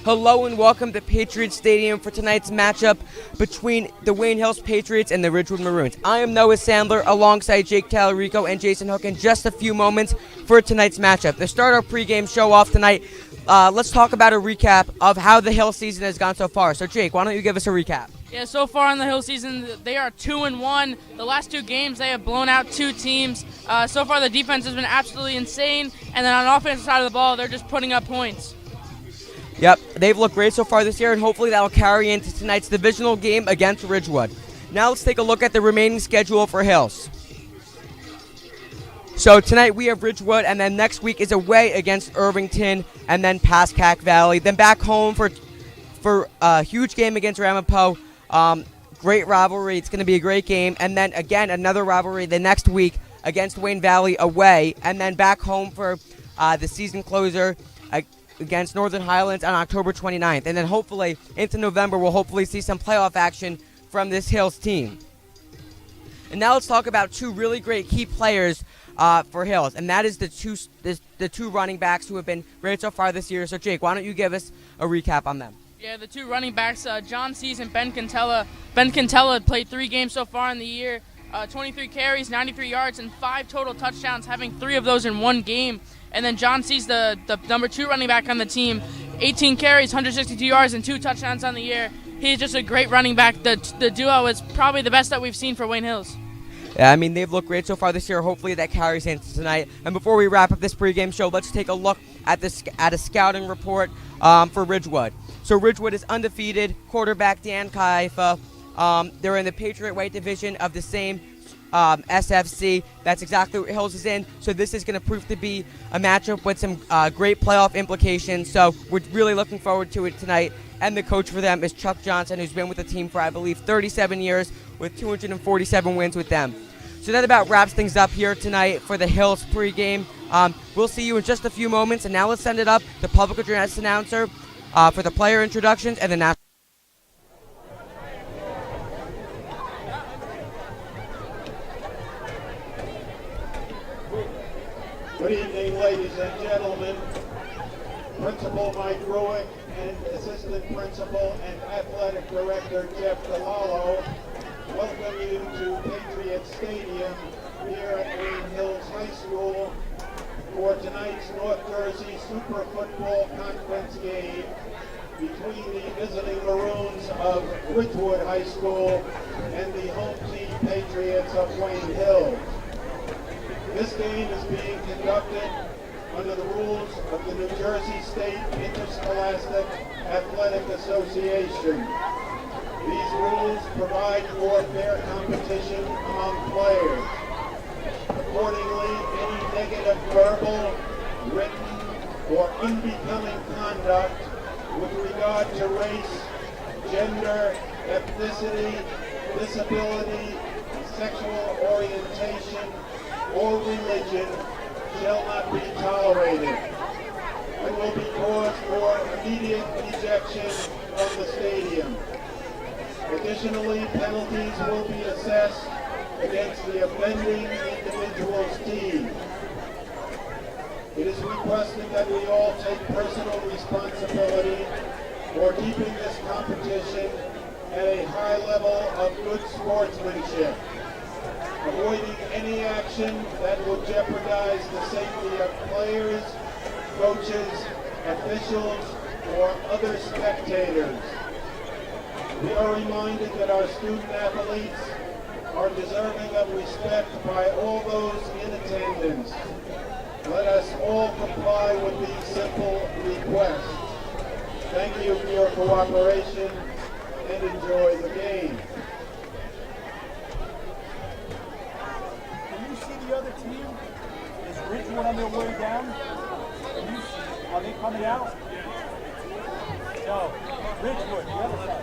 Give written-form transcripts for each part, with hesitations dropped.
Hello and welcome to Patriot Stadium for tonight's matchup between the Wayne Hills Patriots and the Ridgewood Maroons. I am Noah Sandler alongside Jake Talerico and Jason Hook in just a few moments for tonight's matchup. To start our pregame show off tonight, let's talk about a recap of how the Hill season has gone so far. So Jake, why don't you give us a recap? Yeah, so far in the Hill season, they are 2-1. The last two games, they have blown out two teams. So far, the defense has been absolutely insane, and then on the offensive side of the ball, they're just putting up points. Yep, they've looked great so far this year, and hopefully that'll carry into tonight's divisional game against Ridgewood. Now let's take a look at the remaining schedule for Hills. So tonight we have Ridgewood, and then next week is away against Irvington, and then Pascack Valley. Then back home for a huge game against Ramapo. Great rivalry. It's going to be a great game. And then again, another rivalry the next week against Wayne Valley away, and then back home for the season closer against Northern Highlands on October 29th. And then hopefully into November, we'll hopefully see some playoff action from this Hills team. And now let's talk about two really great key players for Hills, and that is the two running backs who have been great so far this year. So Jake, why don't you give us a recap on them? Yeah, the two running backs, John Sees and Ben Cantella. Ben Cantella played 3 games so far in the year, 23 carries, 93 yards, and 5 total touchdowns, having 3 of those in one game. And then John Sees, the number 2 running back on the team, 18 carries, 162 yards, and 2 touchdowns on the year. He's just a great running back. The duo is probably the best that we've seen for Wayne Hills. Yeah, I mean, they've looked great so far this year. Hopefully that carries into tonight. And before we wrap up this pregame show, let's take a look at a scouting report for Ridgewood. So Ridgewood is undefeated. Quarterback Dan Kaifa. They're in the Patriot Weight division of the same SFC. That's exactly what Hills is in. So this is going to prove to be a matchup with some great playoff implications. So we're really looking forward to it tonight. And the coach for them is Chuck Johnson, who's been with the team for, I believe, 37 years with 247 wins with them. So that about wraps things up here tonight for the Hills pregame. We'll see you in just a few moments. And now let's send it up to public address announcer for the player introductions and the national. Good evening, ladies and gentlemen. Principal Mike Ruick and Assistant Principal and Athletic Director Jeff DeLallo welcome you to Patriot Stadium here at Wayne Hills High School for tonight's North Jersey Super Football Conference game between the visiting Maroons of Ridgewood High School and the home team Patriots of Wayne Hills. This game is being conducted under the rules of the New Jersey State Interscholastic Athletic Association. These rules provide for fair competition among players. Accordingly, any negative verbal, written, or unbecoming conduct with regard to race, gender, ethnicity, disability, sexual orientation, or religion shall not be tolerated and will be cause for immediate ejection from the stadium. Additionally, penalties will be assessed against the offending individual's team. It is requested that we all take personal responsibility for keeping this competition at a high level of good sportsmanship, avoiding any action that will jeopardize the safety of players, coaches, officials, or other spectators. We are reminded that our student athletes are deserving of respect by all those in attendance. Let us all comply with these simple requests. Thank you for your cooperation and enjoy the game. Can you see the other team? Is Ridgewood on their way down? Are they coming out? No. Ridgewood, the other side.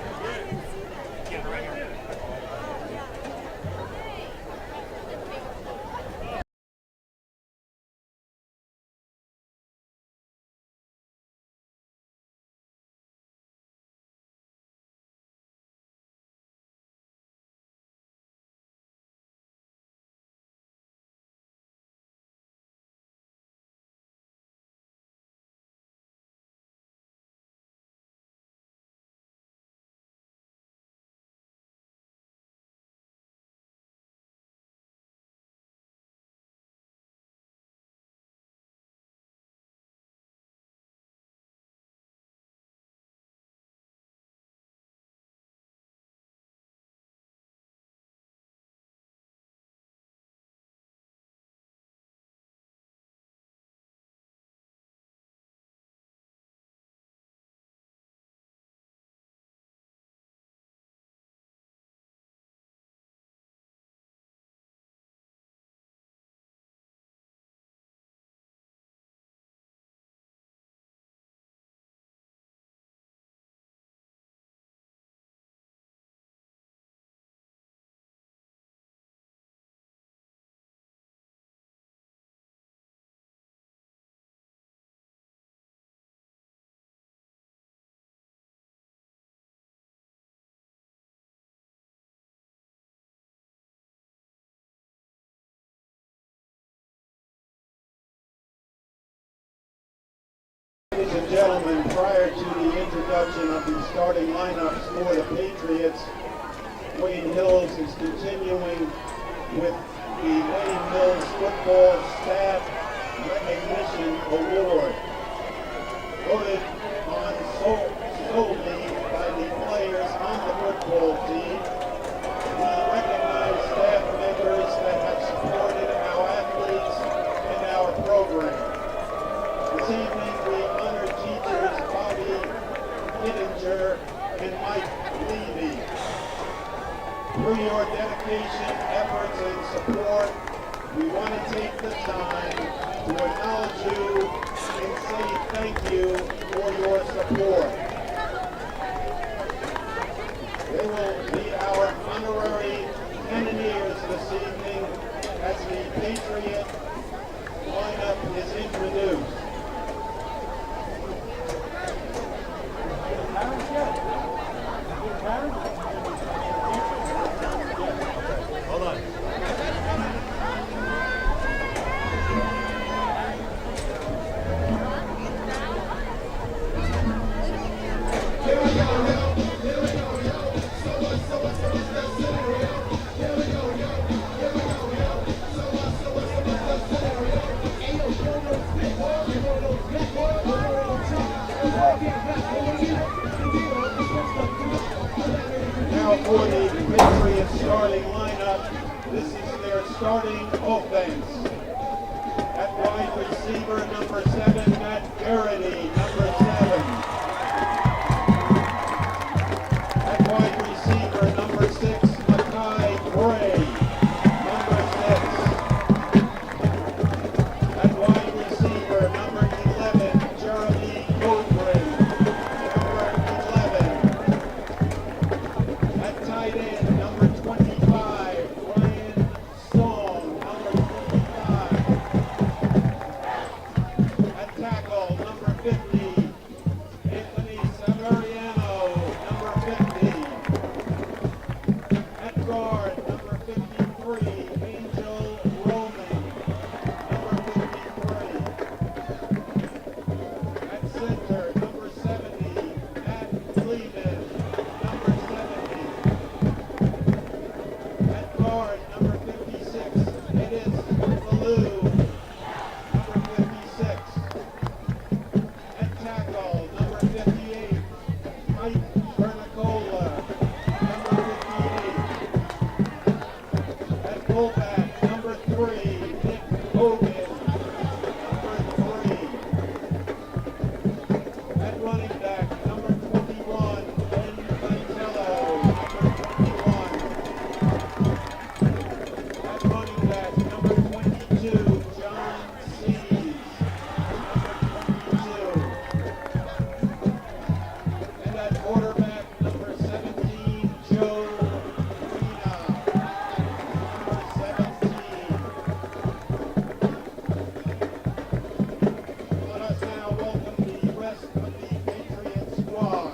gentlemen, prior to the introduction of the starting lineups for the Patriots, Wayne Hills is continuing with the Wayne Hills Football Staff Recognition Award, voted on solely by the players on the football team. We recognize staff members that have supported our athletes and our program. This evening we honor teachers Bobby Kittinger and Mike Levy. Through your dedication, efforts, and support, we want to take the time to acknowledge you and say thank you for your support. They will be our honorary cannoneers this evening as the Patriot lineup is introduced. Hold on. Now for the Patriots starting lineup, this is their starting offense. At wide receiver, number 7, Matt Garrity, number 7. At wide receiver, number 6, Makai Gray, number 6. At wide receiver, number 11, Jeremy Goldring, number 11. At tight end, number 25, Ryan Song, number 25. At tackle, number 50, Anthony Severiano, number 50. At guard, number 53, Angel Roman, number 53. At center, number 70, Matt Lehman, number 70. At guard, number 56, it is Baloo, number 56. At tackle, number 58, Mike Bernicola, number 58. At fullback, number 3, Nick Hogan, number 3. At running back, number 21, Ben Vanessa, number 21. At running back, number 22, John Sees, number 22. And at quarterback, number 17, Joe Rena, number 17. Let us now welcome the rest of the Patriot squad.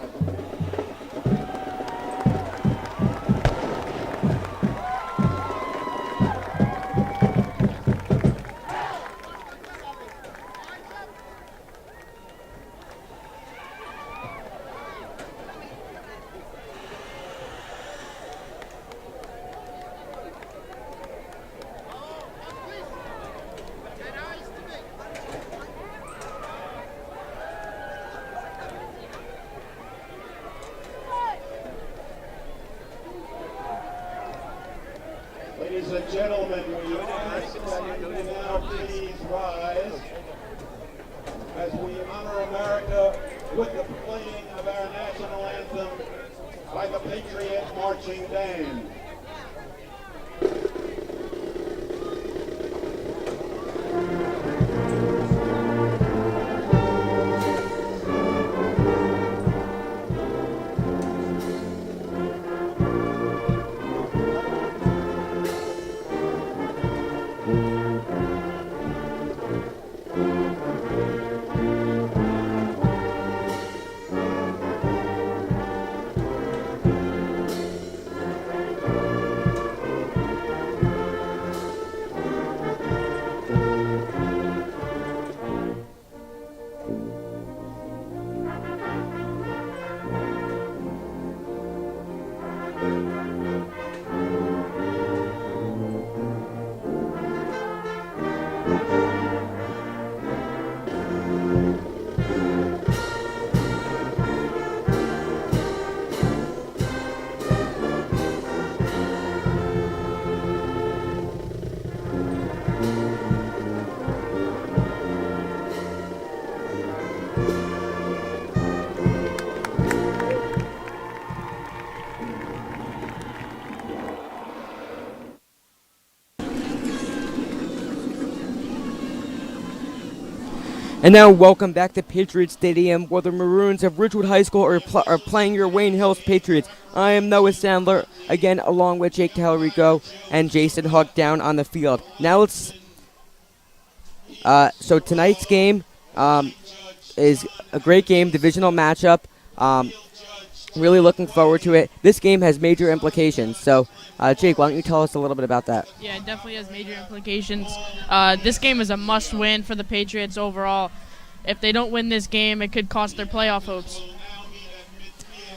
Ladies and gentlemen, we ask that you now please rise as we honor America with the playing of our national anthem by the Patriot Marching Band. And now, welcome back to Patriot Stadium, where the Maroons of Ridgewood High School are playing your Wayne Hills Patriots. I am Noah Sandler, again, along with Jake Talerico and Jason Hook down on the field. Now let's... so tonight's game is a great game, divisional matchup. Really looking forward to it. This game has major implications. So, Jake, why don't you tell us a little bit about that? Yeah, it definitely has major implications. This game is a must-win for the Patriots overall. If they don't win this game, it could cost their playoff hopes.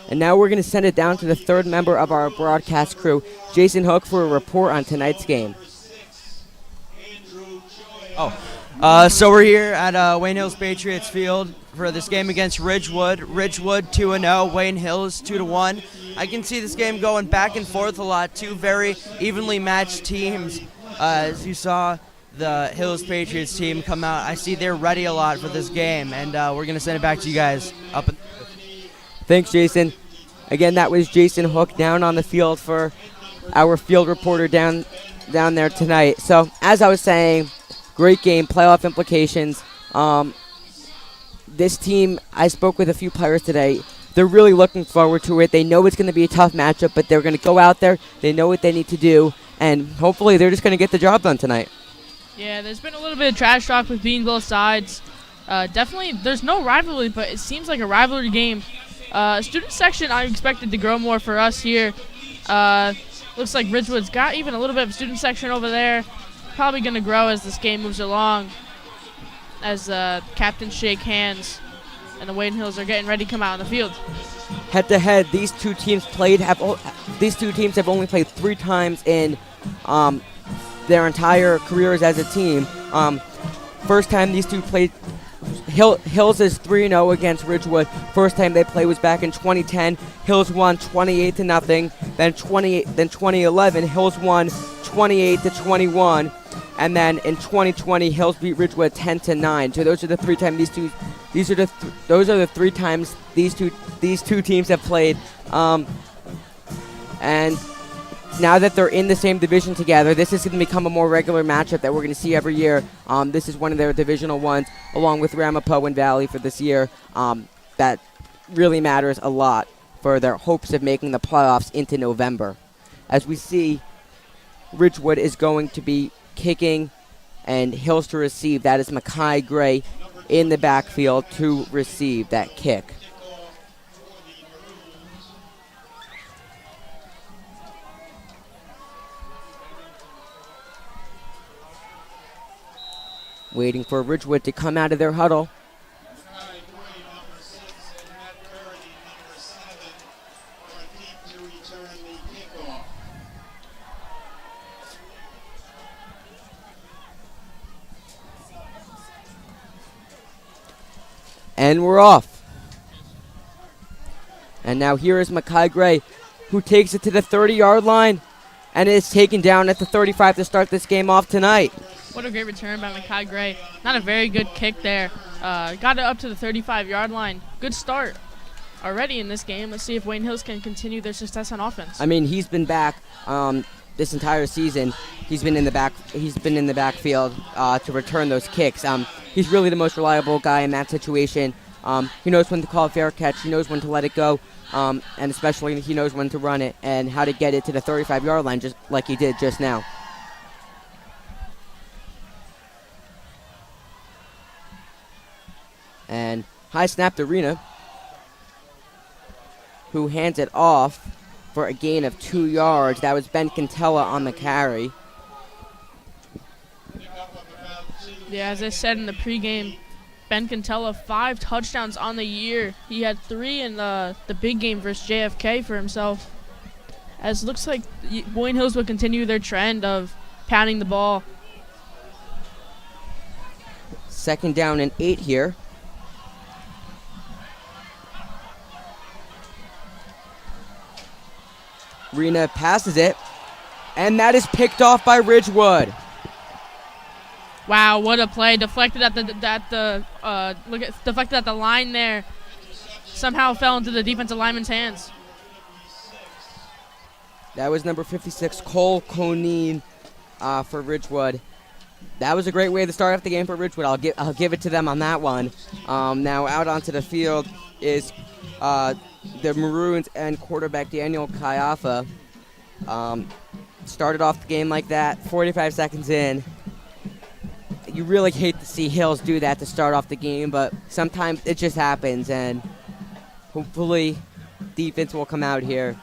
And now we're going to send it down to the third member of our broadcast crew, Jason Hook, for a report on tonight's game. So we're here at Wayne Hills Patriots Field for this game against Ridgewood. Ridgewood 2-0, Wayne Hills 2-1. I can see this game going back and forth a lot. Two very evenly matched teams. As you saw the Hills Patriots team come out, I see they're ready a lot for this game, and we're going to send it back to you guys. Thanks, Jason. Again, that was Jason Hook down on the field for our field reporter down there tonight. So, as I was saying, great game, playoff implications. This team, I spoke with a few players today. They're really looking forward to it. They know it's going to be a tough matchup, but they're going to go out there. They know what they need to do, and hopefully they're just going to get the job done tonight. Yeah, there's been a little bit of trash talk between both sides. Definitely, there's no rivalry, but it seems like a rivalry game. Student section, I expected to grow more for us here. Looks like Ridgewood's got even a little bit of student section over there. Probably going to grow as this game moves along, as captains shake hands and the Wayne Hills are getting ready to come out on the field. Head to head, these two teams have only played 3 times in their entire careers as a team. First time these two played, Hills is 3-0 against Ridgewood. First time they played was back in 2010. Hills won 28-0. Then 2011, Hills won 28-21. And then in 2020, Hills beat Ridgewood 10-9. So those are the 3 times those are the 3 times these two teams have played. And now that they're in the same division together, this is going to become a more regular matchup that we're going to see every year. This is one of their divisional ones, along with Ramapo and Valley for this year. That really matters a lot for their hopes of making the playoffs into November. As we see, Ridgewood is going to be kicking and Hills to receive. That is Mackay Gray in the backfield to receive that kick. Waiting for Ridgewood to come out of their huddle. And we're off. And now here is Mackay Gray, who takes it to the 30-yard line and is taken down at the 35 to start this game off tonight. What a great return by Mackay Gray. Not a very good kick there. Got it up to the 35-yard line. Good start already in this game. Let's see if Wayne Hills can continue their success on offense. I mean, he's been back this entire season. He's been in the backfield to return those kicks. He's really the most reliable guy in that situation. He knows when to call a fair catch. He knows when to let it go. And especially he knows when to run it and how to get it to the 35-yard line, just like he did just now. And high snap to Rena, who hands it off for a gain of 2 yards. That was Ben Cantella on the carry. Yeah, as I said in the pregame, Ben Cantella, 5 touchdowns on the year. He had 3 in the big game versus JFK for himself. As it looks like Wayne Hills will continue their trend of pounding the ball. 2nd down and 8 here. Rena passes it, and that is picked off by Ridgewood. Wow, what a play! Deflected at the line there. Somehow fell into the defensive lineman's hands. That was number 56, Cole Coneen, for Ridgewood. that was a great way to start off the game for Ridgewood. I'll give it to them on that one. Now out onto the field is the Maroons and quarterback Daniel Kayafa. Started off the game like that, 45 seconds in. You really hate to see Hills do that to start off the game, but sometimes it just happens, and hopefully defense will come out here.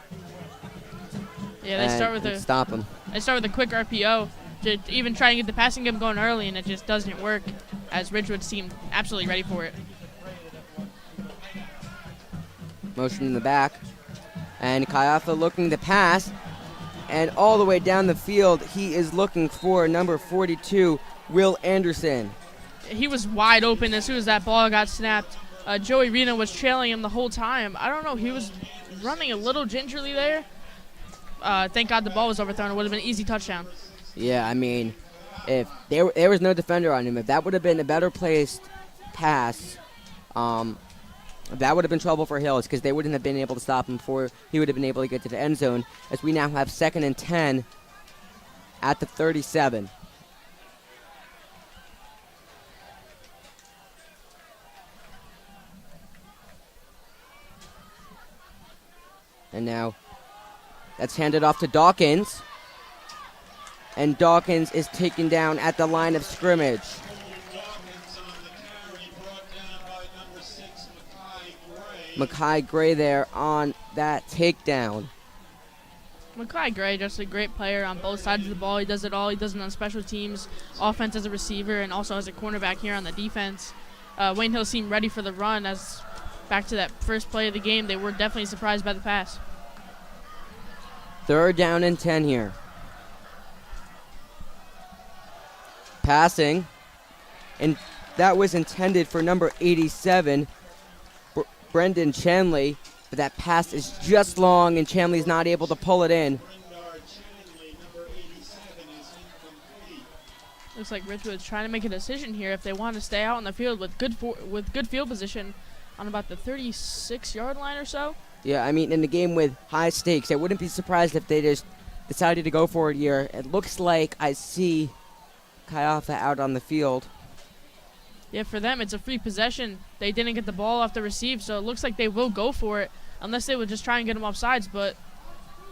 Yeah, they start with a stop them. They start with a quick RPO to even try and get the passing game going early, and it just doesn't work, as Ridgewood seemed absolutely ready for it. Motion in the back, and Kayafa looking to pass, and all the way down the field, he is looking for number 42, Will Anderson. He was wide open as soon as that ball got snapped. Joey Rena was trailing him the whole time. I don't know, he was running a little gingerly there. Thank God the ball was overthrown. It would have been an easy touchdown. Yeah, I mean, if there was no defender on him, if that would have been a better placed pass, that would have been trouble for Hills, because they wouldn't have been able to stop him before he would have been able to get to the end zone, as we now have 2nd and 10 at the 37. And now that's handed off to Dawkins. And Dawkins is taken down at the line of scrimmage. Mackay Gray there on that takedown. Mackay Gray, just a great player on both sides of the ball. He does it all. He does it on special teams, offense as a receiver, and also as a cornerback here on the defense. Wayne Hill seemed ready for the run. As back to that first play of the game, they were definitely surprised by the pass. 3rd down and 10 here. Passing, and that was intended for number 87, Brendan Chanley, but that pass is just long, and Chanley's not able to pull it in. Looks like Ridgewood's trying to make a decision here if they want to stay out on the field with good field position on about the 36-yard line or so. Yeah, I mean, in the game with high stakes, I wouldn't be surprised if they just decided to go for it here. It looks like I see Kayafa out on the field. Yeah, for them, it's a free possession. They didn't get the ball off the receive, so it looks like they will go for it, unless they would just try and get them off sides, but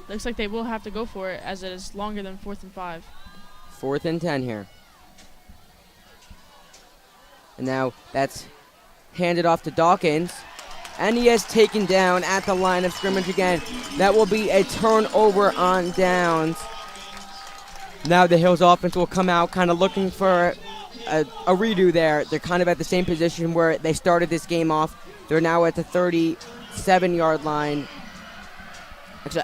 looks like they will have to go for it, as it is longer than 4th and 5. 4th and 10 here. And now that's handed off to Dawkins. And he is taken down at the line of scrimmage again. That will be a turnover on downs. Now the Hills offense will come out kind of looking for a redo there. They're kind of at the same position where they started this game off. They're now at the 37-yard line.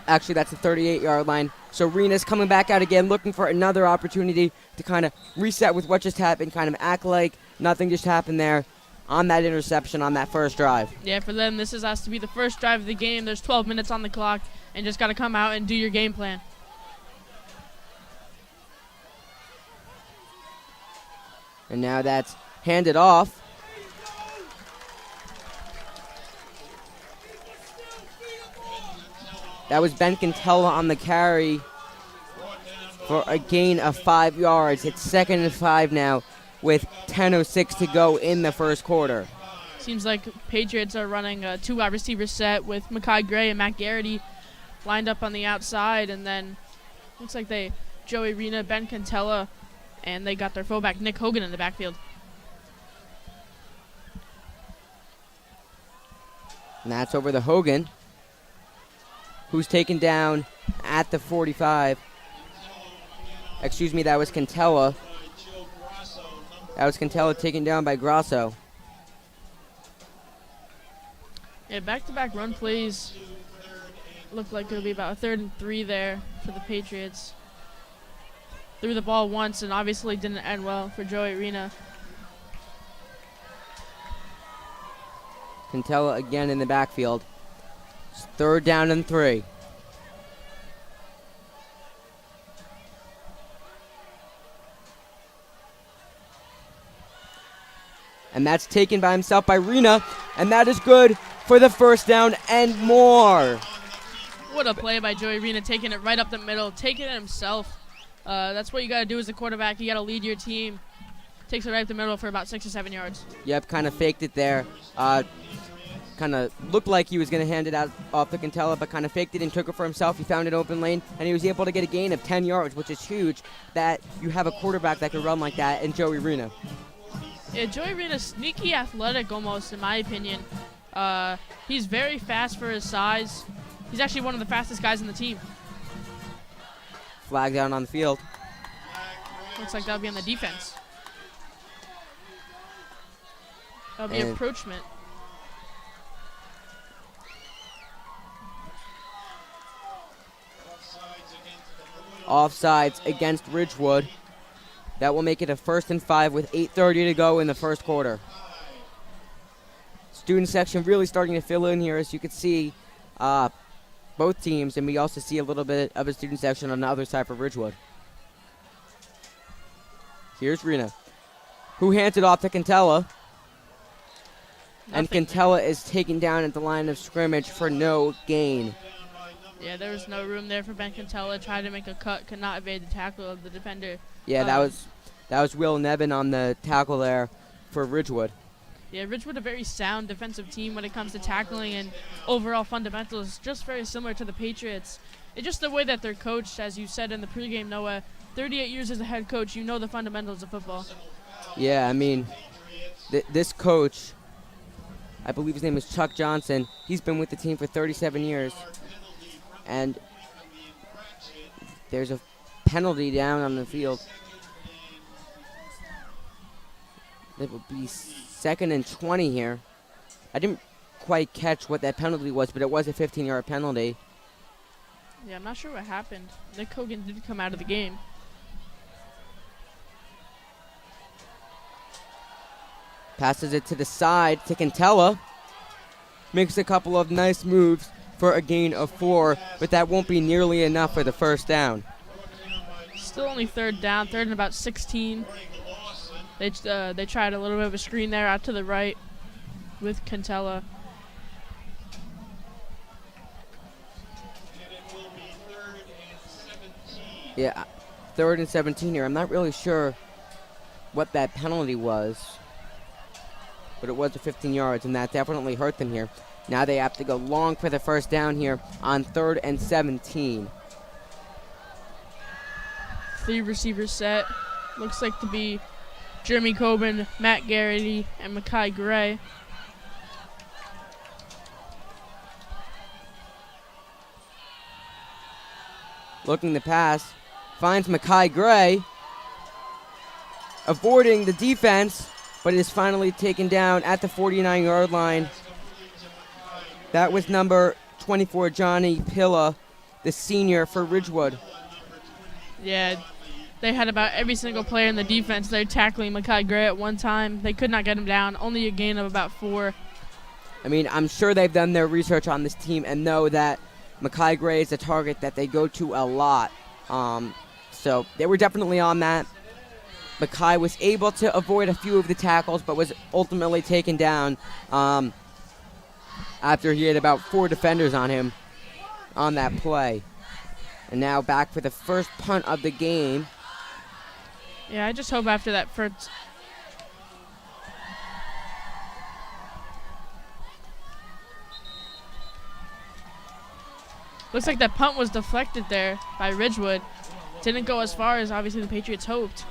Actually, that's the 38-yard line. So Rena's coming back out again, looking for another opportunity to kind of reset with what just happened, kind of act like nothing just happened there on that interception on that first drive. Yeah, for them, this has to be the first drive of the game. There's 12 minutes on the clock, and just got to come out and do your game plan. And now that's handed off. That was Ben Cantella on the carry for a gain of 5 yards. It's 2nd and 5 now with 10:06 to go in the first quarter. Seems like Patriots are running a 2 wide receiver set with Mackay Gray and Matt Garrity lined up on the outside, and then looks like Joey Rena, Ben Cantella, and they got their fullback Nick Hogan in the backfield. And that's over to Hogan, who's taken down at the 45. Excuse me, that was Cantella. That was Cantella taken down by Grosso. Yeah, back-to-back run plays look like it'll be about a 3rd and 3 there for the Patriots. Threw the ball once and obviously didn't end well for Joey Rena. Cantella again in the backfield. It's 3rd down and 3. And that's taken by himself by Rena, and that is good for the first down and more. What a play by Joey Rena, taking it right up the middle, taking it himself. That's what you got to do as a quarterback. You got to lead your team. Takes it right up the middle for about 6 or 7 yards. Yep, kind of faked it there. Kind of looked like he was going to hand it out off to Cantella, but kind of faked it and took it for himself. He found an open lane, and he was able to get a gain of 10 yards, which is huge that you have a quarterback that can run like that in Joey Rena. Yeah, Joey Rena's sneaky athletic almost, in my opinion. He's very fast for his size. He's actually one of the fastest guys in the team. Flag down on the field. Looks like that'll be on the defense. That'll be approachment. Offsides against Ridgewood. That will make it a 1st and 5 with 8:30 to go in the first quarter. Student section really starting to fill in here, as you can see both teams, and we also see a little bit of a student section on the other side for Ridgewood. Here's Rena, who hands it off to Cantella. And Cantella is taken down at the line of scrimmage for no gain. Yeah, there was no room there for Ben Cantella. Tried to make a cut, could not evade the tackle of the defender. Yeah, that was Will Nevin on the tackle there for Ridgewood. Yeah, Ridgewood a very sound defensive team when it comes to tackling and overall fundamentals, just very similar to the Patriots. It's just the way that they're coached, as you said in the pregame, Noah. 38 years as a head coach, you know the fundamentals of football. Yeah, I mean, this coach, I believe his name is Chuck Johnson. He's been with the team for 37 years. And there's a penalty down on the field. It will be 2nd and 20 here. I didn't quite catch what that penalty was, but it was a 15-yard penalty. Yeah, I'm not sure what happened. Nick Hogan did come out of the game. Passes it to the side to Cantella. Makes a couple of nice moves for a gain of 4, but that won't be nearly enough for the first down. Still only 3rd down, 3rd and about 16. They tried a little bit of a screen there out to the right with Cantella. Yeah, 3rd and 17 here. I'm not really sure what that penalty was, but it was a 15 yards, and that definitely hurt them here. Now they have to go long for the first down here on 3rd and 17. 3 receivers set. Looks like to be Jeremy Coben, Matt Garrity, and Makai Gray. Looking to pass. Finds Makai Gray. Avoiding the defense, but is finally taken down at the 49-yard line. That was number 24, Johnny Pilla, the senior for Ridgewood. Yeah, they had about every single player in the defense. They're tackling Makai Gray at one time. They could not get him down. Only a gain of about 4. I mean, I'm sure they've done their research on this team and know that Makai Gray is a target that they go to a lot. So they were definitely on that. Makai was able to avoid a few of the tackles, but was ultimately taken down after he had about 4 defenders on him on that play. And now back for the first punt of the game. Yeah, I just hope after that first... Looks like that punt was deflected there by Ridgewood. Didn't go as far as obviously the Patriots hoped.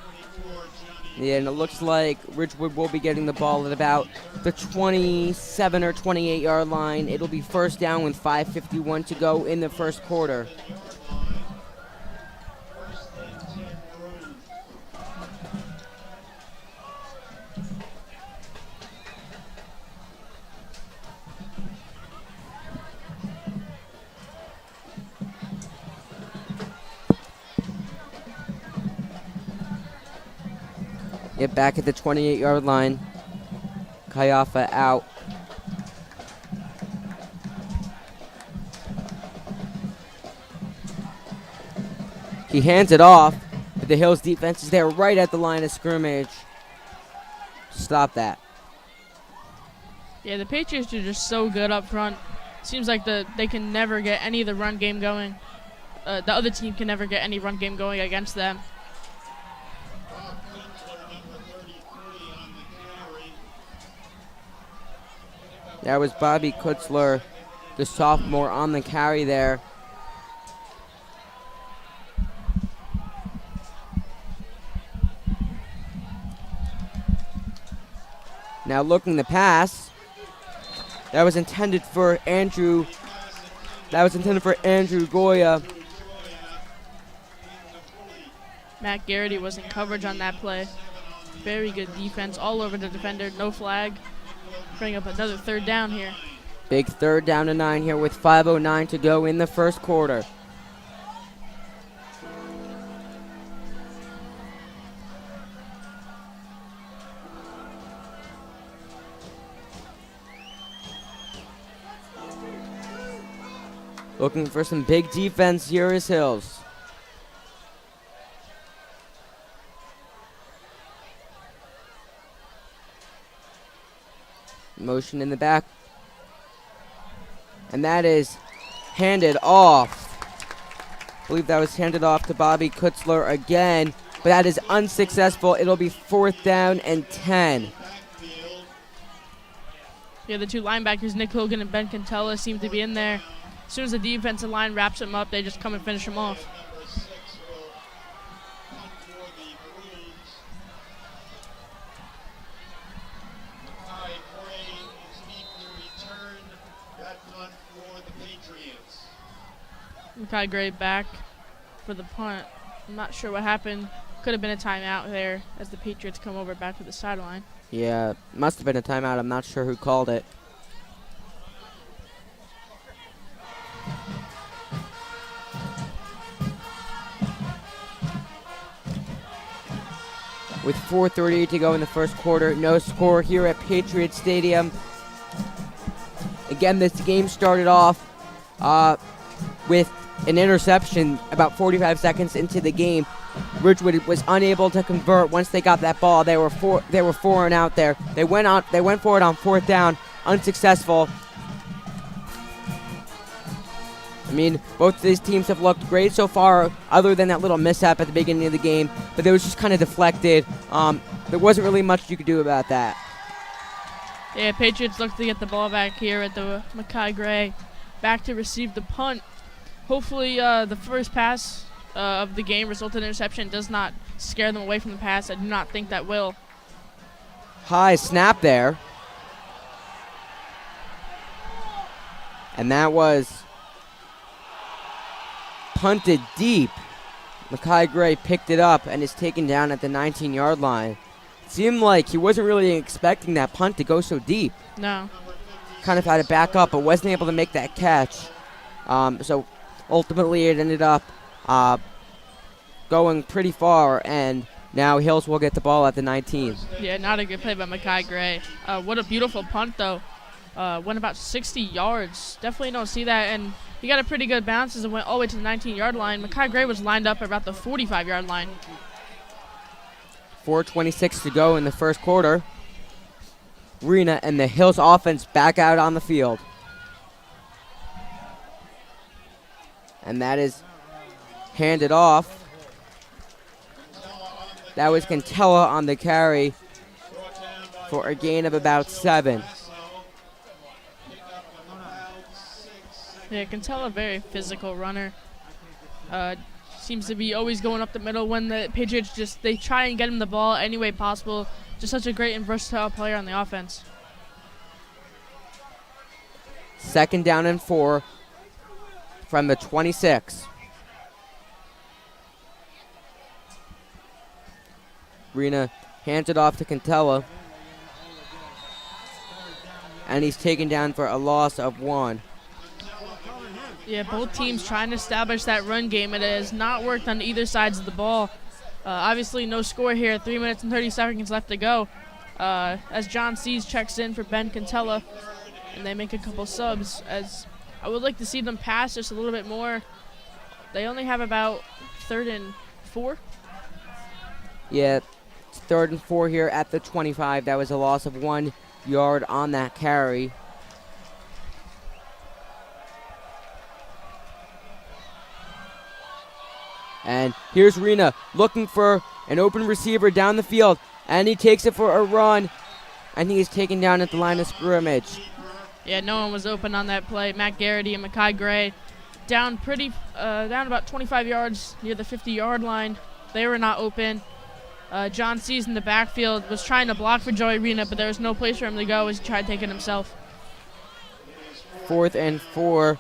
Yeah, and it looks like Ridgewood will be getting the ball at about the 27 or 28-yard line. It'll be first down with 5:51 to go in the first quarter. Get back at the 28-yard line. Kayafa out. He hands it off, but the Hills defense is there right at the line of scrimmage. Stop that. Yeah, the Patriots are just so good up front. Seems like they can never get any of the run game going. the other team can never get any run game going against them. That was Bobby Kutzler, the sophomore, on the carry there. Now looking to pass. That was intended for Andrew. That was intended for Andrew Goya. Matt Garrity was in coverage on that play. Very good defense all over the defender. No flag. Bring up another third down here. Big third down to 9 here with 5:09 to go in the first quarter. Looking for some big defense here is Hills. Motion in the back. And that is handed off. I believe that was handed off to Bobby Kutzler again, but that is unsuccessful. It'll be 4th down and 10. Yeah, the two linebackers, Nick Hogan and Ben Cantella, seem to be in there. As soon as the defensive line wraps him up, they just come and finish him off. Makai Gray back for the punt. I'm not sure what happened. Could have been a timeout there as the Patriots come over back to the sideline. Yeah, must have been a timeout. I'm not sure who called it. With 4:38 to go in the first quarter, no score here at Patriot Stadium. Again, this game started off with an interception about 45 seconds into the game. Ridgewood was unable to convert once they got that ball. They were four and out there. They went for it on 4th down, unsuccessful. I mean, both of these teams have looked great so far, other than that little mishap at the beginning of the game, but it was just kind of deflected. There wasn't really much you could do about that. Yeah, Patriots look to get the ball back here at the Makai Gray, back to receive the punt. Hopefully the first pass of the game resulted in interception does not scare them away from the pass. I do not think that will. High snap there. And that was punted deep. Makai Gray picked it up and is taken down at the 19-yard line. It seemed like he wasn't really expecting that punt to go so deep. No. Kind of had to back up, but wasn't able to make that catch. So ultimately it ended up going pretty far, and now Hills will get the ball at the 19. Yeah, not a good play by Makai Gray. What a beautiful punt, though. Went about 60 yards. Definitely don't see that, and he got a pretty good bounce as it went all the way to the 19-yard line. Makai Gray was lined up about the 45-yard line. 4:26 to go in the first quarter. Rena and the Hills offense back out on the field. And that is handed off. That was Cantella on the carry for a gain of about 7. Yeah, Cantella, a very physical runner. Seems to be always going up the middle when the Patriots they try and get him the ball any way possible. Just such a great and versatile player on the offense. 2nd down and 4 from the 26. Rena hands it off to Cantella. And he's taken down for a loss of 1. Yeah, both teams trying to establish that run game. It has not worked on either sides of the ball. Obviously, no score here. 3 minutes and 30 seconds left to go. As John Sees checks in for Ben Cantella, and they make a couple subs. As I would like to see them pass just a little bit more. They only have about 3rd and 4. Yeah, it's 3rd and 4 here at the 25. That was a loss of 1 yard on that carry. And here's Rena looking for an open receiver down the field, and he takes it for a run, and he is taken down at the line of scrimmage. Yeah, no one was open on that play. Matt Garrity and Makai Gray down about 25 yards near the 50-yard line. They were not open. John Sees in the backfield was trying to block for Joey Rena, but there was no place for him to go as he tried taking himself. 4th and 4,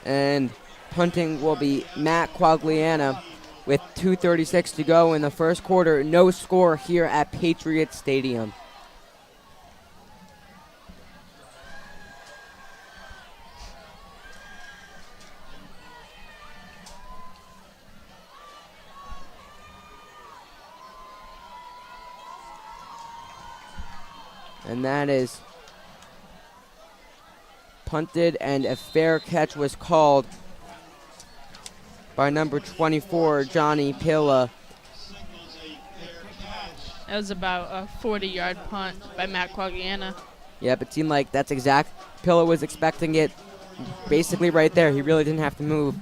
and punting will be Matt Quagliana with 2:36 to go in the first quarter. No score here at Patriot Stadium. And that is punted, and a fair catch was called by number 24, Johnny Pilla. That was about a 40-yard punt by Matt Quagliana. Yep, it seemed like that's exact. Pilla was expecting it basically right there. He really didn't have to move.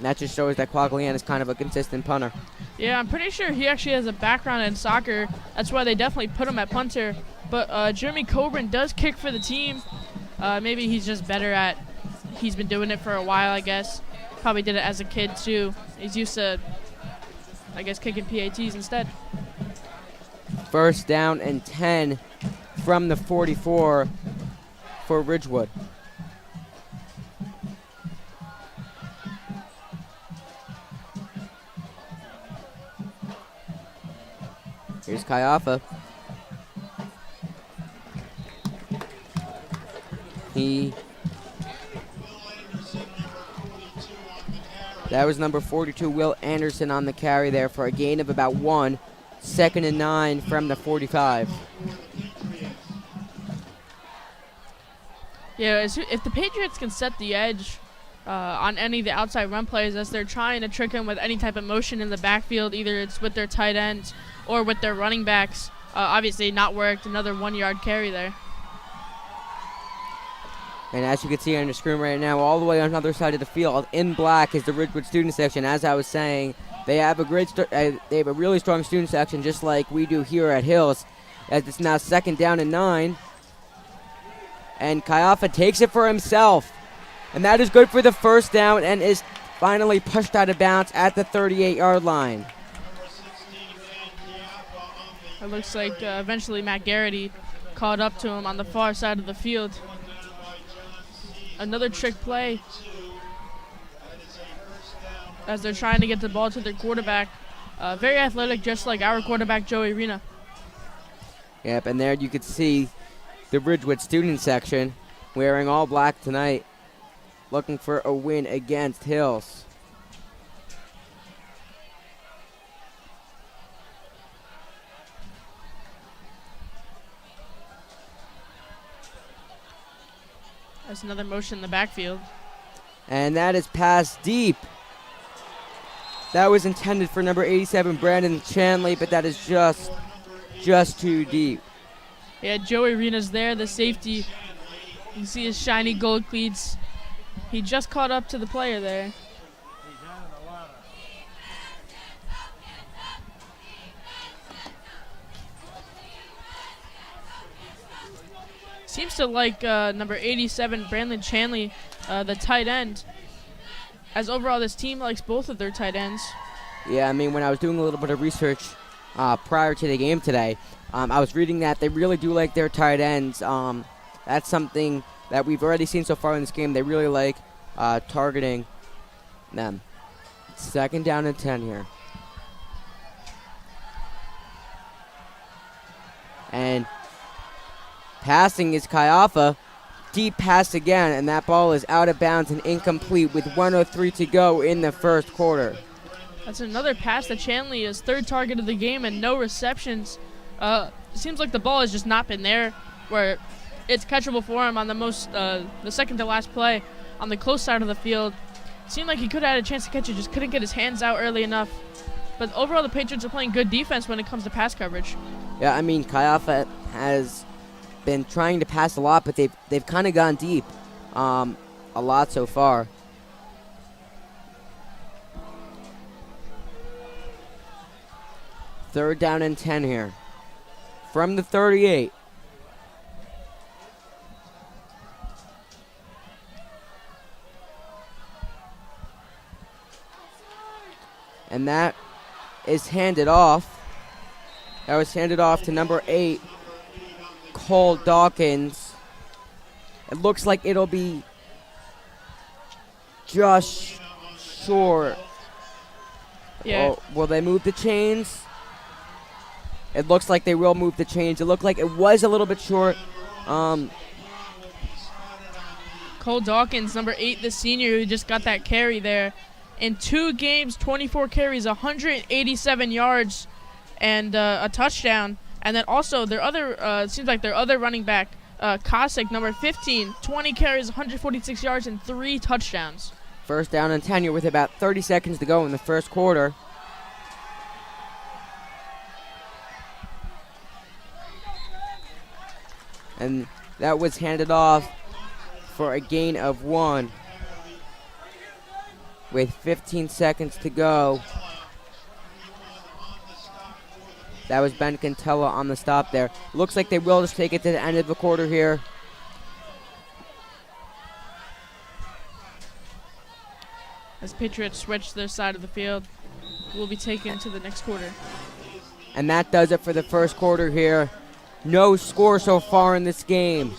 That just shows that Quagliana is kind of a consistent punter. Yeah, I'm pretty sure he actually has a background in soccer. That's why they definitely put him at punter. But Jeremy Coburn does kick for the team. Maybe he's just better at, he's been doing it for a while, I guess. Probably did it as a kid, too. He's used to, I guess, kicking PATs instead. First down and 10 from the 44 for Ridgewood. Here's Kaiafa. That was number 42, Will Anderson, on the carry there for a gain of about 1. 2nd and 9 from the 45. Yeah, if the Patriots can set the edge on any of the outside run plays as they're trying to trick him with any type of motion in the backfield, either it's with their tight ends or with their running backs, obviously not worked. Another 1-yard carry there. And as you can see on the screen right now, all the way on the other side of the field, in black is the Ridgewood student section. As I was saying, they have a really strong student section, just like we do here at Hills. As it's now 2nd down and 9, and Kaiafa takes it for himself, and that is good for the first down, and is finally pushed out of bounds at the 38-yard line. It looks like eventually Matt Garrity caught up to him on the far side of the field. Another trick play as they're trying to get the ball to their quarterback. Very athletic, just like our quarterback, Joey Rena. Yep, and there you could see the Ridgewood student section wearing all black tonight, looking for a win against Hills. That's another motion in the backfield. And that is passed deep. That was intended for number 87, Brandon Chanley, but that is just too deep. Yeah, Joey Rena's there, the safety. You can see his shiny gold cleats. He just caught up to the player there. Seems to like number 87, Brandon Chanley, the tight end. As overall, this team likes both of their tight ends. Yeah, I mean, when I was doing a little bit of research prior to the game today, I was reading that they really do like their tight ends. That's something that we've already seen so far in this game. They really like targeting them. 2nd down and 10 here. And passing is Kaiafa. Deep pass again, and that ball is out of bounds and incomplete with 1:03 to go in the first quarter. That's another pass to Chanley, his 3rd target of the game and no receptions. Seems like the ball has just not been there where it's catchable for him on the second to last play on the close side of the field. Seemed like he could have had a chance to catch it, just couldn't get his hands out early enough. But overall, the Patriots are playing good defense when it comes to pass coverage. Yeah, I mean, Kaiafa has been trying to pass a lot, but they've kind of gone deep a lot so far. Third down and 10 here. From the 38. And that is handed off. That was handed off to number 8, Cole Dawkins. It looks like it'll be just short. Yeah. Oh, will they move the chains? It looks like they will move the chains. It looked like it was a little bit short. Cole Dawkins, number 8, the senior, who just got that carry there. In 2 games, 24 carries, 187 yards, and a touchdown. And then also their other, it seems like their other running back, Kosick, number 15, 20 carries, 146 yards, and 3 touchdowns. First down and 10 with about 30 seconds to go in the first quarter. And that was handed off for a gain of 1. With 15 seconds to go. That was Ben Cantella on the stop there. Looks like they will just take it to the end of the quarter here. As Patriots switch their side of the field, will be taken to the next quarter. And that does it for the first quarter here. No score so far in this game.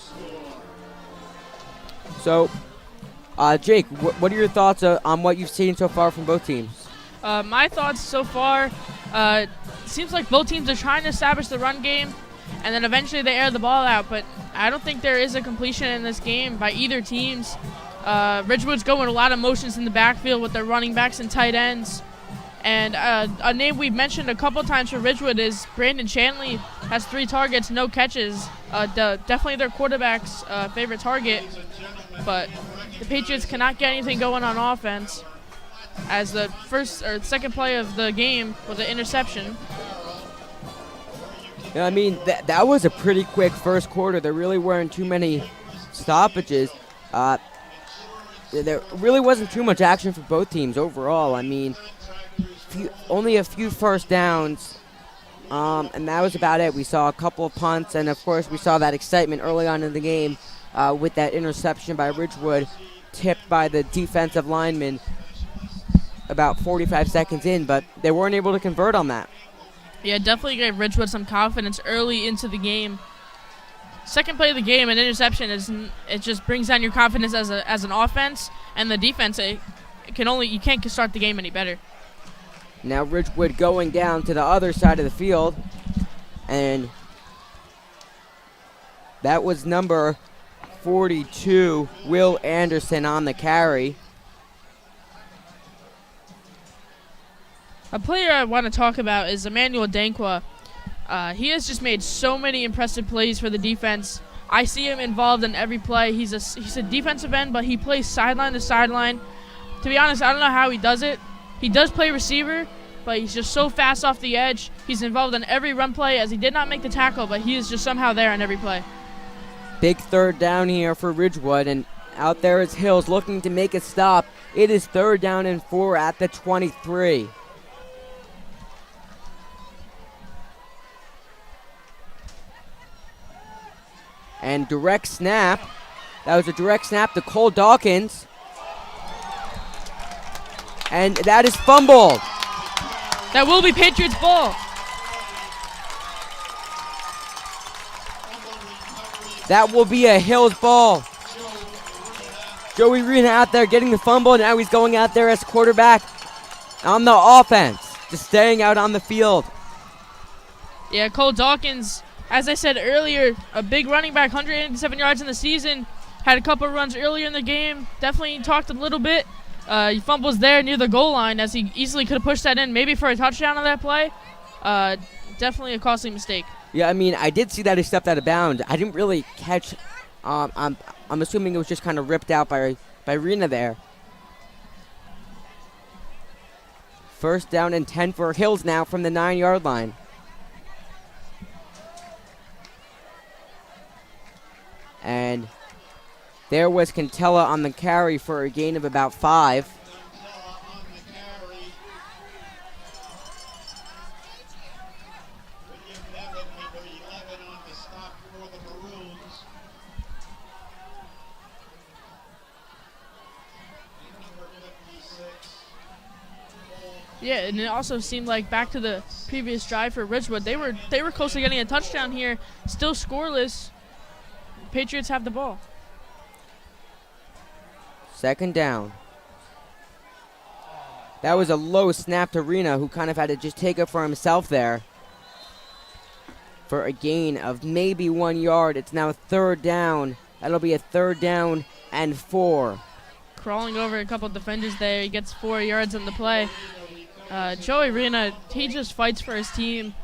So, Jake, what are your thoughts on what you've seen so far from both teams? My thoughts so far, seems like both teams are trying to establish the run game, and then eventually they air the ball out, but I don't think there is a completion in this game by either teams. Ridgewood's going a lot of motions in the backfield with their running backs and tight ends. And a name we've mentioned a couple times for Ridgewood is Brandon Shanley. Has 3 targets, no catches. Definitely their quarterback's favorite target. But the Patriots cannot get anything going on offense, as the first or second play of the game was an interception. Yeah, I mean, that was a pretty quick first quarter. There really weren't too many stoppages. There really wasn't too much action for both teams overall. I mean, only a few first downs, and that was about it. We saw a couple of punts, and of course we saw that excitement early on in the game with that interception by Ridgewood, tipped by the defensive lineman about 45 seconds in, but they weren't able to convert on that. Yeah, definitely gave Ridgewood some confidence early into the game. Second play of the game, an interception, it just brings down your confidence as an offense, and the defense, you can't start the game any better. Now Ridgewood going down to the other side of the field, and that was number 42, Will Anderson, on the carry. A player I want to talk about is Emmanuel Dankwa. He has just made so many impressive plays for the defense. I see him involved in every play. He's a defensive end, but he plays sideline to sideline. To be honest, I don't know how he does it. He does play receiver, but he's just so fast off the edge. He's involved in every run play, as he did not make the tackle, but he is just somehow there on every play. Big third down here for Ridgewood, and out there is Hills looking to make a stop. It is 3rd down and 4 at the 23. And direct snap. That was a direct snap to Cole Dawkins. And that is fumbled. That will be Patriots ball. That will be a Hills ball. Joey Rena out there getting the fumble. Now he's going out there as quarterback on the offense. Just staying out on the field. Yeah, Cole Dawkins, as I said earlier, a big running back, 187 yards in the season. Had a couple of runs earlier in the game. Definitely talked a little bit. He fumbles there near the goal line, as he easily could have pushed that in, maybe for a touchdown on that play. Definitely a costly mistake. Yeah, I mean, I did see that he stepped out of bounds. I didn't really catch. I'm assuming it was just kind of ripped out by Rena there. 1st down and 10 for Hills now from the 9-yard line. And there was Cantella on the carry for a gain of about 5. Yeah, and it also seemed like back to the previous drive for Ridgewood, they were close to getting a touchdown here, still scoreless. Patriots have the ball. Second down. That was a low snap to Rena, who kind of had to just take it for himself there for a gain of maybe 1 yard. It's now third down. That'll be a 3rd down and 4. Crawling over a couple defenders there. He gets 4 yards on the play. Joey Rena, he just fights for his team,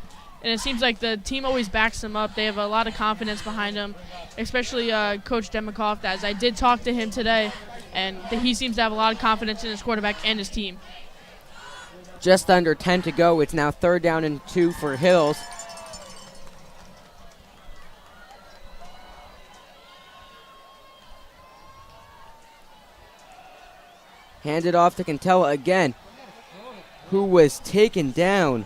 and it seems like the team always backs him up. They have a lot of confidence behind him, especially Coach Demikoff, as I did talk to him today, and he seems to have a lot of confidence in his quarterback and his team. Just under 10 to go. It's now 3rd down and 2 for Hills. Handed off to Cantella again, who was taken down.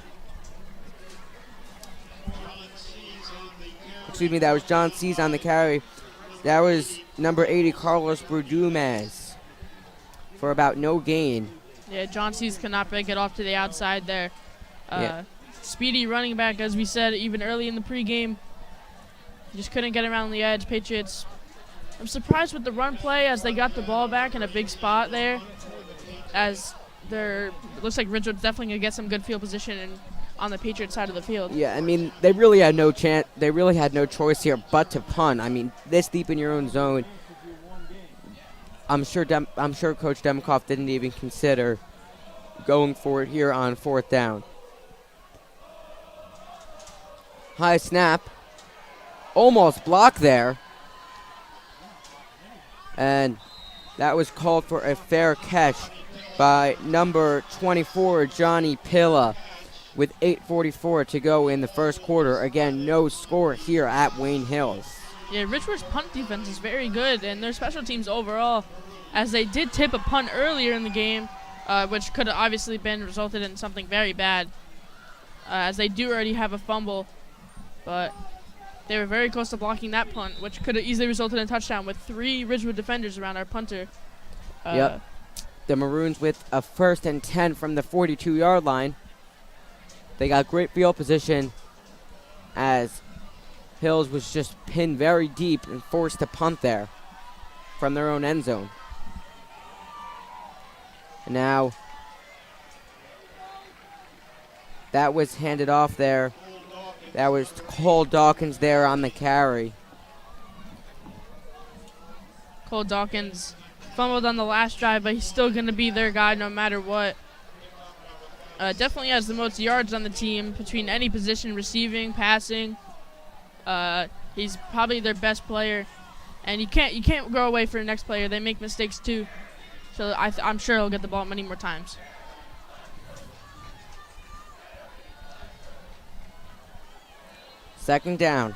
Excuse me, that was John C's on the carry. That was number 80, Carlos Brudumez, for about no gain. Yeah, John C's cannot break it off to the outside there. Yeah. Speedy running back, as we said, even early in the pregame. Just couldn't get around the edge. Patriots, I'm surprised with the run play as they got the ball back in a big spot there. As it looks like Ridgewood's definitely going to get some good field position on the Patriots side of the field. Yeah, I mean, they really had no chance. They really had no choice here but to punt. I mean, this deep in your own zone, I'm sure Coach Demikoff didn't even consider going for it here on 4th down. High snap. Almost blocked there. And that was called for a fair catch by number 24, Johnny Pilla, with 8:44 to go in the first quarter. Again, no score here at Wayne Hills. Yeah, Ridgewood's punt defense is very good, and their special teams overall, as they did tip a punt earlier in the game, which could have obviously resulted in something very bad, as they do already have a fumble, but they were very close to blocking that punt, which could have easily resulted in a touchdown with 3 Ridgewood defenders around our punter. Yep. The Maroons with a 1st and 10 from the 42-yard line. They got great field position as Hills was just pinned very deep and forced to punt there from their own end zone. And now that was handed off there. That was Cole Dawkins there on the carry. Cole Dawkins fumbled on the last drive, but he's still going to be their guy no matter what. Definitely has the most yards on the team between any position, receiving, passing. He's probably their best player, and you can't go away for the next player. They make mistakes too, so I'm sure he'll get the ball many more times. Second down.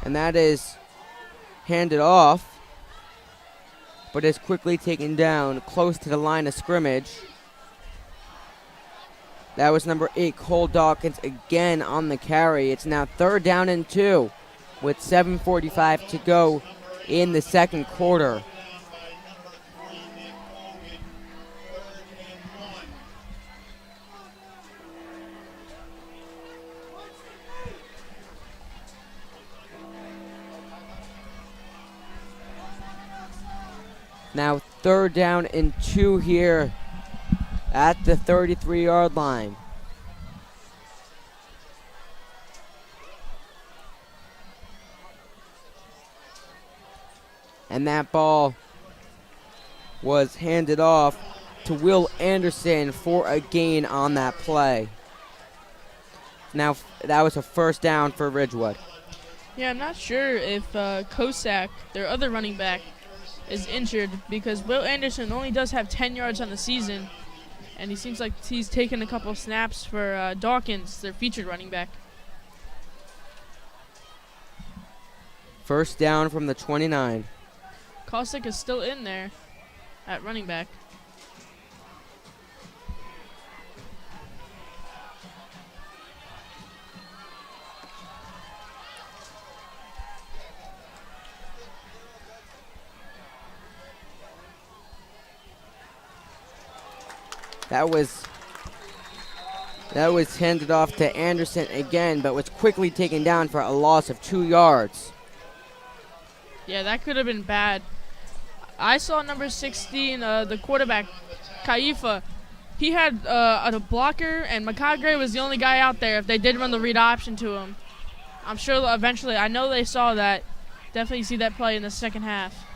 And that is handed off, but is quickly taken down close to the line of scrimmage. That was number 8, Cole Dawkins, again on the carry. It's now 3rd down and 2 with 7:45 to go in the second quarter. Now 3rd down and 2 here at the 33-yard line. And that ball was handed off to Will Anderson for a gain on that play. Now that was a 1st down for Ridgewood. Yeah, I'm not sure if Kosak, their other running back, is injured, because Will Anderson only does have 10 yards on the season, and he seems like he's taken a couple snaps for Dawkins, their featured running back. 1st down from the 29. Kosak is still in there at running back. That was handed off to Anderson again, but was quickly taken down for a loss of 2 yards. Yeah, that could have been bad. I saw number 16, the quarterback, Kaifa. He had a blocker, and McMonagle was the only guy out there if they did run the read option to him. I'm sure eventually, I know they saw that. Definitely see that play in the second half.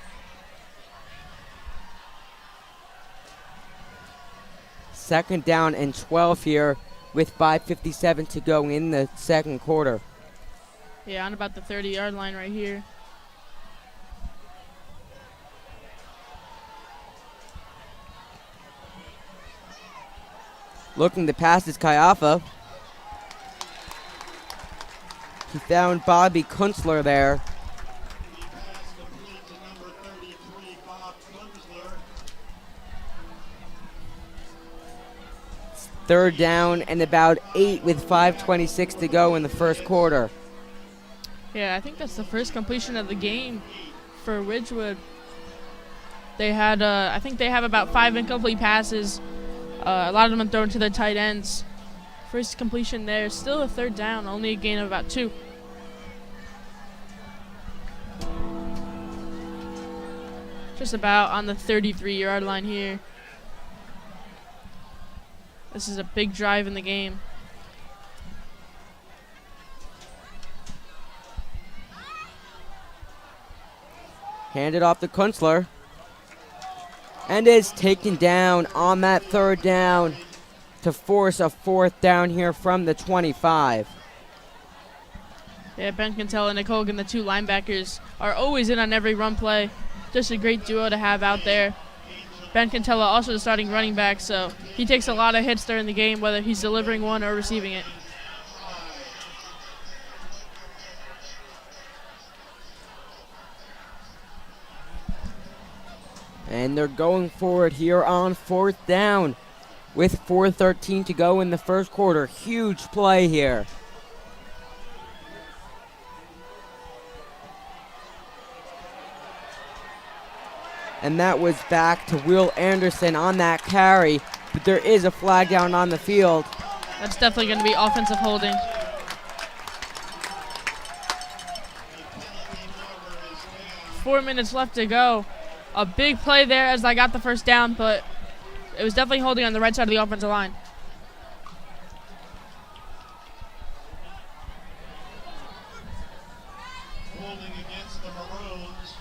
Second down and 12 here with 5:57 to go in the second quarter. Yeah, on about the 30-yard line right here. Looking to pass is Kaifa. He found Bobby Kunstler there. Third down and about 8 with 5:26 to go in the first quarter. Yeah, I think that's the first completion of the game for Ridgewood. They had, I think they have about 5 incomplete passes. A lot of them thrown to their tight ends. First completion there. Still a third down, only a gain of about 2. Just about on the 33-yard line here. This is a big drive in the game. Handed off to Kunstler. And is taken down on that third down to force a fourth down here from the 25. Yeah, Ben Quintel and Nick Hogan, the 2 linebackers, are always in on every run play. Just a great duo to have out there. Ben Quintella also the starting running back, so he takes a lot of hits during the game, whether he's delivering one or receiving it. And they're going forward here on fourth down with 4:13 to go in the first quarter. Huge play here. And that was back to Will Anderson on that carry, but there is a flag down on the field. That's definitely going to be offensive holding. Four minutes left to go. A big play there as I got the first down, but it was definitely holding on the right side of the offensive line. Holding against the Maroons.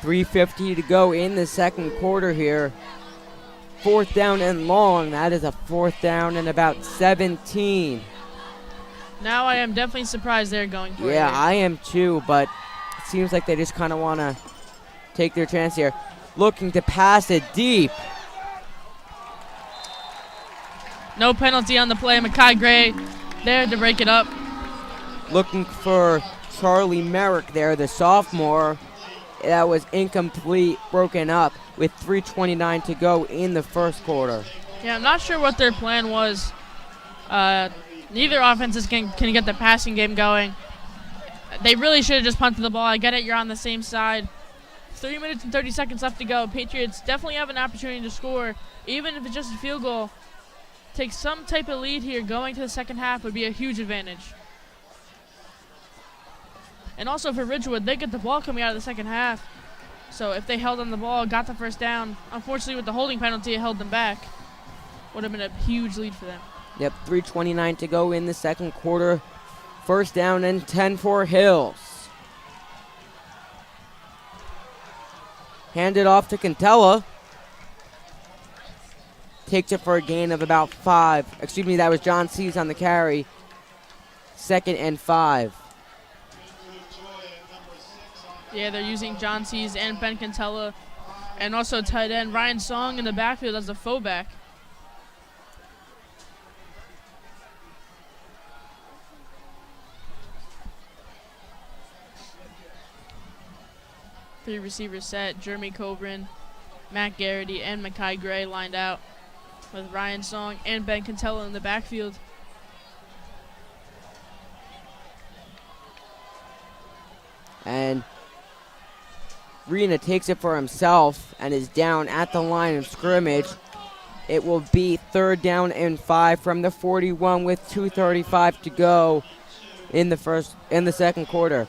.350 to go in the second quarter here. Fourth down and long. That is a fourth down and about 17. Now I am definitely surprised they're going for it. Yeah, here. I am too, but it seems like they just kind of want to take their chance here. Looking to pass it deep. No penalty on the play. McMonagle there to break it up. Looking for Charlie Emeric there, the sophomore. That was incomplete, broken up with 3:29 to go in the first quarter. Yeah, I'm not sure what their plan was. Neither offenses can get the passing game going. They really should have just punted the ball. I get it, you're on the same side. 3 minutes and 30 seconds left to go. Patriots definitely have an opportunity to score, even if it's just a field goal. Take some type of lead here going to the second half would be a huge advantage. And also for Ridgewood, they get the ball coming out of the second half. So if they held on the ball, got the first down, unfortunately with the holding penalty, it held them back. Would have been a huge lead for them. Yep, 3:29 to go in the second quarter. First down and 10 for Hills. Handed off to Quintella. Takes it for a gain of about 5. Excuse me, that was John Sees on the carry. Second and 5. Yeah, they're using John Sees and Ben Quintella, and also tight end Ryan Song in the backfield as a fullback. Three receivers set: Jeremy Coburn, Matt Garrity, and Mackay Gray lined out, with Ryan Song and Ben Quintella in the backfield. And Rena takes it for himself and is down at the line of scrimmage. It will be 3rd down and 5 from the 41 with 2:35 to go in the second quarter.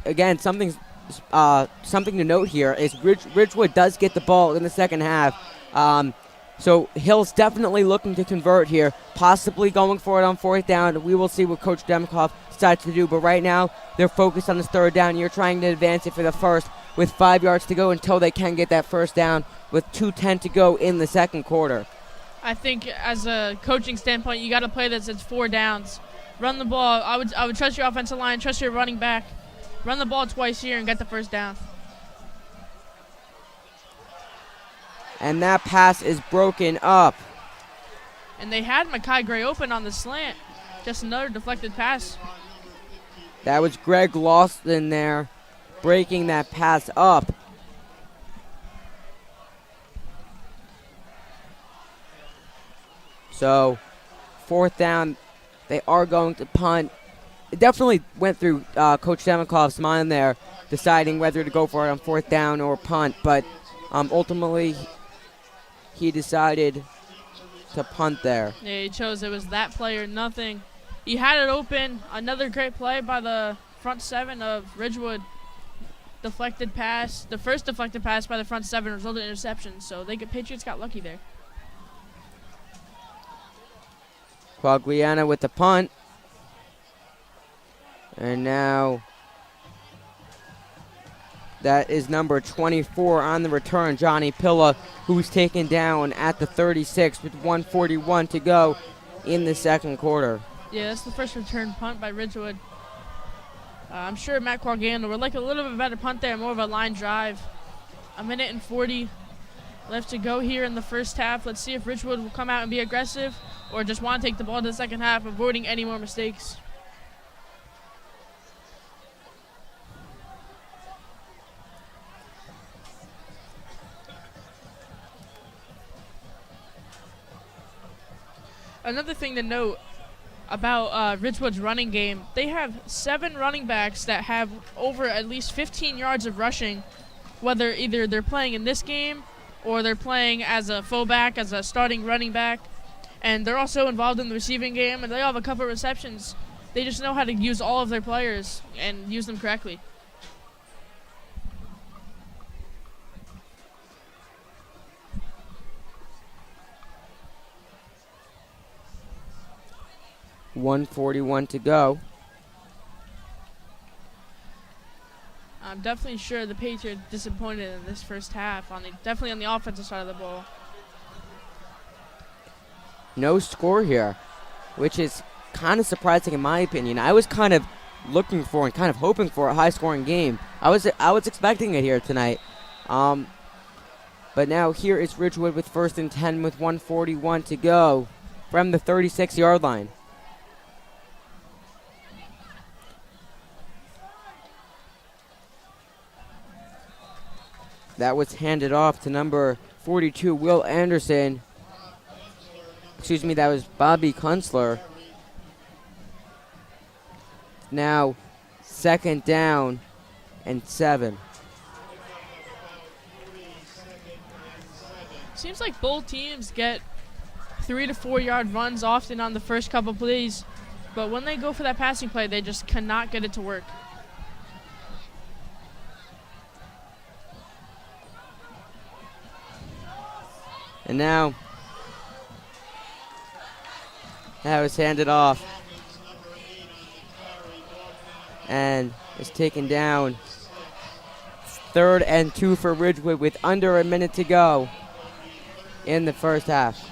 Again, something to note here is Ridgewood does get the ball in the second half. So Hill's definitely looking to convert here, possibly going for it on 4th down. We will see what Coach Demkoff decides to do. But right now, they're focused on this 3rd down. You're trying to advance it for the first with 5 yards to go until they can get that 1st down with 2:10 to go in the second quarter. I think as a coaching standpoint, you got to play this as 4 downs. Run the ball. I would trust your offensive line, trust your running back. Run the ball twice here and get the 1st down. And that pass is broken up. And they had Makai Gray open on the slant. Just another deflected pass. That was Greg Lawson there, breaking that pass up. So, 4th down, they are going to punt. It definitely went through Coach Demikoff's mind there, deciding whether to go for it on 4th down or punt. But ultimately, he decided to punt there. Yeah, he chose. It was that play or nothing. He had it open. Another great play by the front 7 of Ridgewood. Deflected pass. The first deflected pass by the front 7 resulted in interception. So Patriots got lucky there. Quagliana with the punt. And now that is number 24 on the return, Johnny Pilla, who's taken down at the 36 with 1:41 to go in the second quarter. Yeah, that's the first return punt by Ridgewood. I'm sure Matt Quagliana would like a little bit better punt there, more of a line drive. 1:40 left to go here in the first half. Let's see if Ridgewood will come out and be aggressive or just want to take the ball to the second half, avoiding any more mistakes. Another thing to note about Ridgewood's running game, they have 7 running backs that have over at least 15 yards of rushing, whether either they're playing in this game or they're playing as a fullback, as a starting running back. And they're also involved in the receiving game, and they have a couple of receptions. They just know how to use all of their players and use them correctly. $1:41 to go. I'm definitely sure the Patriots disappointed in this first half, definitely on the offensive side of the ball. No score here, which is kind of surprising in my opinion. I was kind of looking for and kind of hoping for a high-scoring game. I was expecting it here tonight. But now here is Ridgewood with 1st and 10 with 1:41 to go from the 36-yard line. That was handed off to number 42, Will Anderson. Excuse me, that was Bobby Kunstler. Now, 2nd down and 7. Seems like both teams get 3 to 4 yard runs often on the first couple plays, but when they go for that passing play, they just cannot get it to work. And now, that was handed off. And is taken down. 3rd and 2 for Ridgewood with under a minute to go in the first half.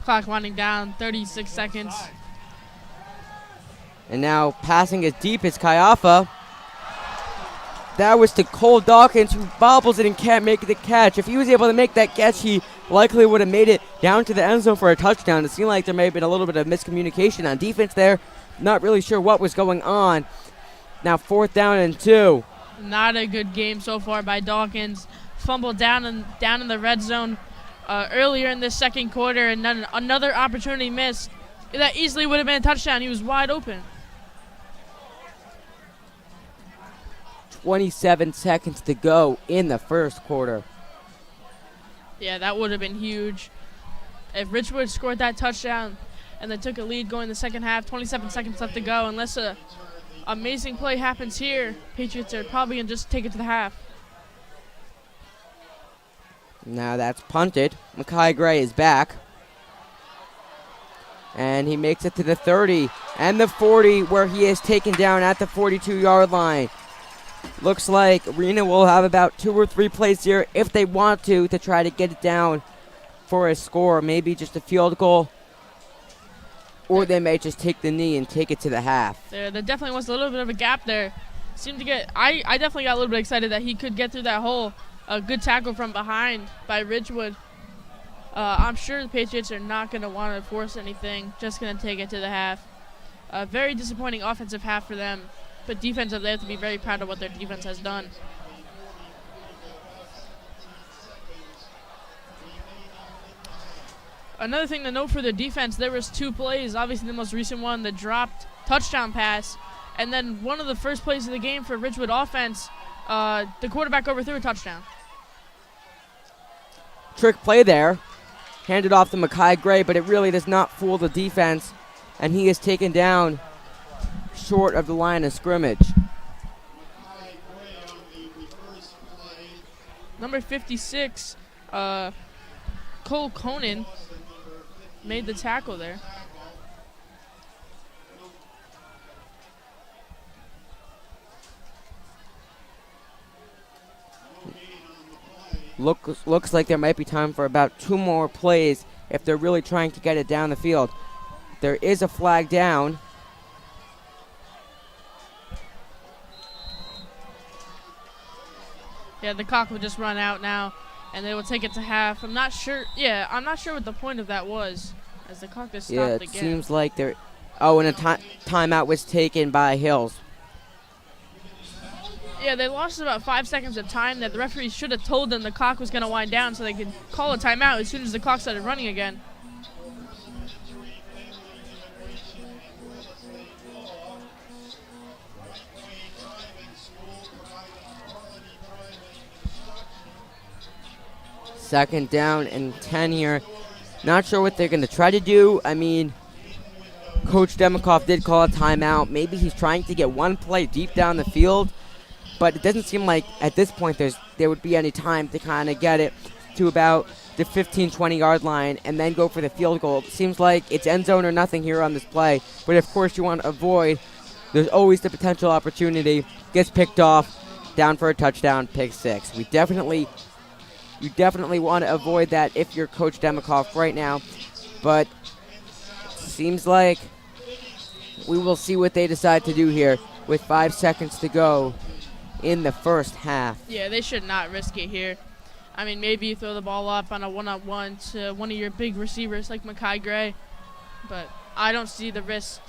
Clock winding down, 36 seconds. And now passing as deep as Kayafa. That was to Cole Dawkins, who bobbles it and can't make the catch. If he was able to make that catch, he likely would have made it down to the end zone for a touchdown. It seemed like there may have been a little bit of miscommunication on defense there. Not really sure what was going on. Now 4th down and 2. Not a good game so far by Dawkins. fumble down in the red zone earlier in this second quarter, and then another opportunity missed. That easily would have been a touchdown. He was wide open. 27 seconds to go in the first quarter. Yeah, that would have been huge. If Ridgewood scored that touchdown and then took a lead going in the second half, 27 seconds left to go, unless a amazing play happens here, Patriots are probably going to just take it to the half. Now that's punted. Makai Gray is back. And he makes it to the 30 and the 40, where he is taken down at the 42-yard line. Looks like Arena will have about 2 or 3 plays here if they want to try to get it down for a score. Maybe just a field goal. Or they may just take the knee and take it to the half. There definitely was a little bit of a gap there. Seemed to get. I definitely got a little bit excited that he could get through that hole. A good tackle from behind by Ridgewood. I'm sure the Patriots are not going to want to force anything. Just going to take it to the half. Very disappointing offensive half for them. But defensive, they have to be very proud of what their defense has done. Another thing to note for the defense, there was 2 plays. Obviously, the most recent one, the dropped touchdown pass. And then one of the first plays of the game for Ridgewood offense, the quarterback overthrew a touchdown. Trick play there. Handed off to Makai Gray, but it really does not fool the defense. And he is taken down short of the line of scrimmage. Number 56, Cole Conan made the tackle there. Looks like there might be time for about 2 more plays if they're really trying to get it down the field. There is a flag down. Yeah, the clock will just run out now, and they will take it to half. I'm not sure. Yeah, I'm not sure what the point of that was, as the clock has stopped again. again. Seems like they're. Oh, and a timeout was taken by Hills. Yeah, they lost about 5 seconds of time that the referee should have told them the clock was going to wind down so they could call a timeout as soon as the clock started running again. Second down and 10 here. Not sure what they're going to try to do. I mean, Coach Demikoff did call a timeout. Maybe he's trying to get one play deep down the field, but it doesn't seem like at this point there would be any time to kind of get it to about the 15, 20-yard line and then go for the field goal. It seems like it's end zone or nothing here on this play, but of course you want to avoid. There's always the potential opportunity. Gets picked off, down for a touchdown, pick 6. You definitely want to avoid that if you're Coach Demikoff right now, but seems like we will see what they decide to do here with 5 seconds to go in the first half. Yeah, they should not risk it here. I mean, maybe you throw the ball up on a one-on-one to one of your big receivers like Makai Gray, but I don't see the risk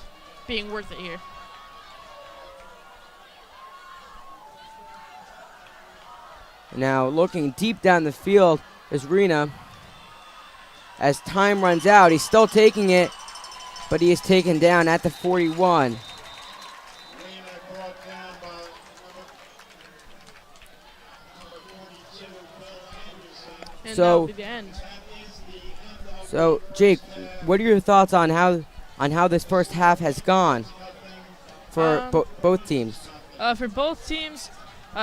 being worth it here. Now looking deep down the field is Rena. As time runs out, he's still taking it, but he is taken down at the 41. And So- that will be the end. So Jake, what are your thoughts on how this first half has gone for both teams? For both teams,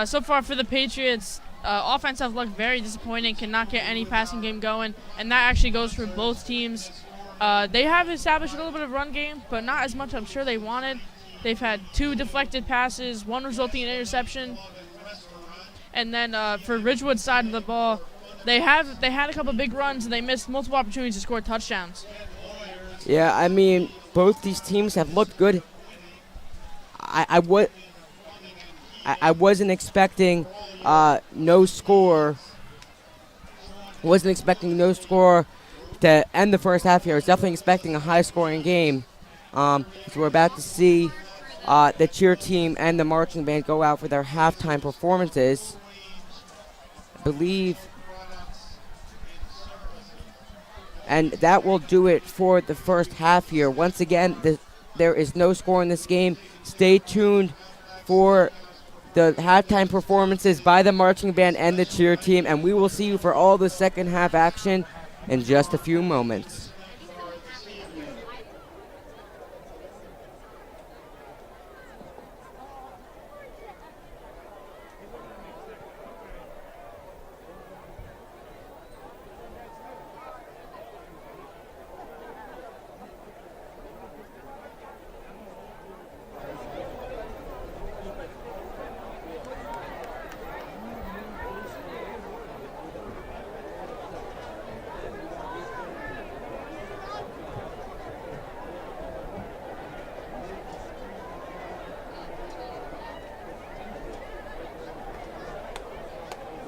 so far for the Patriots, offense have looked very disappointing, cannot get any passing game going, and that actually goes for both teams. They have established a little bit of run game, but not as much I'm sure they wanted. They've had 2 deflected passes, 1 resulting in interception. And then for Ridgewood's side of the ball, they had a couple big runs, and they missed multiple opportunities to score touchdowns. Yeah, I mean, both these teams have looked good. I wasn't expecting no score. Wasn't expecting no score to end the first half here. I was definitely expecting a high-scoring game. So we're about to see the cheer team and the marching band go out for their halftime performances. believe. And that will do it for the first half here. Once again, there is no score in this game. Stay tuned for the halftime performances by the marching band and the cheer team, and we will see you for all the second half action in just a few moments.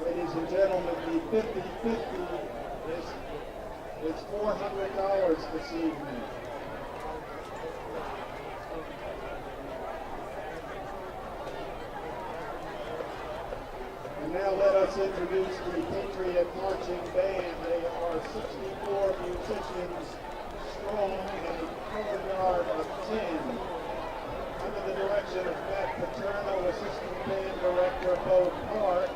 Ladies and gentlemen, the 50-50 is $400 this evening. And now let us introduce the Patriot Marching Band. They are 64 musicians strong and a color guard of 10. Under the direction of Matt Paterno, Assistant Band Director Bo Park,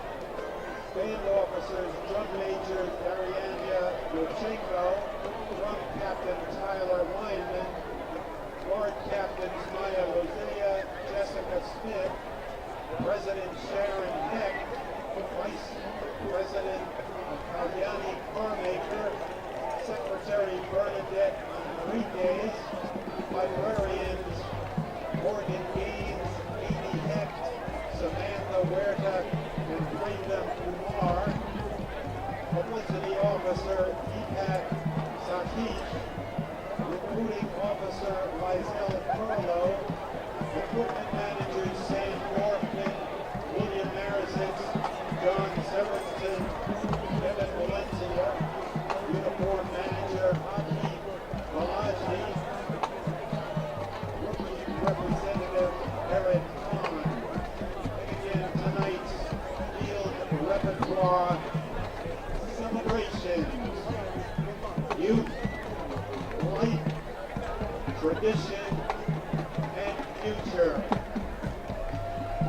Band Officers Drum Major Dariania Yurchenko, Drum Captain Tyler Weinman, Guard Captains Maya Rosea, Jessica Smith, President Sharon Heck, Vice President Kalyani Carmaker, Secretary Bernadette Enriquez, Librarians Morgan Gaines, Amy Hecht, Samantha Huerta, and Brenda Kumar. Publicity Officer Deepak Sahib, Recruiting Officer Lizelle Carlo, Equipment Managers Sam Orphan, William Marisitz, John Severston, Kevin Valencia, Uniform Manager Aki Balaji, Rookie Representative Eric Kahn. And again, tonight's field repertoire celebrations. Youth, life, tradition, and future.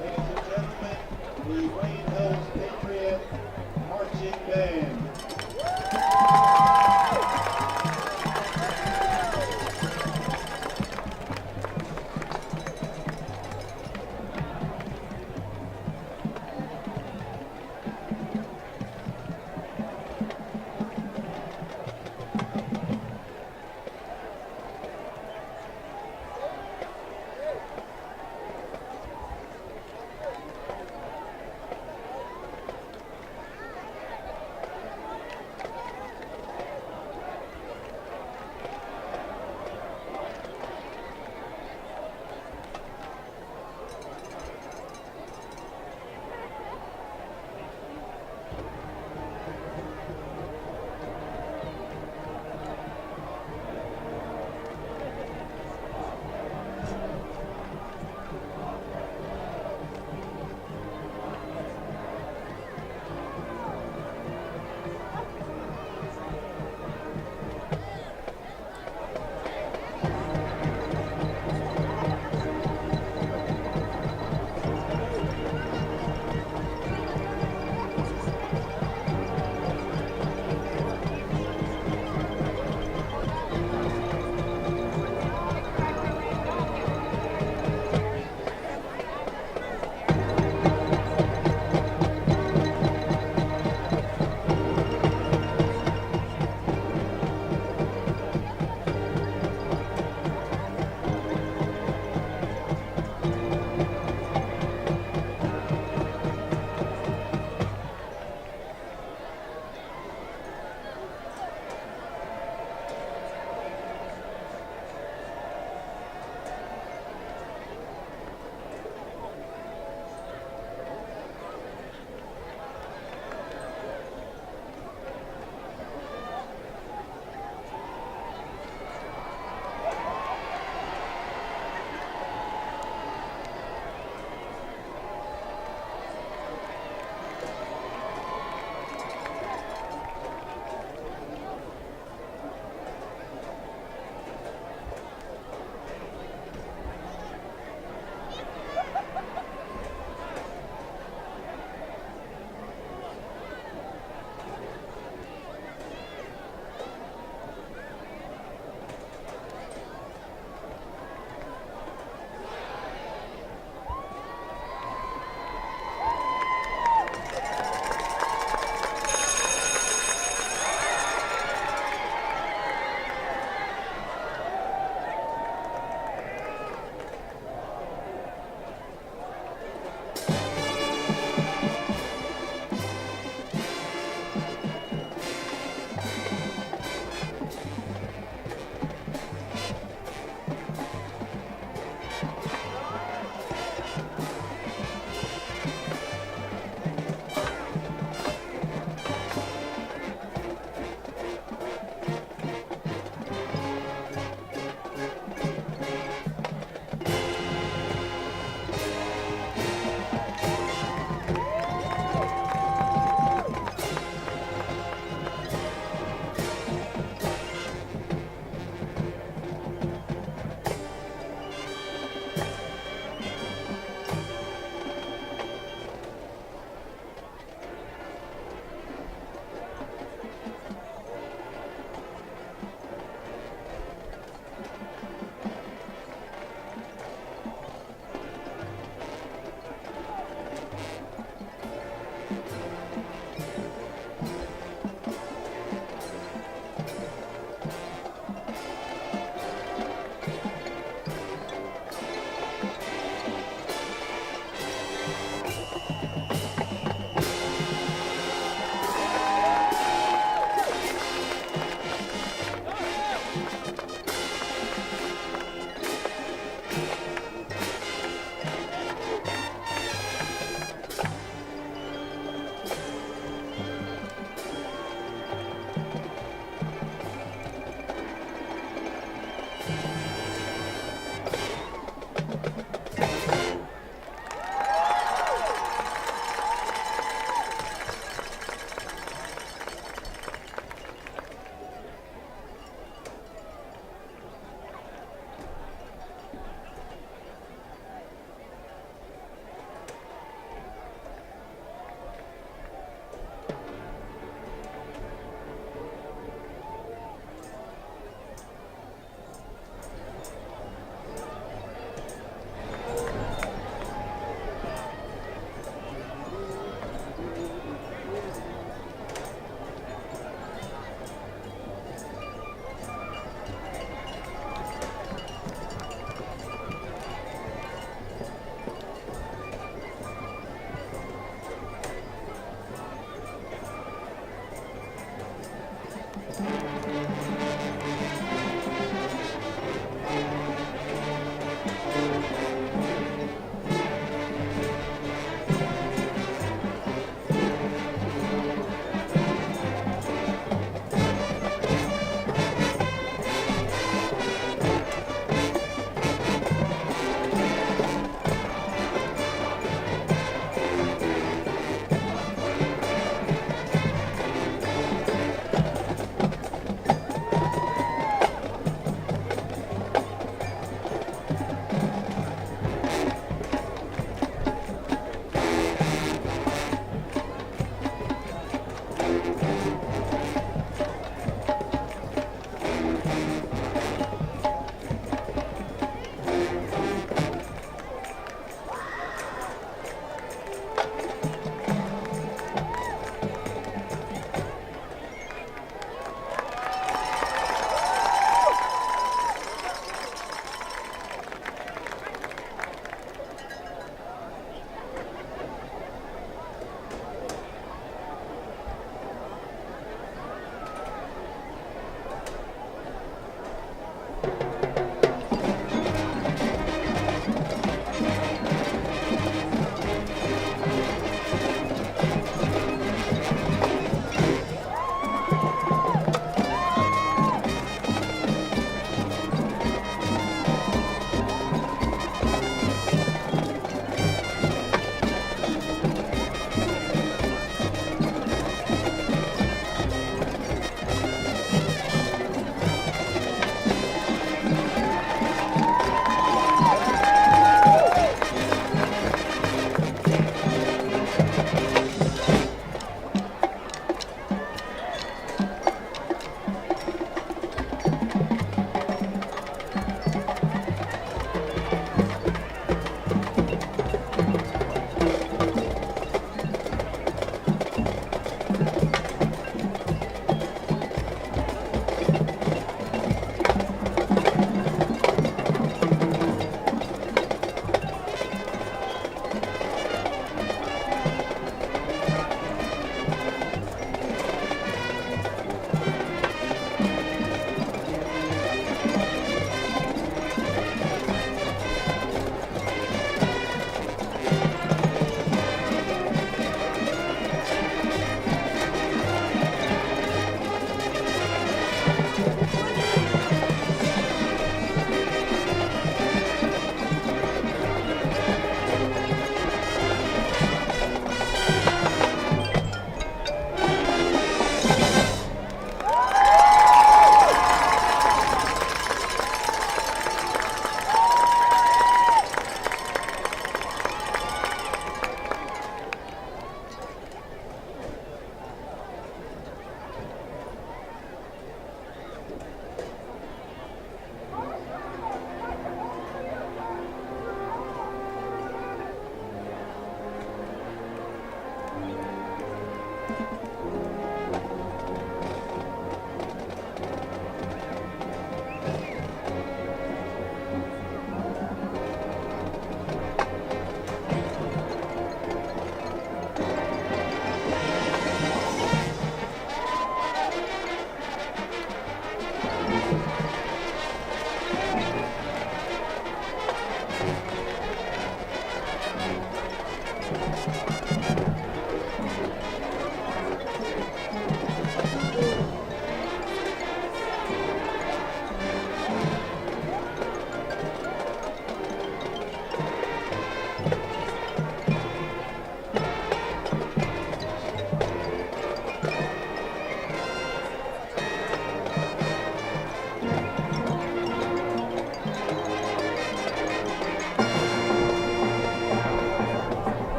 Ladies and gentlemen, the Wayne Hills Patriot Marching Band.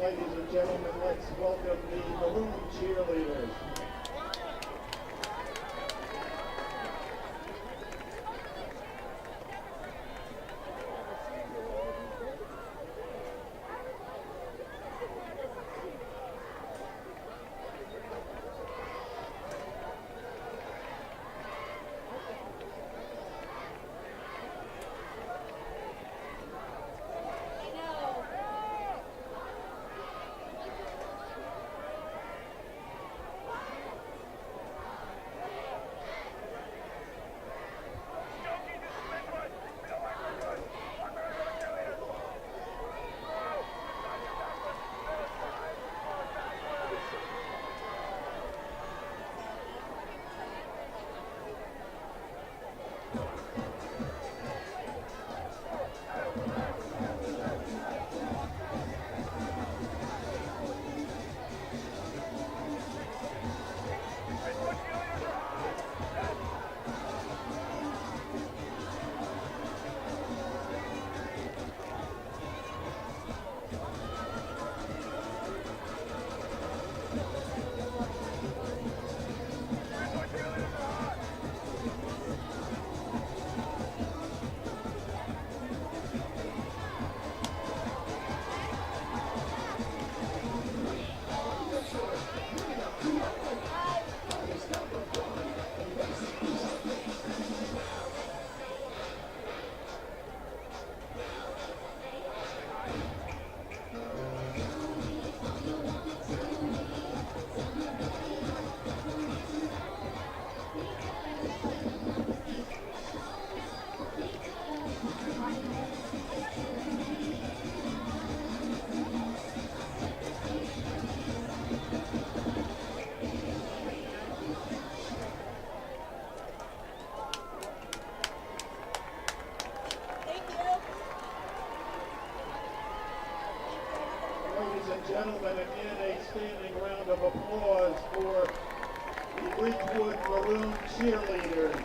Ladies and gentlemen, let's welcome the balloon cheerleaders. Gentlemen, again, a standing round of applause for the Ridgewood Maroon cheerleaders.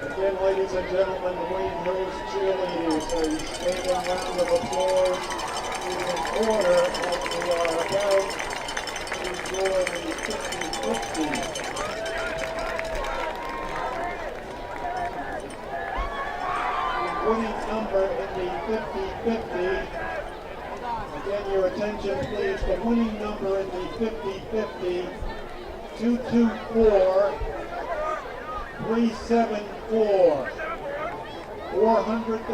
Again, ladies and gentlemen, the Wayne Hills cheerleaders, a standing round of applause is in order as we are about to enjoy the 50-50. The winning number in the 50-50, again your attention please, the winning number in the 50-50, 224. 374, $400,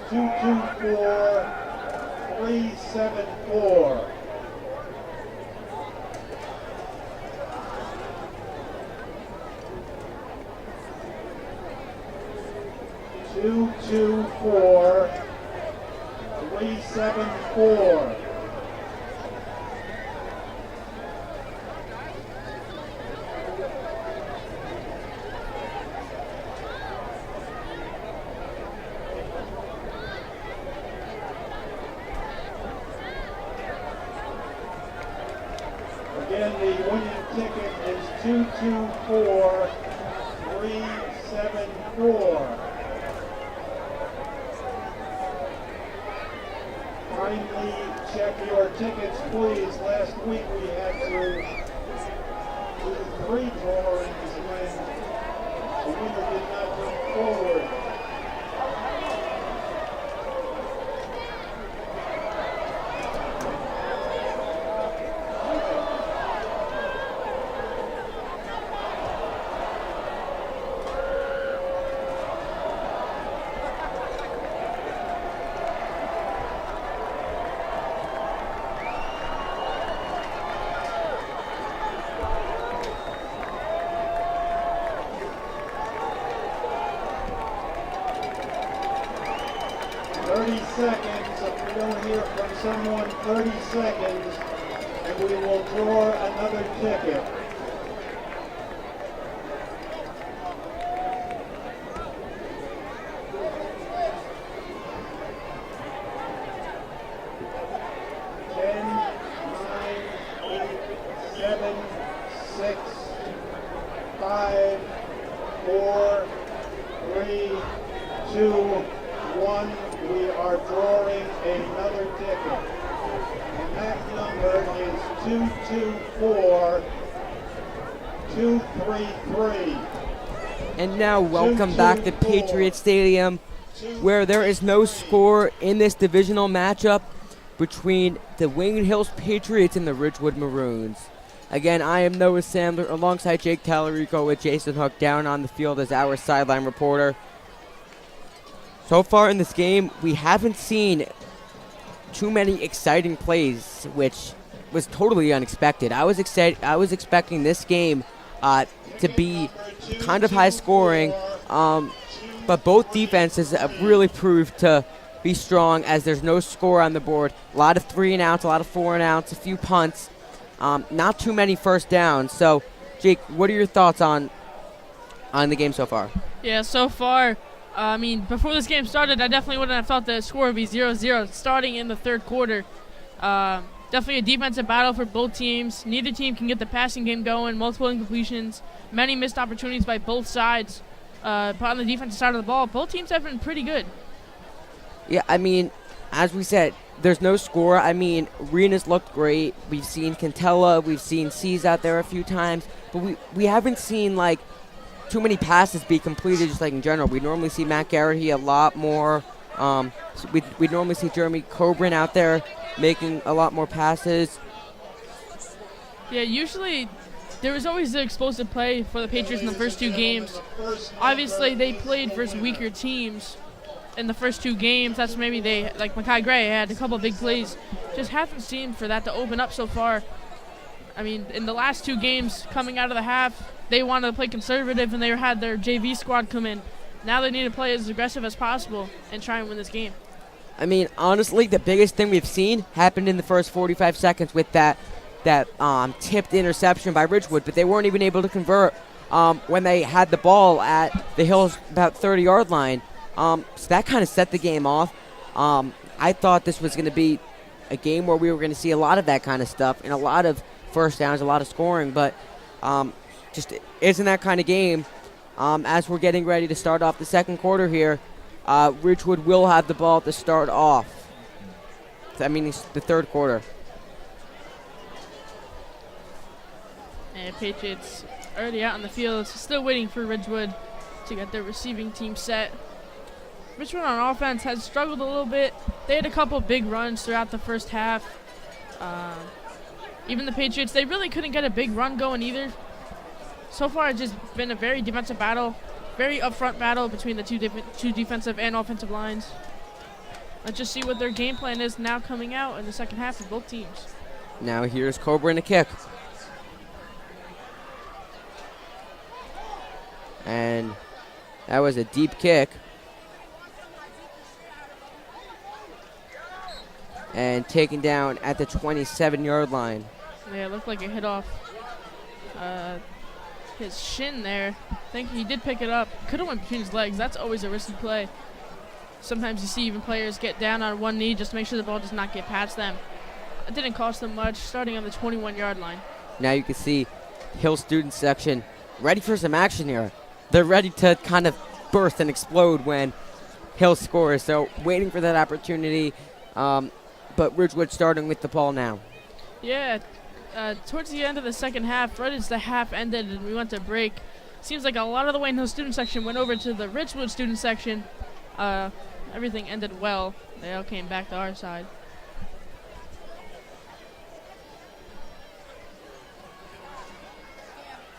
224, 374. Two, two, four, 374. Again, the winning ticket is 224374. Kindly check your tickets, please. Last week we had to do 3 drawings when the winner did not come forward. Seconds. If we don't hear from someone, 30 seconds, and we will draw another ticket. Ten, 9, 8, 7, 6, 5, 4, 3, 2, 1. We are drawing another ticket, and that number is 224233. And now welcome back to Patriot Stadium, where there is no score in this divisional matchup between the Wayne Hills Patriots and the Ridgewood Maroons. Again, I am Noah Sandler alongside Jake Talerico with Jason Hook down on the field as our sideline reporter. So far in this game, we haven't seen too many exciting plays, which was totally unexpected. I was expecting this game to be kind of high scoring, but both defenses have really proved to be strong as there's no score on the board. A lot of 3 and outs, a lot of 4 and outs, a few punts, not too many first downs. So, Jake, what are your thoughts on the game so far? Yeah, so far, I mean, before this game started, I definitely wouldn't have thought the score would be 0-0 starting in the third quarter. Definitely a defensive battle for both teams. Neither team can get the passing game going, multiple incompletions, many missed opportunities by both sides. But on the defensive side of the ball, both teams have been pretty good. Yeah, I mean, as we said, there's no score. I mean, Rena's looked great. We've seen Cantella, we've seen C's out there a few times, but we haven't seen, like, too many passes be completed just like in general. We normally see Matt Garrity a lot more. We normally see Jeremy Coburn out there making a lot more passes. Yeah, usually there was always the explosive play for the Patriots in the first 2 games. Obviously, they played versus weaker teams in the first 2 games. That's maybe they, like Mackay Gray had a couple of big plays. Just haven't seemed for that to open up so far. I mean, in the last 2 games coming out of the half, they wanted to play conservative and they had their JV squad come in. Now they need to play as aggressive as possible and try and win this game. I mean, honestly, the biggest thing we've seen happened in the first 45 seconds with that tipped interception by Ridgewood, but they weren't even able to convert when they had the ball at the Hills about 30-yard line. So that kind of set the game off. I thought this was going to be a game where we were going to see a lot of that kind of stuff and a lot of first downs, a lot of scoring, but just isn't that kind of game. As we're getting ready to start off the second quarter here, Ridgewood will have the ball to start off. That means the third quarter. And Patriots already out on the field, still waiting for Ridgewood to get their receiving team set. Ridgewood on offense has struggled a little bit. They had a couple big runs throughout the first half. Even the Patriots, they really couldn't get a big run going either. So far, it's just been a very defensive battle, very upfront battle between the two defensive and offensive lines. Let's just see what their game plan is now coming out in the second half of both teams. Now here's Cobra in a kick. And that was a deep kick. And taken down at the 27-yard line. Yeah, it looked like it hit off his shin there. I think he did pick it up. Could have went between his legs. That's always a risky play. Sometimes you see even players get down on one knee just to make sure the ball does not get past them. It didn't cost them much, starting on the 21-yard line. Now you can see Hill student section ready for some action here. They're ready to kind of burst and explode when Hill scores. So waiting for that opportunity, but Ridgewood starting with the ball now. Yeah, towards the end of the second half, right as the half ended and we went to break, seems like a lot of the Wayne Hill student section went over to the Ridgewood student section. Everything ended well. They all came back to our side.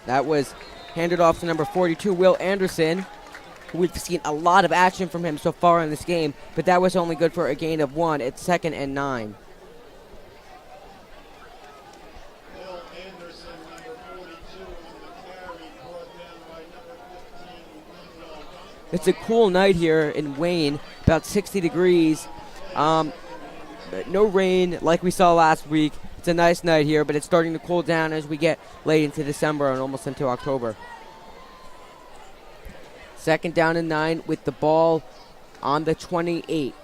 That was handed off to number 42, Will Anderson. We've seen a lot of action from him so far in this game, but that was only good for a gain of 1. It's 2nd and 9. Will Anderson, number 42 on the carry, brought down by number 15, Emmanuel Dankwa. It's a cool night here in Wayne, about 60 degrees. No rain like we saw last week. It's a nice night here, but it's starting to cool down as we get late into December and almost into October. 2nd down and 9 with the ball on the 28.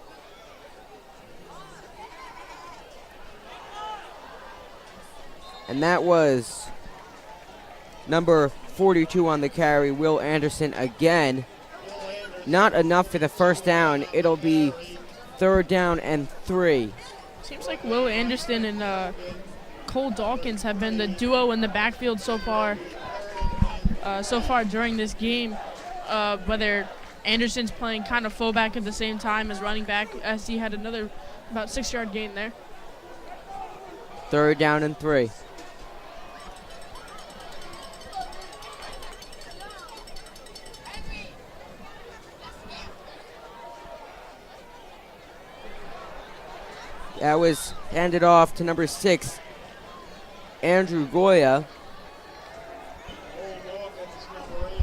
And that was number 42 on the carry, Will Anderson again. Not enough for the first down. It'll be 3rd down and 3. Seems like Will Anderson and Cole Dawkins have been the duo in the backfield so far during this game. Whether Anderson's playing kind of fullback at the same time as running back, as he had another about 6-yard gain there. 3rd down and 3. That was handed off to number 6, Andrew Goya.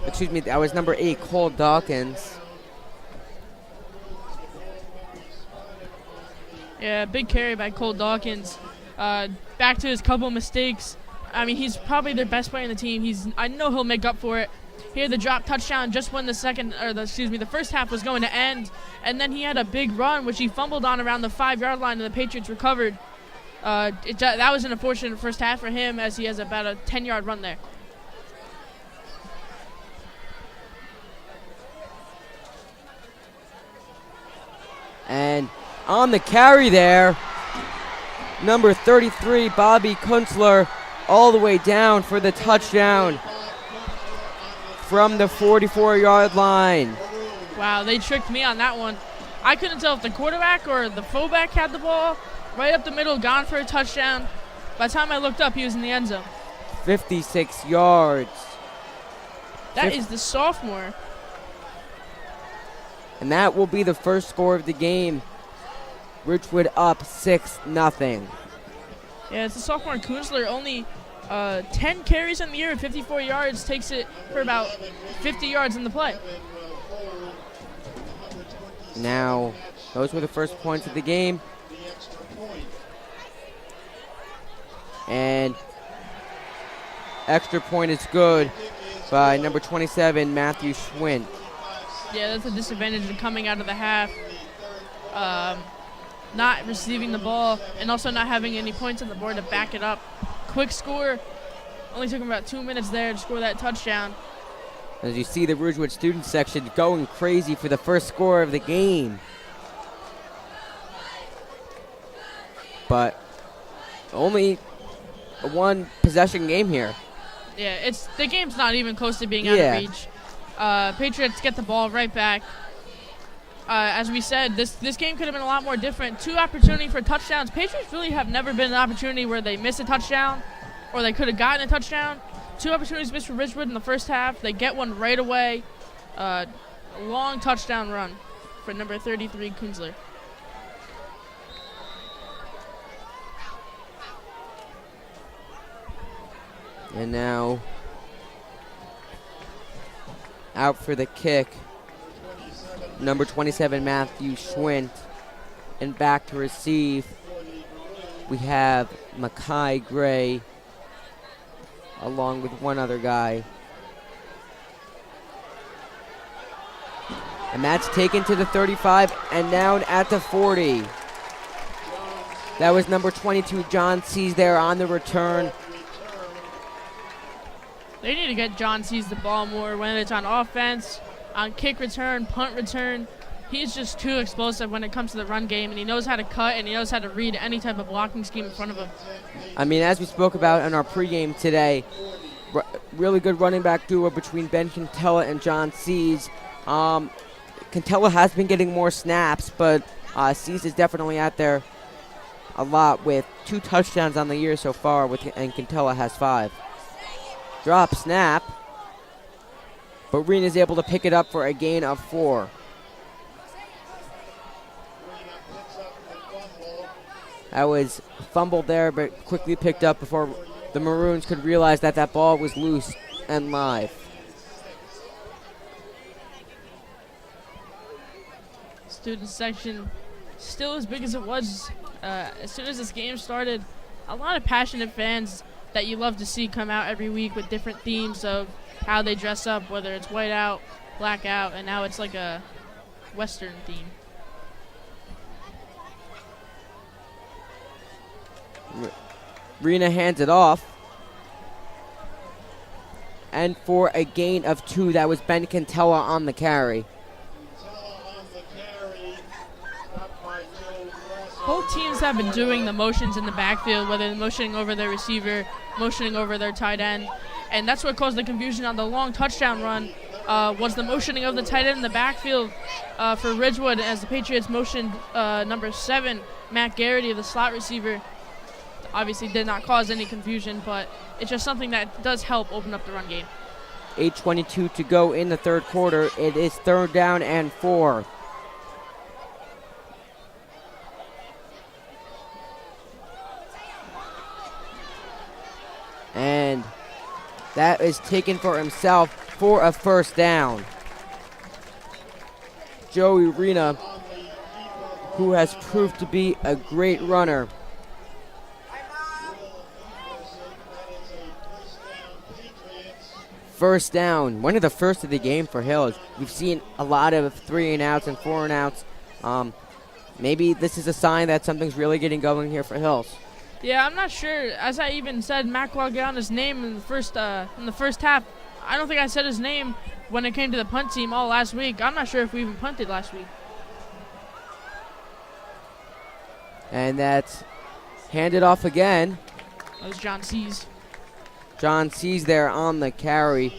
Excuse me, that was number 8, Cole Dawkins. Yeah, big carry by Cole Dawkins. Back to his couple mistakes. I mean, he's probably their best player in the team. I know he'll make up for it. He had the drop touchdown just when the first half was going to end, and then he had a big run which he fumbled on around the 5-yard line, and the Patriots recovered. That was an unfortunate first half for him, as he has about a 10-yard run there. And on the carry there, number 33, Bobby Kunstler, all the way down for the touchdown from the 44-yard line. Wow, they tricked me on that one. I couldn't tell if the quarterback or the fullback had the ball. Right up the middle, gone for a touchdown. By the time I looked up, he was in the end zone. 56 yards. That is the sophomore. And that will be the first score of the game. Ridgewood up 6-0. Yeah, it's the sophomore Kunstler, only 10 carries in the year at 54 yards, takes it for about 50 yards in the play. Now, those were the first points of the game. And extra point is good by number 27, Matthew Schwint. Yeah, that's a disadvantage in coming out of the half. Not receiving the ball and also not having any points on the board to back it up. Quick score. Only took him about 2 minutes there to score that touchdown. As you see the Ridgewood student section going crazy for the first score of the game. But only a 1-possession game here. Yeah, the game's not even close to being out of reach. Patriots get the ball right back. As we said, this game could have been a lot more different. 2 opportunity for touchdowns. Patriots really have never been an opportunity where they miss a touchdown or they could have gotten a touchdown. 2 opportunities missed for Ridgewood in the first half. They get one right away. A long touchdown run for number 33, Kunstler. And now out for the kick, number 27, Matthew Schwint. And back to receive, we have Makai Gray along with one other guy. And that's taken to the 35 and down at the 40. That was number 22, John Sees there on the return. They need to get John C's the ball more, whether it's on offense, on kick return, punt return. He's just too explosive when it comes to the run game, and he knows how to cut, and he knows how to read any type of blocking scheme in front of him. I mean, as we spoke about in our pregame today, really good running back duo between Ben Cantella and John Sees. Cantella has been getting more snaps, but Sees is definitely out there a lot with 2 touchdowns on the year so far, and Cantella has 5. Drop, snap, but Rena is able to pick it up for a gain of 4. That was fumbled there, but quickly picked up before the Maroons could realize that that ball was loose and live. Student section still as big as it was as soon as this game started. A lot of passionate fans that you love to see come out every week with different themes of how they dress up, whether it's white out, black out, and now it's like a Western theme. Rena hands it off. And for a gain of 2, that was Ben Cantella on the carry. Both teams have been doing the motions in the backfield, whether they're motioning over their receiver, motioning over their tight end. And that's what caused the confusion on the long touchdown run, was the motioning of the tight end in the backfield for Ridgewood as the Patriots motioned number 7, Matt Garrity, the slot receiver. Obviously did not cause any confusion, but it's just something that does help open up the run game. 8:22 to go in the third quarter. It is 3rd down and 4. And that is taken for himself for a 1st down. Joey Rena, who has proved to be a great runner. First down, one of the first of the game for Hills. We've seen a lot of 3-and-outs and 4-and-outs. Maybe this is a sign that something's really getting going here for Hills. Yeah, I'm not sure. As I even said, McMonagle on his name in the first half. I don't think I said his name when it came to the punt team all last week. I'm not sure if we even punted last week. And that's handed off again. That was John C's. John C's there on the carry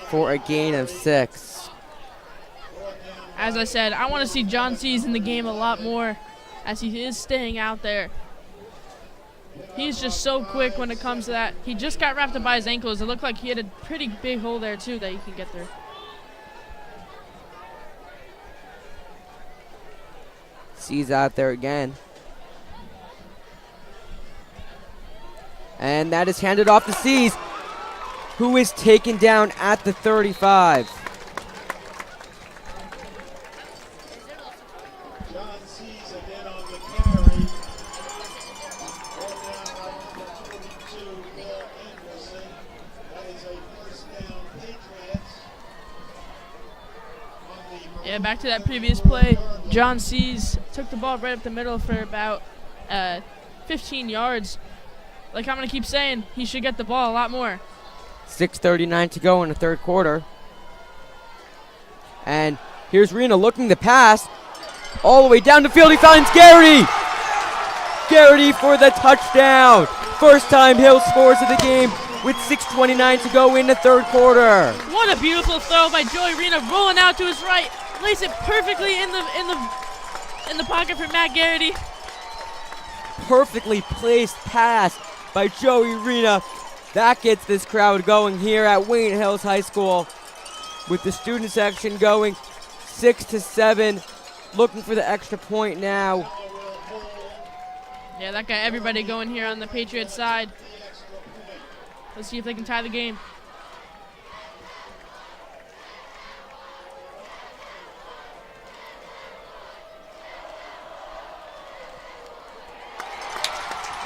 for a gain of 6. As I said, I want to see John C's in the game a lot more as he is staying out there. He's just so quick when it comes to that. He just got wrapped up by his ankles. It looked like he had a pretty big hole there, too, that he can get through. C's out there again. And that is handed off to C's, who is taken down at the 35. John C's again on the carry. Brought down by number 22, Bill Anderson. That is a 1st down Patriots. Yeah, back to that previous play. John C's took the ball right up the middle for about 15 yards. Like I'm going to keep saying, he should get the ball a lot more. 6:39 to go in the third quarter. And here's Rena looking to pass. All the way down the field, he finds Garrity. Garrity for the touchdown. First time Hill scores of the game with 6:29 to go in the third quarter. What a beautiful throw by Joey Rena, rolling out to his right. Lays it perfectly in the pocket for Matt Garrity. Perfectly placed pass by Joey Rena. That gets this crowd going here at Wayne Hills High School with the student section going 6-7, looking for the extra point now. Yeah, that got everybody going here on the Patriots side. Let's see if they can tie the game.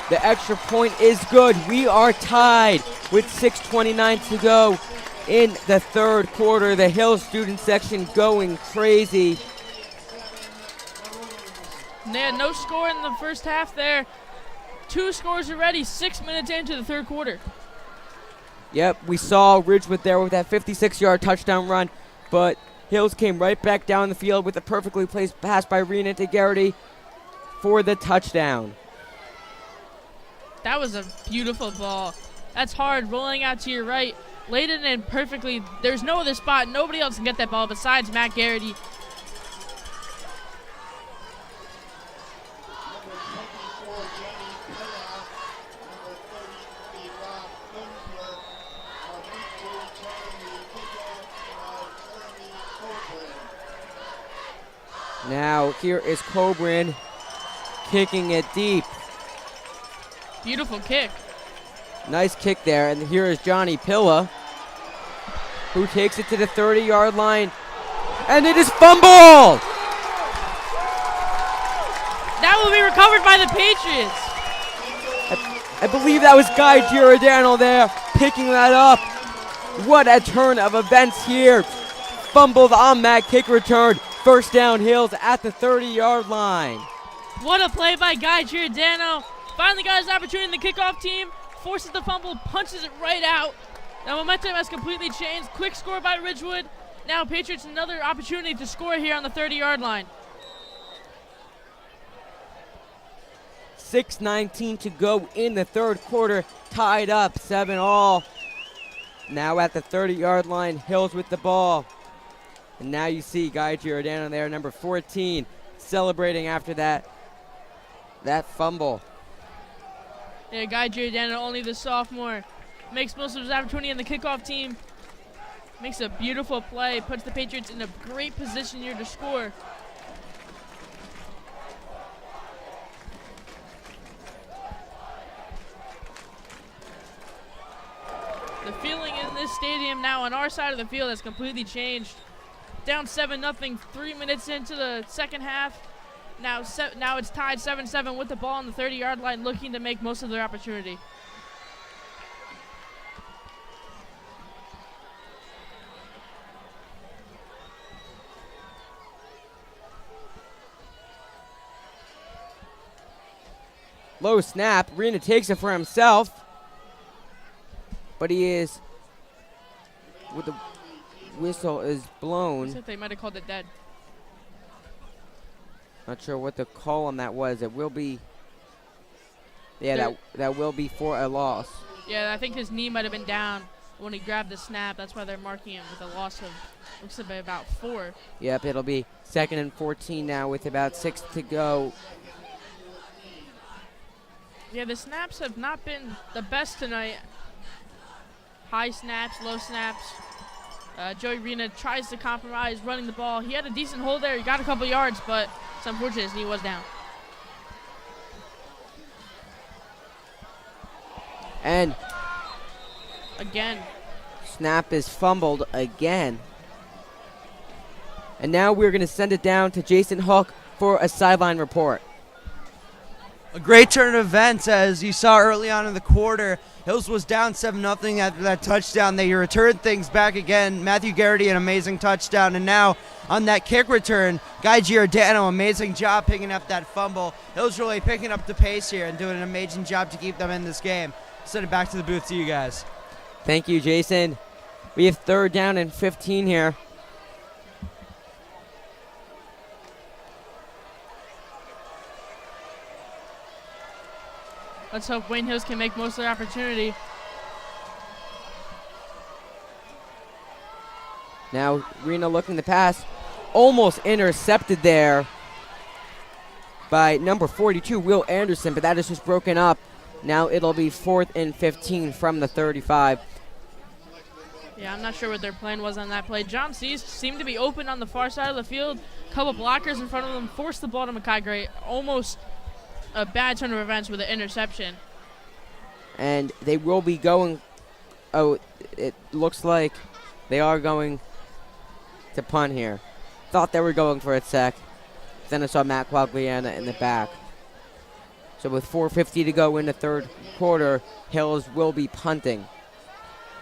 The extra point is good. We are tied with 6:29 to go in the third quarter. The Hill student section going crazy. They had no score in the first half there. 2 scores already, 6 minutes into the third quarter. Yep, we saw Ridgewood there with that 56-yard touchdown run, but Hills came right back down the field with a perfectly placed pass by Rena to Garrity for the touchdown. That was a beautiful ball. That's hard, rolling out to your right. Laid it in perfectly. There's no other spot. Nobody else can get that ball besides Matt Garrity. Now here is Coburn kicking it deep. Beautiful kick. Nice kick there. And here is Johnny Pilla, who takes it to the 30-yard line. And it is fumbled! That will be recovered by the Patriots. I believe that was Guy Giordano there picking that up. What a turn of events here. Fumbled on that kick return. First down, Hills at the 30-yard line. What a play by Guy Giordano. Finally got his opportunity in the kickoff team. Forces the fumble, punches it right out. Now momentum has completely changed. Quick score by Ridgewood. Now Patriots another opportunity to score here on the 30-yard line. 6:19 to go in the third quarter. Tied up 7-all. Now at the 30-yard line, Hills with the ball. And now you see Guy Giordano there, number 14, celebrating after that fumble. Yeah, Guy Giordano, only the sophomore, makes most of his opportunity in the kickoff team. Makes a beautiful play, puts the Patriots in a great position here to score. The feeling in this stadium now on our side of the field has completely changed. Down 7-0, 3 minutes into the second half. Now it's tied 7-7 with the ball on the 30-yard line, looking to make most of their opportunity. Low snap. Rena takes it for himself. But he is, with the whistle is blown. Looks like they might have called it dead. Not sure what the call on that was. It will be, yeah, that will be for a loss. Yeah, I think his knee might have been down when he grabbed the snap. That's why they're marking him with a loss of, looks to be about 4. Yep, it'll be 2nd and 14 now with about 6 to go. Yeah, the snaps have not been the best tonight. High snaps, low snaps. Joey Rena tries to compromise running the ball. He had a decent hold there. He got a couple yards, but it's unfortunate his knee was down. And again, snap is fumbled again. And now we're going to send it down to Jason Hook for a sideline report. A great turn of events, as you saw early on in the quarter. Hills was down 7-0 after that touchdown. They returned things back again. Matthew Garrity, an amazing touchdown. And now on that kick return, Guy Giordano, amazing job picking up that fumble. Hills really picking up the pace here and doing an amazing job to keep them in this game. Send it back to the booth to you guys. Thank you, Jason. We have 3rd down and 15 here. let's hope Wayne Hills can make most of their opportunity. Now Rena looking to pass. Almost intercepted there by number 42, Will Anderson, but that is just broken up. Now it'll be 4th and 15 from the 35. Yeah, I'm not sure what their plan was on that play. John Cease seemed to be open on the far side of the field. A couple blockers in front of them forced the ball to Makai Gray. Almost a bad turn of events with an interception. And they will be going. Oh, it looks like they are going to punt here. Thought they were going for a sack. Then I saw Matt Quagliana in the back. So with 4:50 to go in the third quarter, Hills will be punting.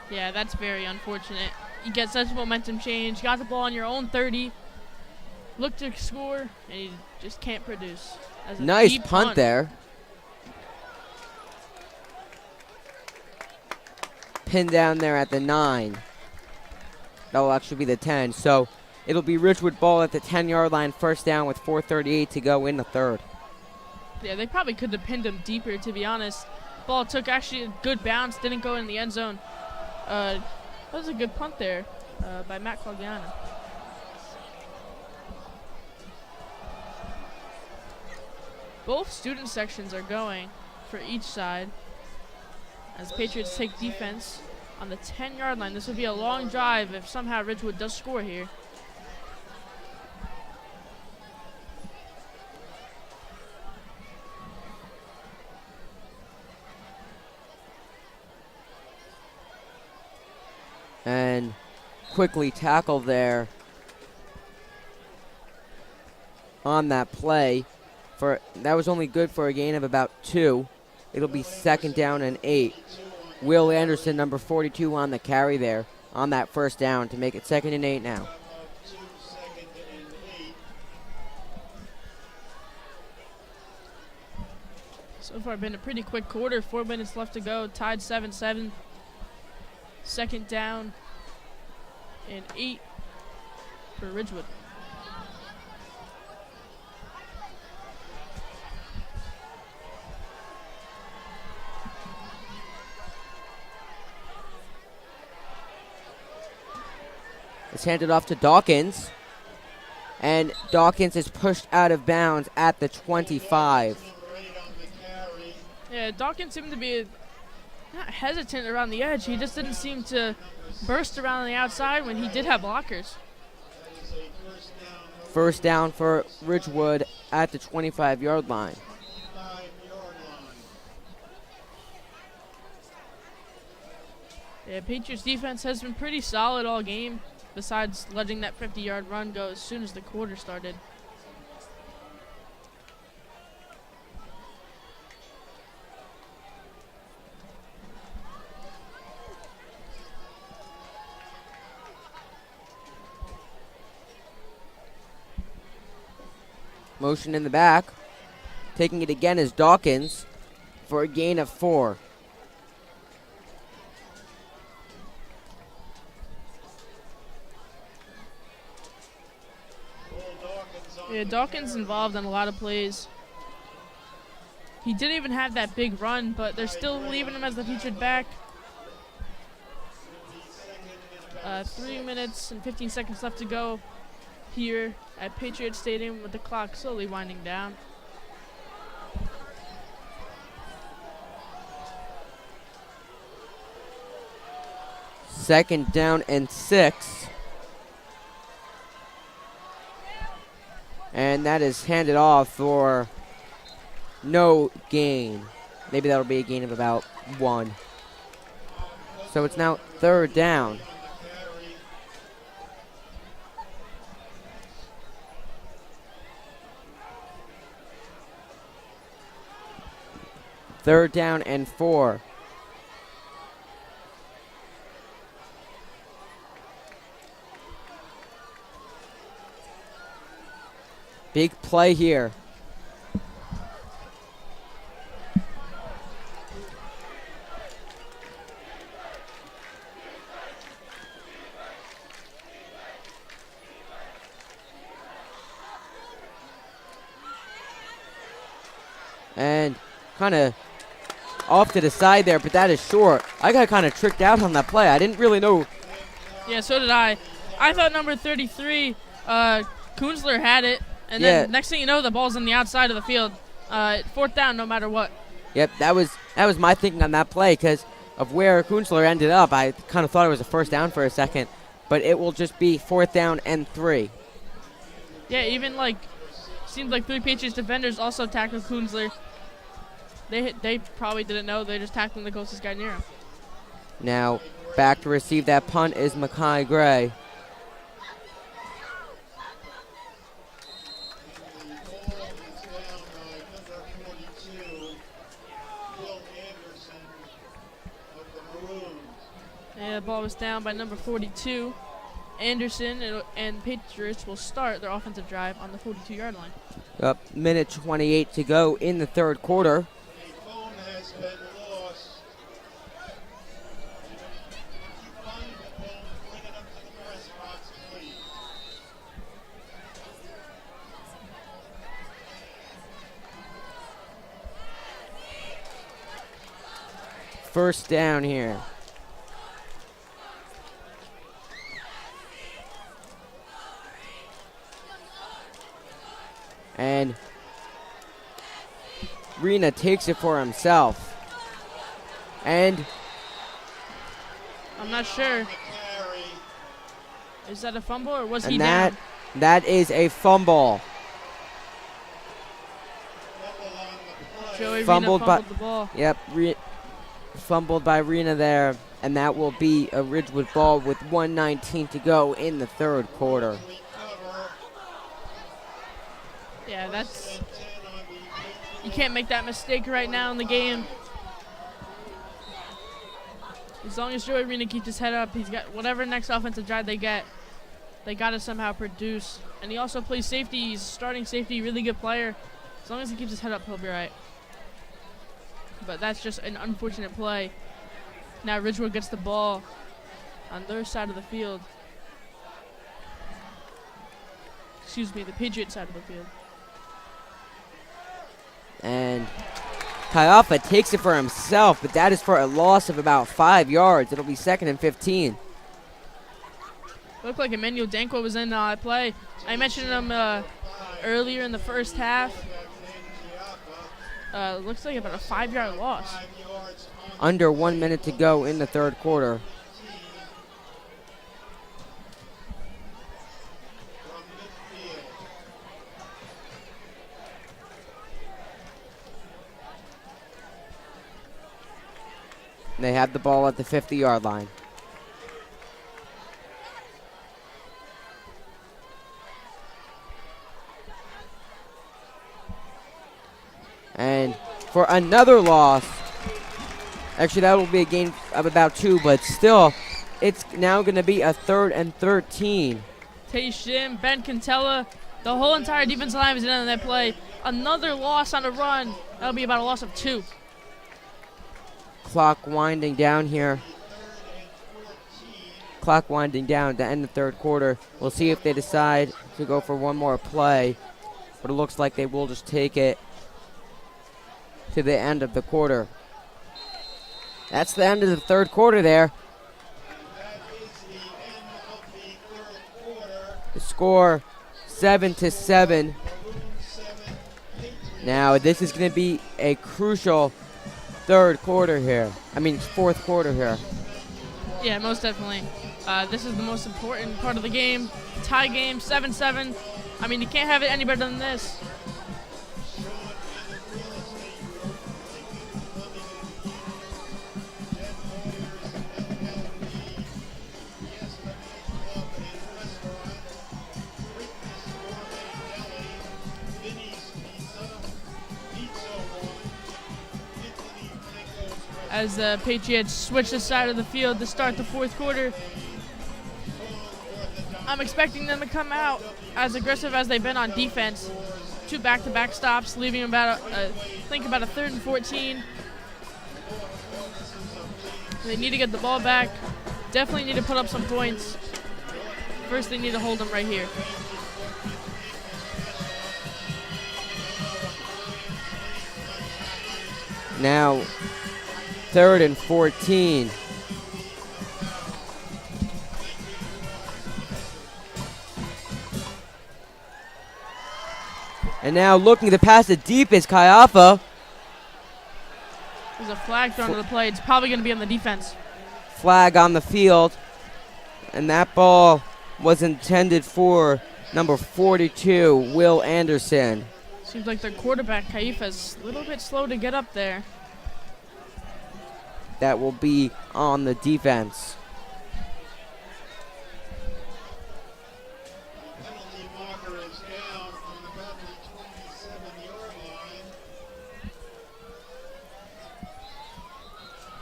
Yeah, that's very unfortunate. You get such a momentum change, got the ball on your own 30, look to score, and you just can't produce. That's a Nice deep punt there. pinned down there at the 9. That'll actually be the 10. So it'll be Ridgewood ball at the 10-yard line, first down with 4:38 to go in the third. Yeah, they probably could have pinned him deeper, to be honest. Ball took actually a good bounce, didn't go in the end zone. That was a good punt there by Matt Claudiano. Both student sections are going for each side as Patriots take defense on the 10-yard line. This would be a long drive if somehow Ridgewood does score here. And quickly tackle there on that play. That was only good for a gain of about 2. It'll be second down and 8. Will Anderson, number 42, on the carry there on that first down to make it second and 8 now. So far, been a pretty quick quarter. 4 minutes left to go. Tied 7-7. Second down and 8 for Ridgewood. It's handed off to Dawkins. And Dawkins is pushed out of bounds at the 25. Yeah, Dawkins seemed to be not hesitant around the edge. He just didn't seem to burst around the outside when he did have blockers. First down for Ridgewood at the 25-yard line. Yeah, Patriots defense has been pretty solid all game, besides letting that 50-yard run go as soon as the quarter started. Motion in the back. Taking it again is Dawkins for a gain of 4. Yeah, Dawkins involved in a lot of plays. He didn't even have that big run, but they're still leaving him as the featured back. 3 minutes and 15 seconds left to go here at Patriot Stadium with the clock slowly winding down. Second down and 6. And that is handed off for no gain. Maybe that'll be a gain of about 1. So it's now third down. Third down and 4. Big play here. And kind of off to the side there, but that is short. I got kind of tricked out on that play. I didn't really know. Yeah, so did I. I thought number 33, Kunzler had it. And then next thing you know, the ball's on the outside of the field. Fourth down no matter what. Yep, that was my thinking on that play because of where Kunzler ended up. I kind of thought it was a first down for a second, but it will just be fourth down and 3. Yeah, even seems like 3 Patriots defenders also tackled Kunzler. They probably didn't know. They're just tackling the closest guy near him. Now back to receive that punt is Mackay Gray. Yeah, the ball was down by number 42. Anderson and Patriots will start their offensive drive on the 42-yard line. Up, minute 28 to go in the third quarter. first down here. And Rena takes it for himself. And I'm not sure. Is that a fumble or was he that down? that is a fumble. Joey Fumbled Rena by- fumbled the ball. Yep, fumbled by Rena there, and that will be a Ridgewood ball with 1:19 to go in the third quarter. Yeah, that's... You can't make that mistake right now in the game. As long as Joey Rena keeps his head up, he's got whatever next offensive drive they get, they got to somehow produce. And he also plays safety. He's starting safety, really good player. As long as he keeps his head up, he'll be right. But that's just an unfortunate play. Now Ridgewood gets the ball on their side of the field. Excuse me, the Patriot side of the field. And Kaiafa takes it for himself, but that is for a loss of about 5 yards. It'll be 2nd and 15. Looked like Emmanuel Dankwa was in play. I mentioned him earlier in the first half. Looks like about a 5-yard loss. Under 1 minute to go in the third quarter. They have the ball at the 50-yard line. And for another loss, actually that will be a gain of about 2, but still, it's now going to be a 3rd and 13. Tay Shim, Ben Cantella, the whole entire defensive line is in on that play. Another loss on a run. That'll be about a loss of 2. Clock winding down here. Clock winding down to end the third quarter. We'll see if they decide to go for one more play, but it looks like they will just take it to the end of the quarter. That's the end of the third quarter there. The score 7-7. Now this is going to be a crucial fourth quarter here. Yeah, most definitely. This is the most important part of the game. Tie game, 7-7. I mean, you can't have it any better than this. As the Patriots switch the side of the field to start the fourth quarter. I'm expecting them to come out as aggressive as they've been on defense. 2 back-to-back stops, leaving about I think about a 3rd and 14. They need to get the ball back. Definitely need to put up some points. First, they need to hold them right here. Now, 3rd and 14. And now looking to pass it deep is Kaiafa. There's a flag thrown to the play. It's probably going to be on the defense. Flag on the field. And that ball was intended for number 42, Will Anderson. Seems like their quarterback, Kaifa, is a little bit slow to get up there. That will be on the defense. Penalty marker is down on about the 27-yard line.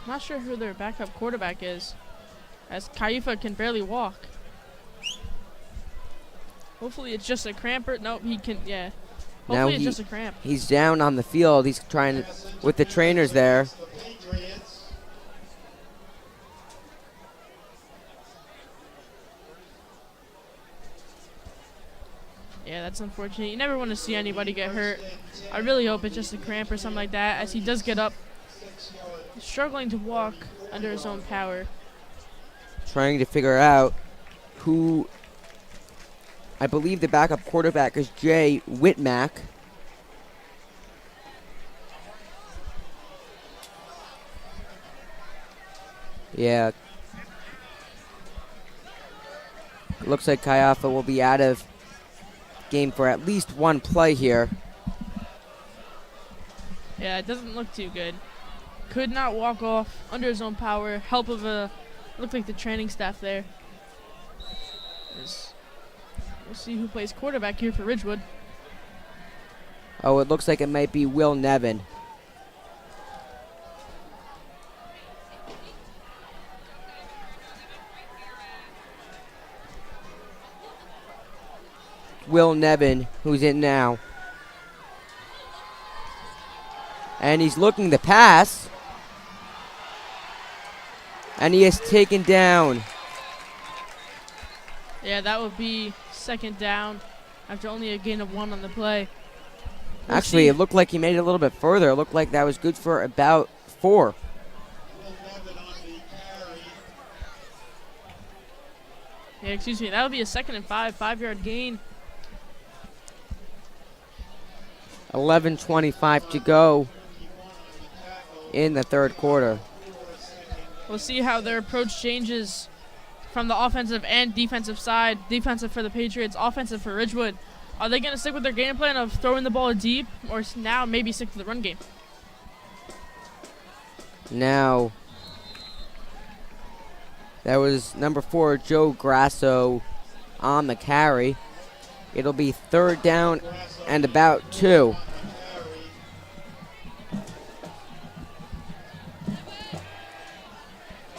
Not sure who their backup quarterback is, as Kaifa can barely walk. Hopefully it's just a cramp or nope, he can, yeah. Hopefully it's just a cramp. He's down on the field. He's trying to, with the trainers there. The Patriots. Yeah, that's unfortunate. You never want to see anybody get hurt. I really hope it's just a cramp or something like that, as he does get up. struggling to walk under his own power. Trying to figure out who. I believe the backup quarterback is Jay Whitmack. Yeah. Looks like Kayafa will be out of game for at least one play here. Yeah, it doesn't look too good. Could not walk off under his own power. Help of looked like the training staff there. We'll see who plays quarterback here for Ridgewood. Oh, it looks like it might be Will Nevin. Will Nevin, who's in now. And he's looking to pass. And he is taken down. Yeah, that would be second down after only a gain of 1 on the play. Actually, it looked like he made it a little bit further. It looked like that was good for about 4. Yeah, excuse me. That would be a 2nd and 5, 5-yard gain. 11:25 to go in the third quarter. We'll see how their approach changes from the offensive and defensive side. Defensive for the Patriots, offensive for Ridgewood. Are they going to stick with their game plan of throwing the ball deep, or now maybe stick to the run game? Now, that was number 4, Joe Grasso, on the carry. It'll be 3rd down and about 2. Number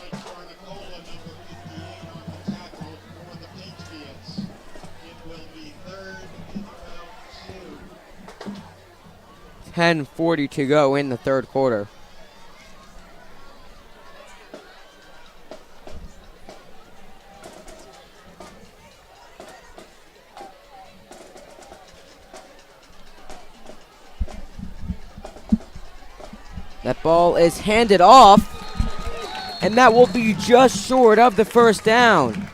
58 on the tackle for the Patriots. It will be 3rd and about 2. 10:40 to go in the third quarter. That ball is handed off, and that will be just short of the first down.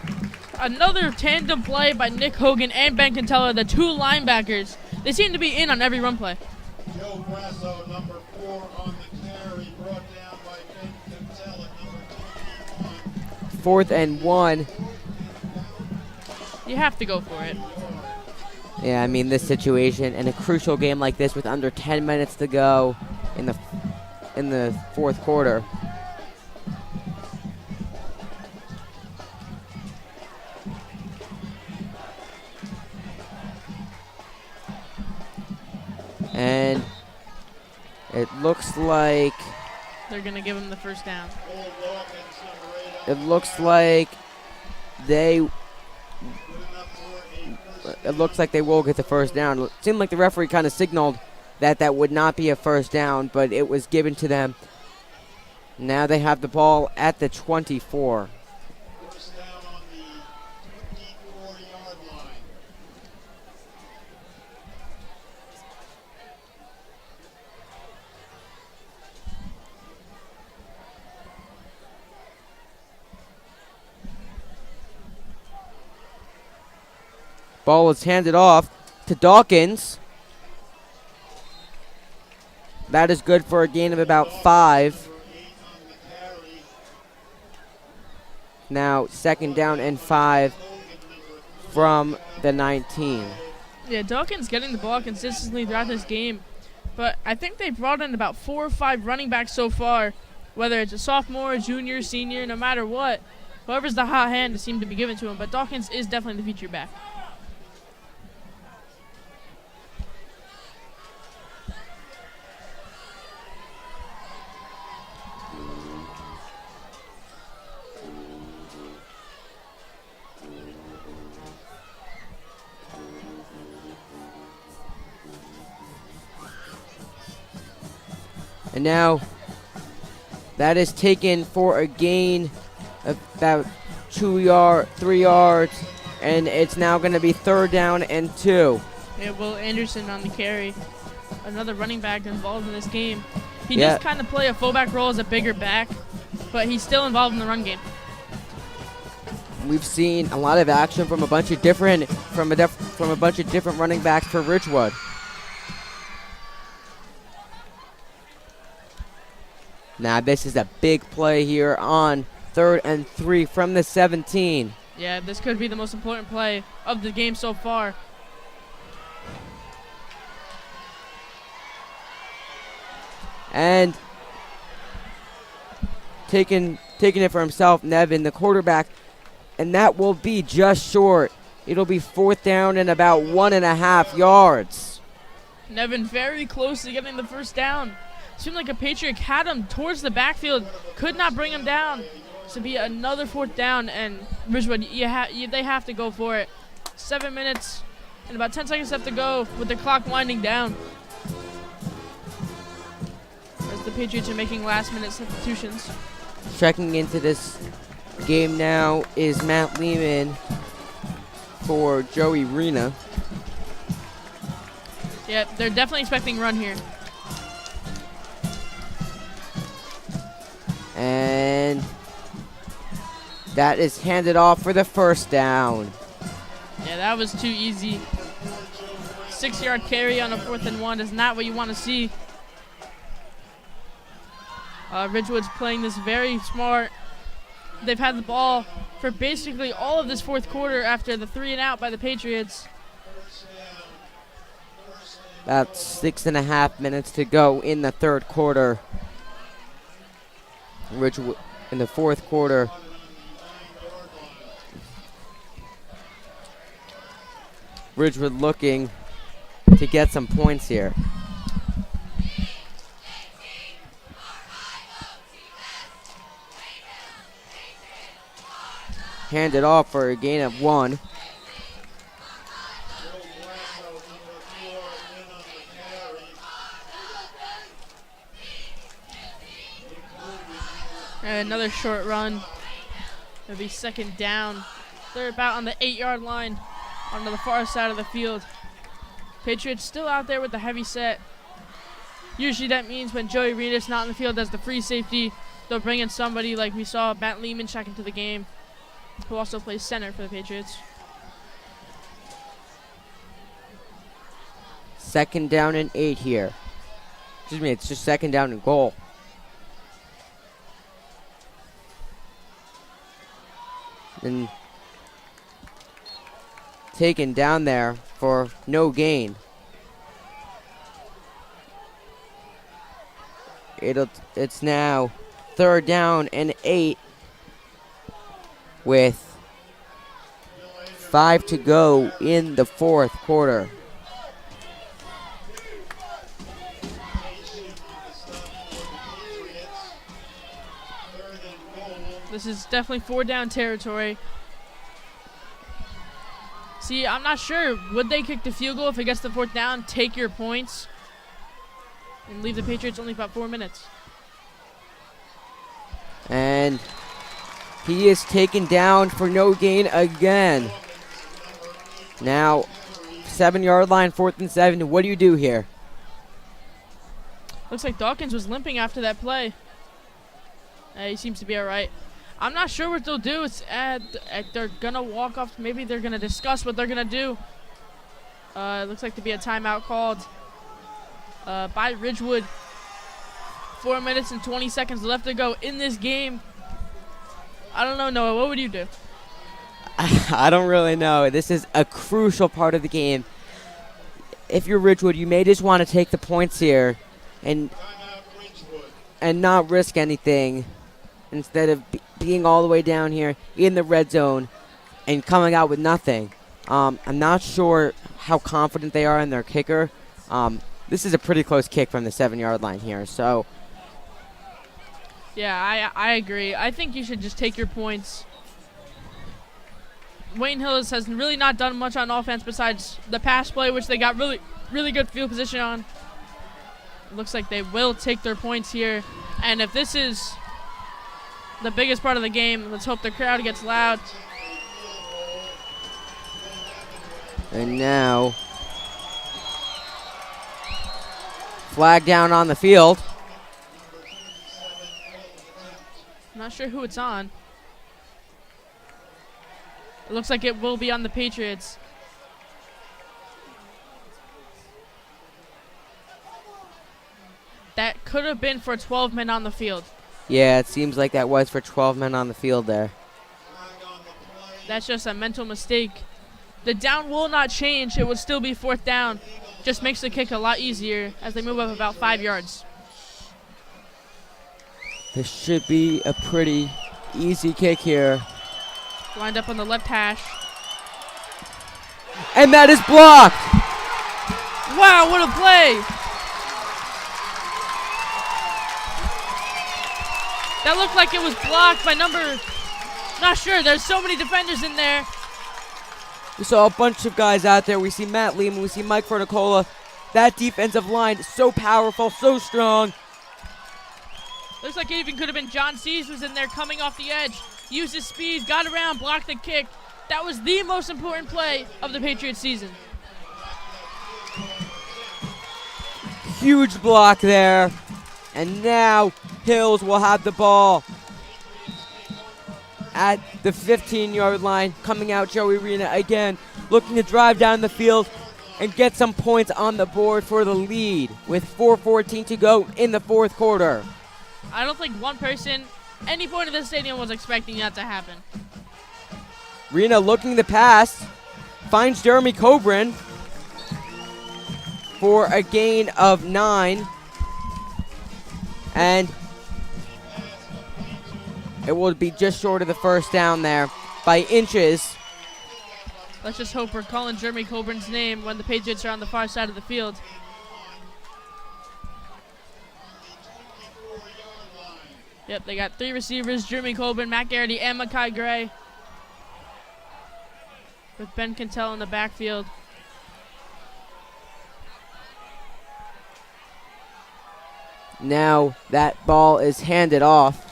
Another tandem play by Nick Hogan and Ben Cantella, the 2 linebackers. They seem to be in on every run play. Joe Grasso, number 4 on the carry, brought down by Ben Cantella, number 21. 4th and 1. You have to go for it. Yeah, I mean, this situation in a crucial game like this with under 10 minutes to go in the fourth quarter. And it looks like They're going to give him the first down. it looks like they will get the first down. It seemed like the referee kind of signaled that would not be a first down, but it was given to them. Now they have the ball at the 24. First down on the 24-yard line. Ball is handed off to Dawkins. That is good for a gain of about 5. Now 2nd down and 5 from the 19. Yeah, Dawkins getting the ball consistently throughout this game. But I think they brought in about 4 or 5 running backs so far. Whether it's a sophomore, junior, senior, no matter what. Whoever's the hot hand to seem to be given to him. But Dawkins is definitely the feature back. And now that is taken for a gain of about 3 yards, and it's now going to be 3rd down and 2. Yeah, Will Anderson on the carry. Another running back involved in this game. He Yeah. does kind of play a fullback role as a bigger back, but he's still involved in the run game. We've seen a lot of action from a bunch of different running backs for Ridgewood. Now this is a big play here on 3rd and 3 from the 17. Yeah, this could be the most important play of the game so far. And taking it for himself, Nevin, the quarterback, and that will be just short. It'll be 4th down and about 1.5 yards. Nevin very close to getting the first down. Seemed like a Patriot had him towards the backfield, could not bring him down. This will be another 4th down, and Ridgewood, they have to go for it. 7 minutes and about 10 seconds left to go with the clock winding down. As the Patriots are making last-minute substitutions. Checking into this game now is Matt Lehman for Joey Rena. Yeah, they're definitely expecting run here. And that is handed off for the first down. Yeah, that was too easy. 6-yard carry on a 4th and 1 is not what you want to see. Ridgewood's playing this very smart. They've had the ball for basically all of this 4th quarter after the 3 and out by the Patriots. About 6.5 minutes to go in the 3rd quarter. Ridgewood in the 4th quarter. Ridgewood looking to get some points here. Handed off for a gain of 1. And another short run. It'll be 2nd down. They're about on the 8-yard line onto the far side of the field. Patriots still out there with the heavy set. Usually that means when Joey Rena's not in the field as the free safety, they'll bring in somebody like we saw Matt Lehman check into the game, who also plays center for the Patriots. 2nd down and 8 here. Excuse me, it's just 2nd down and goal. And taken down there for no gain. It's now 3rd down and 8 with 5 to go in the 4th quarter. This is definitely 4-down territory. See, I'm not sure. Would they kick the field goal if it gets to 4th down, take your points, and leave the Patriots only about 4 minutes? And he is taken down for no gain again. Now, 7-yard line, 4th and 7. What do you do here? Looks like Dawkins was limping after that play. He seems to be all right. I'm not sure what they'll do. They're going to walk off. Maybe they're going to discuss what they're going to do. It looks like to be a timeout called by Ridgewood. 4 minutes and 20 seconds left to go in this game. I don't know, Noah. What would you do? I don't really know. This is a crucial part of the game. If you're Ridgewood, you may just want to take the points here and not risk anything instead of being all the way down here in the red zone and coming out with nothing. I'm not sure how confident they are in their kicker. This is a pretty close kick from the 7-yard line here, so. Yeah, I agree. I think you should just take your points. Wayne Hillis has really not done much on offense besides the pass play, which they got really, really good field position on. It looks like they will take their points here. And if this is the biggest part of the game, let's hope the crowd gets loud. And now, flag down on the field. Not sure who it's on. It looks like it will be on the Patriots. That could have been for 12 men on the field. Yeah, it seems like that was for 12 men on the field there. That's just a mental mistake. The down will not change. It would still be 4th down. Just makes the kick a lot easier as they move up about 5 yards. This should be a pretty easy kick here. Lined up on the left hash. And that is blocked. Wow, what a play! That looked like it was blocked by number... Not sure. There's so many defenders in there. We saw a bunch of guys out there. We see Matt Lehman. We see Mike Ferticola. That defensive line is so powerful, so strong. Looks like it even could have been John Sees was in there coming off the edge. Used his speed, got around, blocked the kick. That was the most important play of the Patriots season. Huge block there. And now Hills will have the ball at the 15-yard line. Coming out, Joey Rena again, looking to drive down the field and get some points on the board for the lead with 4:14 to go in the 4th quarter. I don't think one person, any point of the stadium, was expecting that to happen. Rena looking to pass, finds Jeremy Coburn for a gain of 9. And it will be just short of the 1st down there by inches. Let's just hope we're calling Jeremy Coburn's name when the Patriots are on the far side of the field. Yep, they got 3 receivers, Jeremy Coburn, Matt Garrity, and Makai Gray. With Ben Cantel in the backfield. Now that ball is handed off.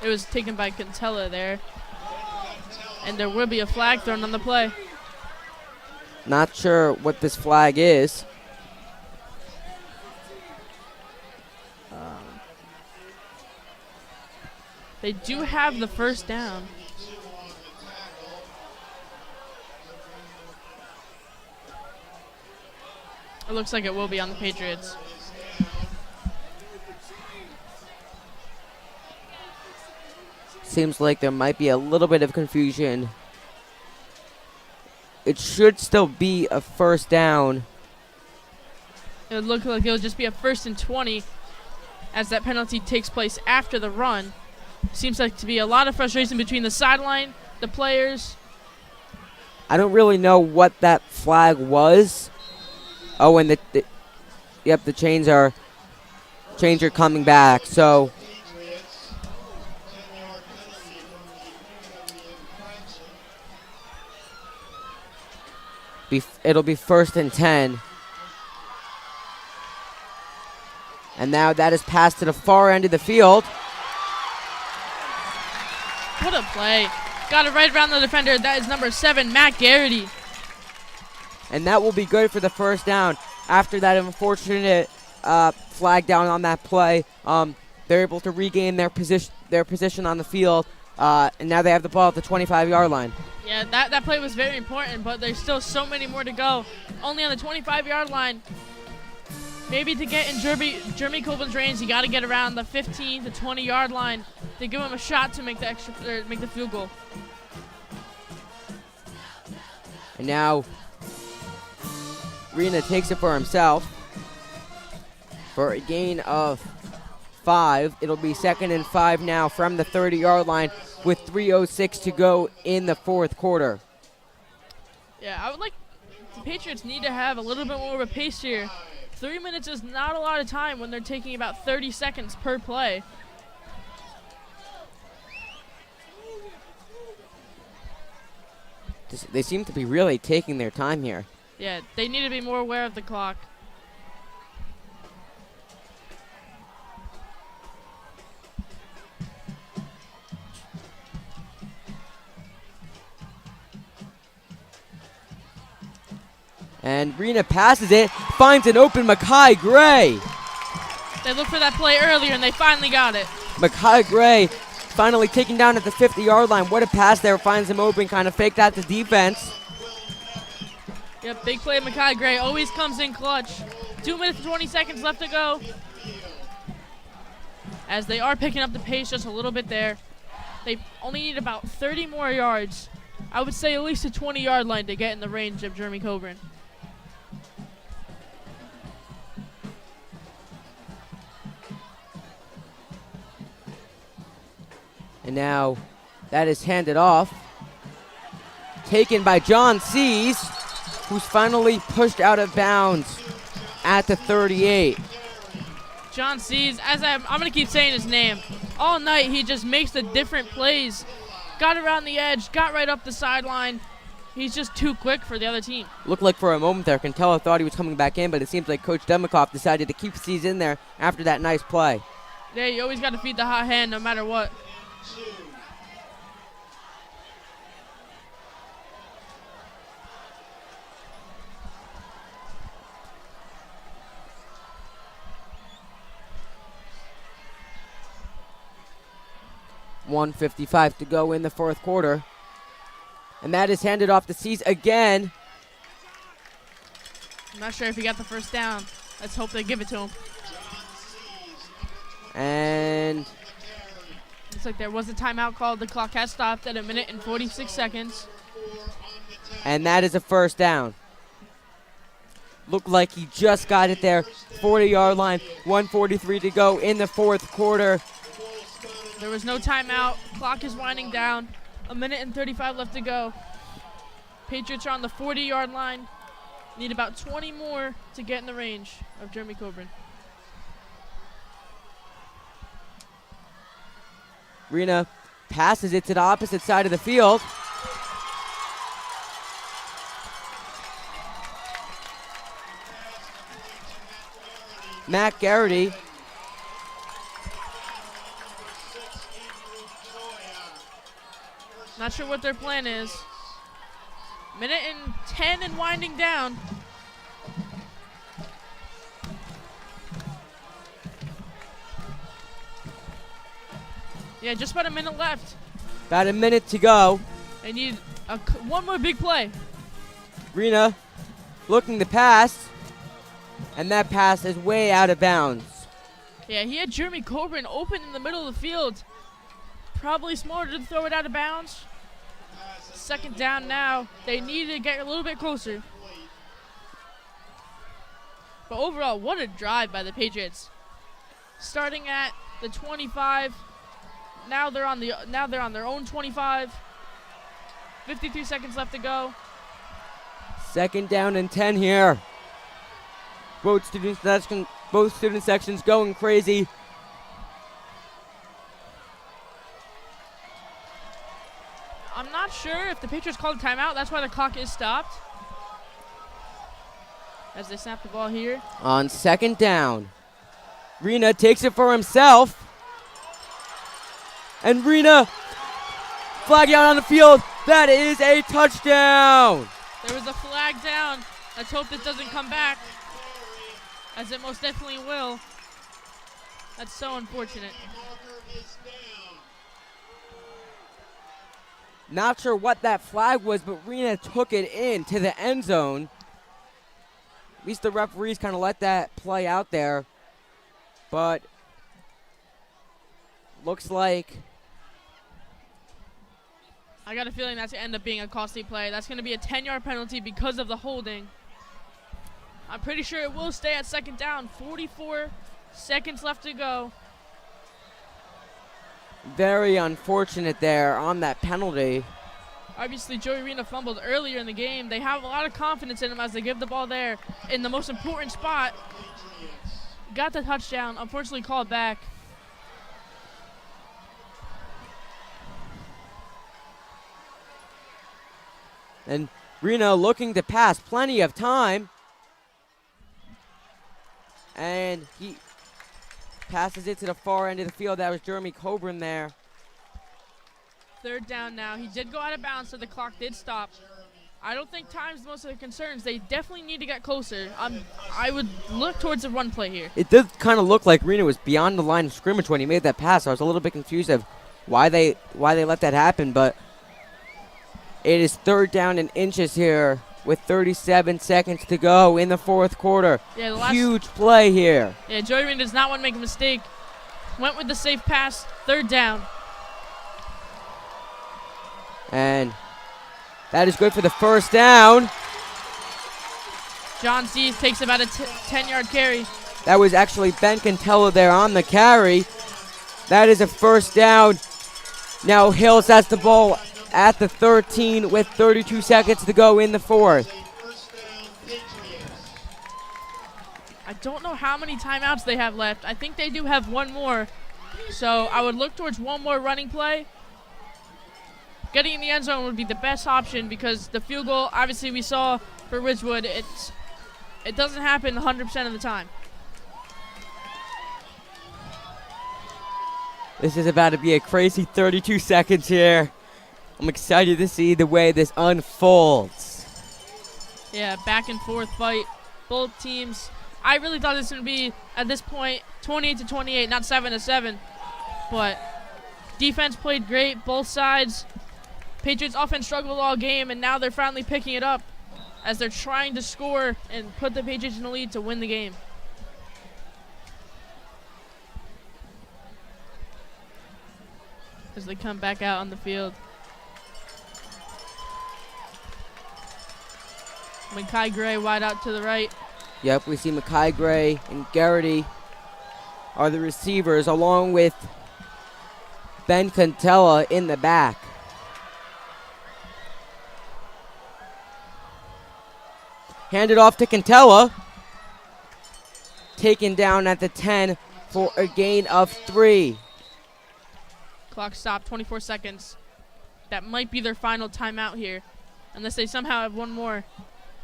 It was taken by Cantella there. And there will be a flag thrown on the play. Not sure what this flag is. They do have the 1st down. It looks like it will be on the Patriots. Seems like there might be a little bit of confusion. It should still be a 1st down. It would look like it would just be a 1st and 20 as that penalty takes place after the run. Seems like to be a lot of frustration between the sideline, the players. I don't really know what that flag was. Oh, and the chains are coming back. So it'll be 1st and 10. And now that is passed to the far end of the field. What a play. Got it right around the defender. That is number 7, Matt Garrity. And that will be good for the 1st down. After that unfortunate flag down on that play, they're able to regain their position on the field, and now they have the ball at the 25-yard line. Yeah, that play was very important, but there's still so many more to go. Only on the 25-yard line. Maybe to get in Jeremy Coburn's range, you got to get around the 15 to 20-yard line to give him a shot to make the field goal. And now Rena takes it for himself for a gain of 5. It'll be 2nd and 5 now from the 30-yard line with 3:06 to go in the 4th quarter. Yeah, I would like the Patriots need to have a little bit more of a pace here. 3 minutes is not a lot of time when they're taking about 30 seconds per play. They seem to be really taking their time here. Yeah, they need to be more aware of the clock. And Rena passes it, finds an open Makai Gray. They looked for that play earlier, and they finally got it. Makai Gray finally taken down at the 50-yard line. What a pass there. Finds him open, kind of faked out the defense. Yep, big play. Makai Gray always comes in clutch. 2 minutes and 20 seconds left to go. As they are picking up the pace just a little bit there. They only need about 30 more yards. I would say at least a 20-yard line to get in the range of Jeremy Coburn. And now that is handed off. Taken by John Sees, who's finally pushed out of bounds at the 38. John Sees, as I'm going to keep saying his name, all night he just makes the different plays. Got around the edge, got right up the sideline. He's just too quick for the other team. Looked like for a moment there, Cantella thought he was coming back in, but it seems like Coach Demikoff decided to keep Sees in there after that nice play. Yeah, you always got to feed the hot hand no matter what. .155 to go in the fourth quarter. And that is handed off to Sees again. I'm not sure if he got the first down. Let's hope they give it to him. And looks like there was a timeout called. The clock has stopped at 1 minute and 46 seconds. And that is a first down. Looked like he just got it there. 40-yard line, 1:43 to go in the fourth quarter. There was no timeout. Clock is winding down. 1 minute and 35 left to go. Patriots are on the 40-yard line. Need about 20 more to get in the range of Jeremy Coburn. Rena passes it to the opposite side of the field. Matt Garrity. Not sure what their plan is. 1 minute and 10 and winding down. Yeah, just about 1 minute left. About 1 minute to go. They need one more big play. Rena looking to pass. And that pass is way out of bounds. Yeah, he had Jeremy Coburn open in the middle of the field. Probably smarter to throw it out of bounds. Second down now. They need to get a little bit closer. But overall, what a drive by the Patriots. Starting at the 25. Now they're on their own 25. 53 seconds left to go. Second down and 10 here. Both student sections going crazy. I'm not sure if the Patriots called a timeout. That's why the clock is stopped. As they snap the ball here. On second down. Rena takes it for himself. And Rena flag out on the field. That is a touchdown. There was a flag down. Let's hope this doesn't come back, as it most definitely will. That's so unfortunate. Not sure what that flag was, but Rena took it in to the end zone. At least the referees kind of let that play out there. But looks like I got a feeling that's going to end up being a costly play. That's going to be a 10-yard penalty because of the holding. I'm pretty sure it will stay at second down. 44 seconds left to go. very unfortunate there on that penalty. Obviously, Joey Rena fumbled earlier in the game. They have a lot of confidence in him as they give the ball there in the most important spot. Got the touchdown, unfortunately called back. And Rena looking to pass, plenty of time. And he passes it to the far end of the field. That was Jeremy Coburn there. Third down now. He did go out of bounds, so the clock did stop. I don't think time's most of the concerns. They definitely need to get closer. I would look towards the run play here. It did kind of look like Reno was beyond the line of scrimmage when he made that pass. I was a little bit confused of why they let that happen, but it is 3rd down and inches here with 37 seconds to go in the 4th quarter. Yeah, the last huge play here. Yeah, Joey Reno does not want to make a mistake. Went with the safe pass, 3rd down. And that is good for the 1st down. John Sees takes about a 10-yard carry. That was actually Ben Cantella there on the carry. That is a 1st down. Now Hills has the ball at the 13 with 32 seconds to go in the 4th. I don't know how many timeouts they have left. I think they do have one more. So I would look towards one more running play. Getting in the end zone would be the best option because the field goal, obviously we saw for Ridgewood, it doesn't happen 100% of the time. This is about to be a crazy 32 seconds here. I'm excited to see the way this unfolds. Yeah, back and forth fight. Both teams. I really thought this would be, at this point, 28-28, not 7-7. But defense played great, both sides. Patriots offense struggled all game, and now they're finally picking it up as they're trying to score and put the Patriots in the lead to win the game. As they come back out on the field. Makai Gray wide out to the right. Yep, we see Makai Gray and Garrity are the receivers along with Ben Cantella in the back. Handed off to Cantella. Taken down at the 10 for a gain of 3. Clock stopped, 24 seconds. That might be their final timeout here, unless they somehow have one more.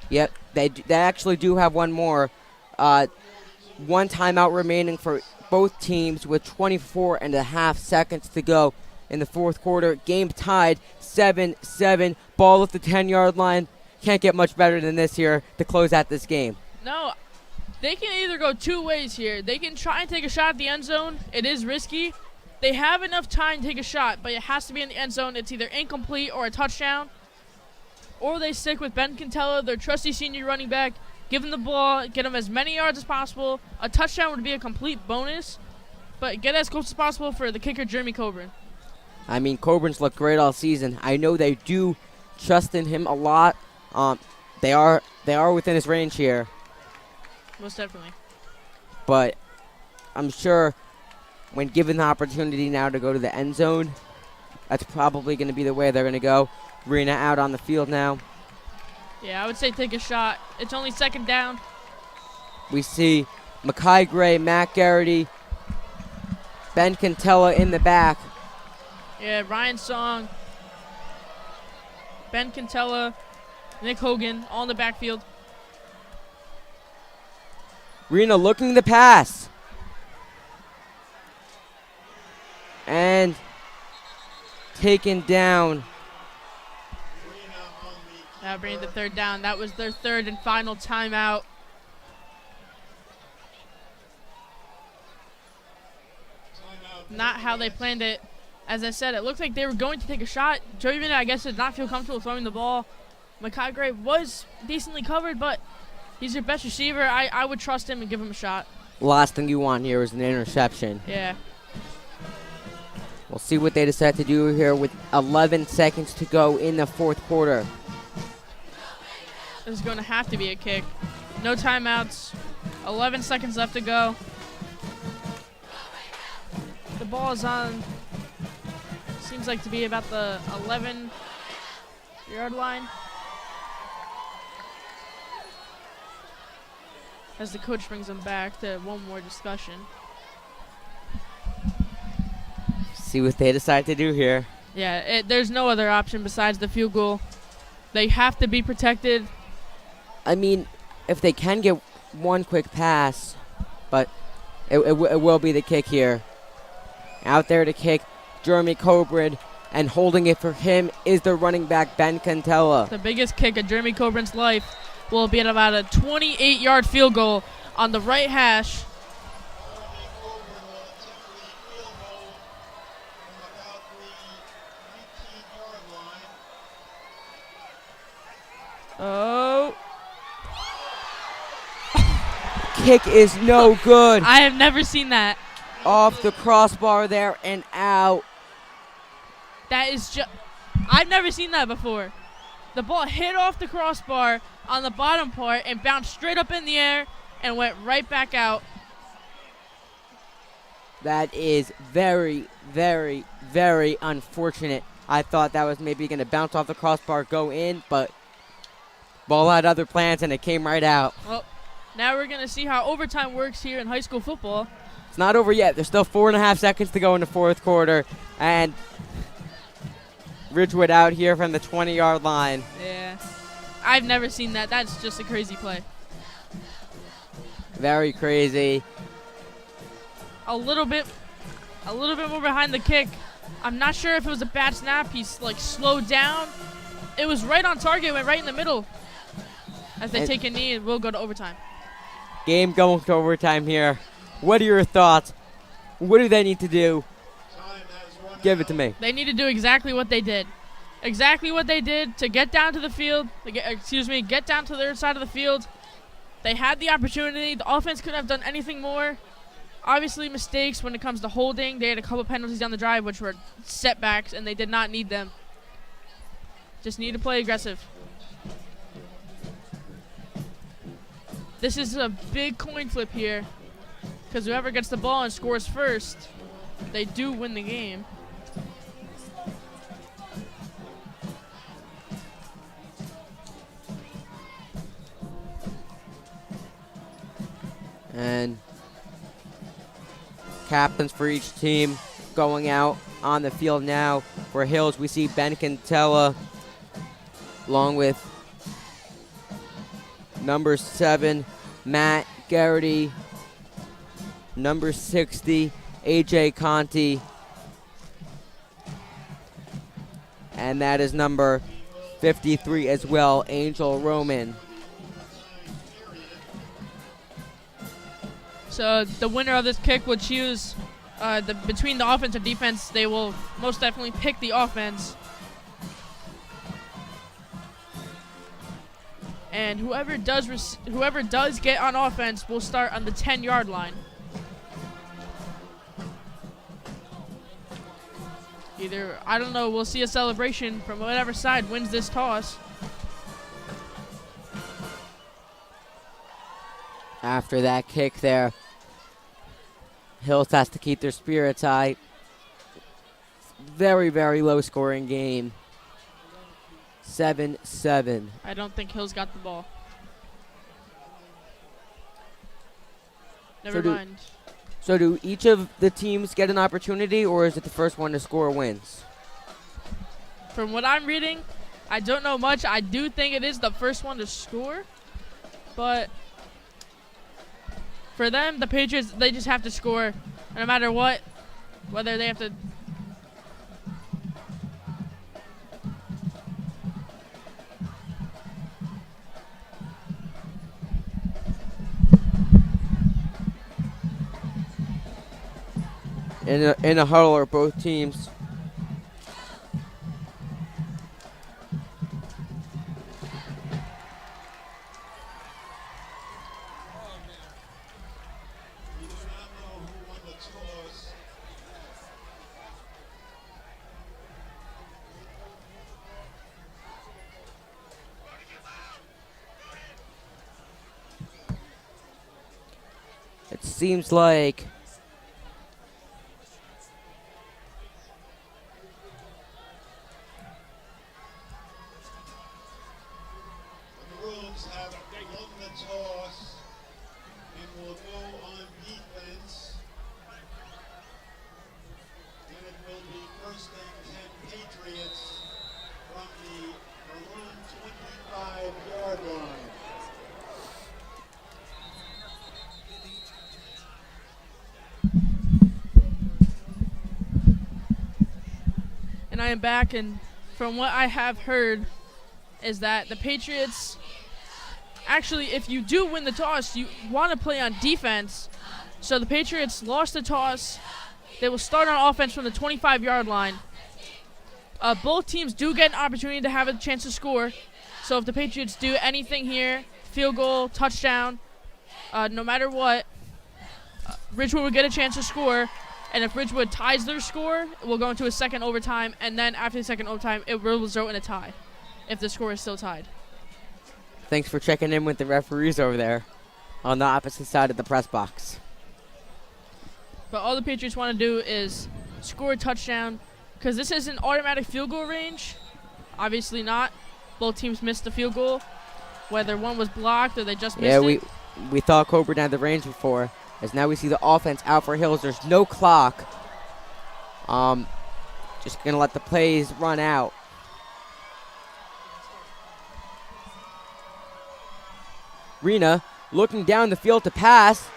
Yep, they actually do have one more. One timeout remaining for both teams with 24.5 seconds to go in the 4th quarter. Game tied 7-7. Ball at the 10-yard line. Can't get much better than this here to close out this game. No, they can either go two ways here. They can try and take a shot at the end zone. It is risky. They have enough time to take a shot, but it has to be in the end zone. It's either incomplete or a touchdown. Or they stick with Ben Cantella, their trusty senior running back, give him the ball, get him as many yards as possible. A touchdown would be a complete bonus, but get as close as possible for the kicker, Jeremy Coburn. I mean, Coburn's looked great all season. I know they do trust in him a lot. They are within his range here. Most definitely. But I'm sure when given the opportunity now to go to the end zone, that's probably going to be the way they're going to go. Rena out on the field now. Yeah, I would say take a shot. It's only 2nd down. We see Makai Gray, Matt Garrity, Ben Cantella in the back. Yeah, Ryan Song, Ben Cantella, Nick Hogan, all in the backfield. Rena looking the pass. And taken down. Now bringing the 3rd down. That was their 3rd and final timeout. Not how they planned it. As I said, it looked like they were going to take a shot. Joey Rena, I guess, did not feel comfortable throwing the ball. Makai Gray was decently covered, but he's your best receiver. I would trust him and give him a shot. Last thing you want here is an interception. Yeah. We'll see what they decide to do here with 11 seconds to go in the 4th quarter. This is going to have to be a kick. No timeouts. 11 seconds left to go. The ball is on. Seems like to be about the 11-yard line. As the coach brings them back to one more discussion. See what they decide to do here. Yeah, there's no other option besides the field goal. They have to be protected. I mean, if they can get one quick pass, but it will be the kick here. Out there to kick, Jeremy Coburn, And holding it for him is the running back, Ben Cantella. The biggest kick of Jeremy Coburn's life will be at about a 28-yard field goal on the right hash. Oh. Kick is no good. I have never seen that. Off the crossbar there and out. That is just, I've never seen that before. The ball hit off the crossbar on the bottom part and bounced straight up in the air and went right back out. That is very, very, very unfortunate. I thought that was maybe going to bounce off the crossbar, go in, but ball had other plans and it came right out. Well, now we're going to see how overtime works here in high school football. It's not over yet. There's still 4.5 seconds to go in the fourth quarter. And Ridgewood out here from the 20-yard line. Yeah. I've never seen that. That's just a crazy play. Very crazy. A little bit more behind the kick. I'm not sure if it was a bad snap. He's like slowed down. It was right on target, went right in the middle. As they take a knee, and we'll go to overtime. Game going to overtime here. What are your thoughts? What do they need to do? Give it to me. They need to do exactly what they did. Exactly what they did to get down to the field. Get down to their side of the field. They had the opportunity. The offense couldn't have done anything more. Obviously, mistakes when it comes to holding. They had a couple penalties down the drive, which were setbacks, and they did not need them. Just need to play aggressive. This is a big coin flip here, because whoever gets the ball and scores first, they do win the game. And captains for each team going out on the field now. For Hills, we see Ben Cantella along with number 7, Matt Garrity, number 60, AJ Conti, and that is number 53 as well, Angel Roman. So the winner of this kick will choose between the offense and defense. They will most definitely pick the offense. And whoever does get on offense will start on the 10-yard line. Either, I don't know, we'll see a celebration from whatever side wins this toss. After that kick there, Hills has to keep their spirits high. Very, very low scoring game. 7-7. I don't think Hills got the ball. Never mind. So do each of the teams get an opportunity, or is it the first one to score wins? From what I'm reading, I don't know much. I do think it is the first one to score. But for them, the Patriots, they just have to score. No matter what, whether they have to... In a huddle are both teams. It seems like and I am back, and from what I have heard is that the Patriots, actually, if you do win the toss, you want to play on defense. So the Patriots lost the toss. They will start on offense from the 25-yard line. Both teams do get an opportunity to have a chance to score. So if the Patriots do anything here, field goal, touchdown, no matter what, Ridgewood will get a chance to score. And if Ridgewood ties their score, it will go into a second overtime. And then after the second overtime, it will result in a tie if the score is still tied. Thanks for checking in with the referees over there on the opposite side of the press box. But all the Patriots want to do is score a touchdown, because this is an automatic field goal range. Obviously not. Both teams missed the field goal, whether one was blocked or they just missed it. Yeah, we thought Coburn had the range before, as now we see the offense out for Hills. There's no clock. Just going to let the plays run out. Rena looking down the field to pass.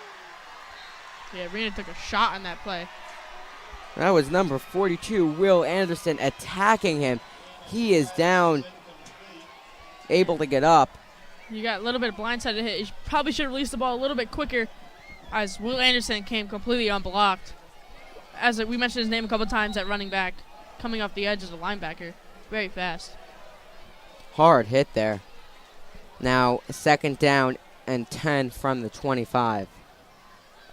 Yeah, Rena took a shot on that play. That was number 42, Will Anderson, attacking him. He is down, able to get up. You got a little bit of blindsided hit. You probably should have released the ball a little bit quicker, as Will Anderson came completely unblocked. As we mentioned his name a couple times at running back, coming off the edge as a linebacker. Very fast. Hard hit there. Now, second down and 10 from the 25.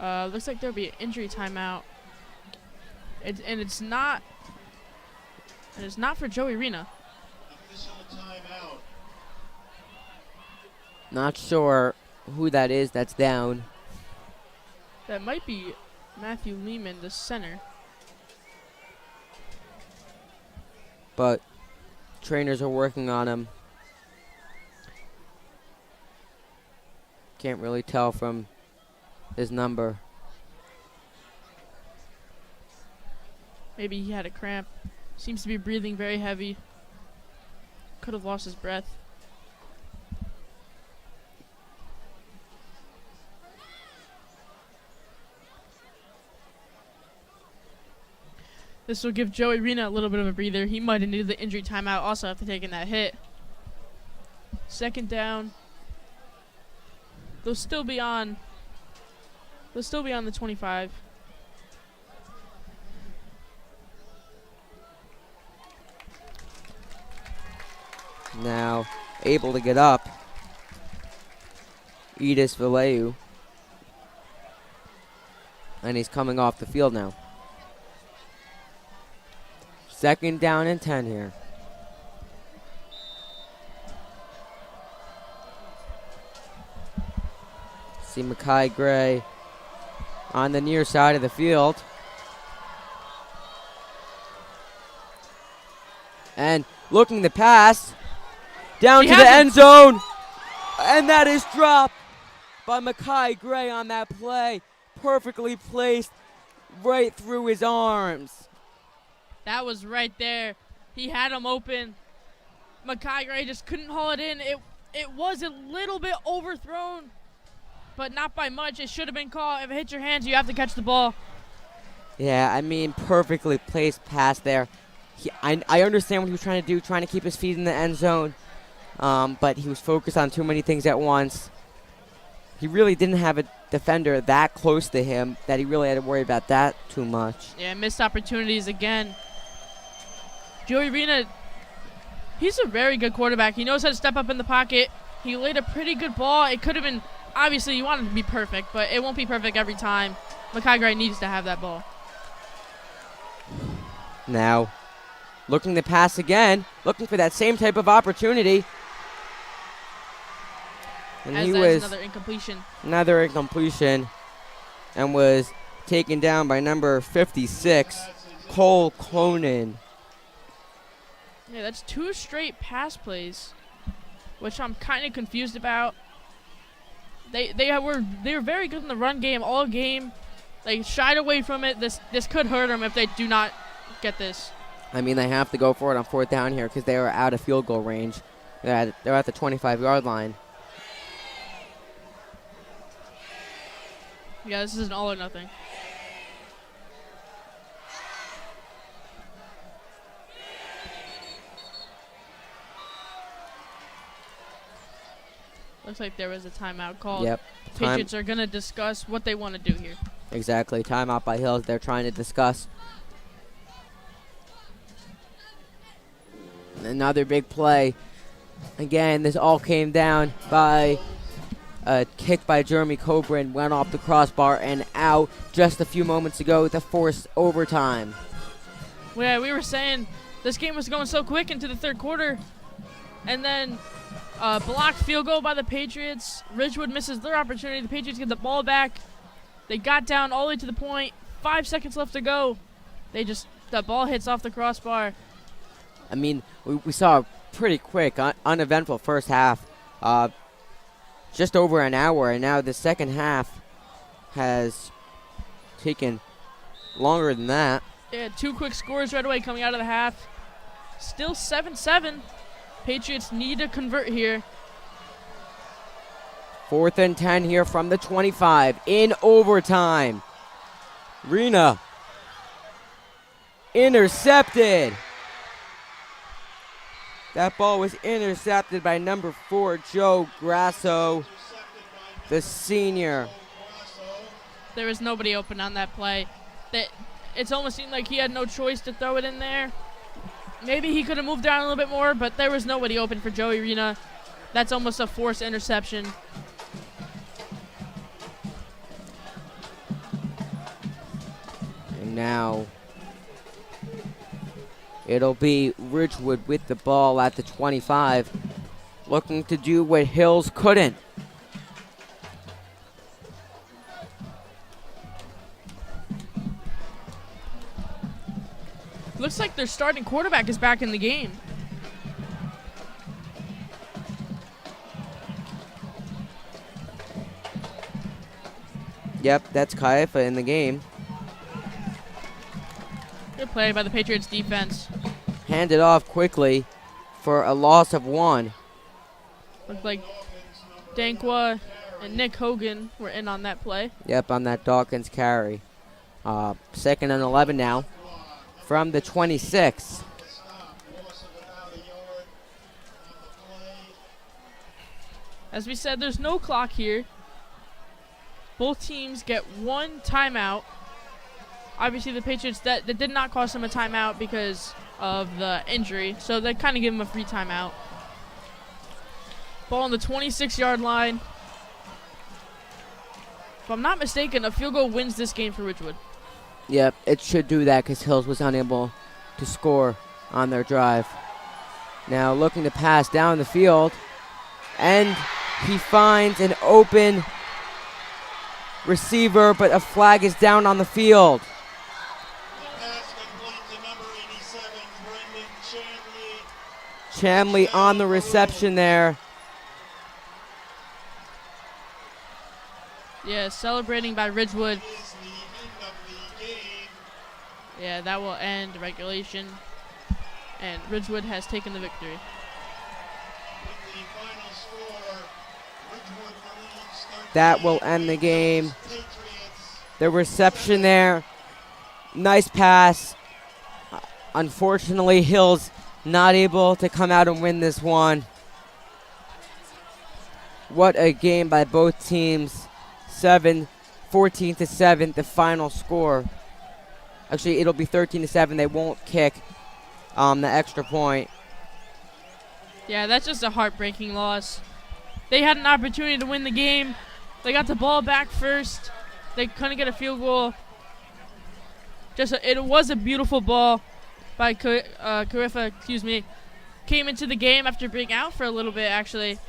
Looks like there'll be an injury timeout. It's not for Joey Rena. Not sure who that is that's down. That might be Matthew Lehman, the center. But trainers are working on him. Can't really tell from his number. Maybe he had a cramp. Seems to be breathing very heavy. Could have lost his breath. This will give Joey Rena a little bit of a breather. He might have needed the injury timeout also after taking that hit. Second down. They'll still be on the 25. Now able to get up. Edis Valeu. And he's coming off the field now. Second down and 10 here. See Makai Gray on the near side of the field. And looking to pass. Down to the end zone. And that is dropped by Makai Gray on that play. Perfectly placed right through his arms. That was right there. He had him open. Makai Gray just couldn't haul it in. It was a little bit overthrown, but not by much. It should have been caught. If it hits your hands, you have to catch the ball. Yeah, I mean, perfectly placed pass there. I understand what he was trying to do, trying to keep his feet in the end zone, but he was focused on too many things at once. He really didn't have a defender that close to him that he really had to worry about that too much. Yeah, missed opportunities again. Joey Rena, he's a very good quarterback. He knows how to step up in the pocket. He laid a pretty good ball. It could have been, obviously, you want it to be perfect, but it won't be perfect every time. Makai Gray needs to have that ball. Now, looking to pass again, looking for that same type of opportunity. And As he that was is another incompletion. Another incompletion, and was taken down by number 56, Cole Conan. Yeah, that's 2 straight pass plays, which I'm kind of confused about. They were very good in the run game all game. They shied away from it. This could hurt them if they do not get this. I mean, they have to go for it on fourth down here because they were out of field goal range. They're at the 25-yard line. Yeah, this is an all or nothing. Looks like there was a timeout called. Yep. Patriots are going to discuss what they want to do here. Exactly. Timeout by Hills. They're trying to discuss. Another big play. Again, this all came down by a kick by Jeremy Coburn. Went off the crossbar and out just a few moments ago to force overtime. Yeah, we were saying this game was going so quick into the third quarter. And then blocked field goal by the Patriots. Ridgewood misses their opportunity. The Patriots get the ball back. They got down all the way to the point. 5 seconds left to go. The ball hits off the crossbar. I mean, we saw a pretty quick, uneventful first half. Just over an hour, and now the second half has taken longer than that. Yeah, 2 quick scores right away coming out of the half. Still 7-7. Patriots need to convert here. 4th and 10 here from the 25 in overtime. Rena intercepted. That ball was intercepted by number 4, Joe Grasso, the senior. There was nobody open on that play. It's almost seemed like he had no choice to throw it in there. Maybe he could have moved down a little bit more, but there was nobody open for Joey Rena. That's almost a forced interception. And now it'll be Ridgewood with the ball at the 25, looking to do what Hills couldn't. Looks like their starting quarterback is back in the game. Yep, that's Kaifa in the game. Good play by the Patriots defense. Handed off quickly for a loss of 1. Looked like Dankwa and Nick Hogan were in on that play. Yep, on that Dawkins carry. 2nd and 11 now from the 26. As we said, there's no clock here. Both teams get 1 timeout. Obviously, the Patriots, that did not cost them a timeout because of the injury, so they kind of give them a free timeout. Ball on the 26-yard line. If I'm not mistaken, a field goal wins this game for Ridgewood. Yep, it should do that because Hills was unable to score on their drive. Now looking to pass down the field, and he finds an open receiver, but a flag is down on the field. Chamley on the reception there. Yeah, celebrating by Ridgewood. Yeah, that will end regulation. And Ridgewood has taken the victory. That will end the game. The reception there. Nice pass. Unfortunately, Hills not able to come out and win this one. What a game by both teams. 14-7, the final score. Actually, it'll be 13-7. They won't kick the extra point. Yeah, that's just a heartbreaking loss. They had an opportunity to win the game. They got the ball back first. They couldn't get a field goal. It was a beautiful ball by Carifa, Came into the game after being out for a little bit, actually.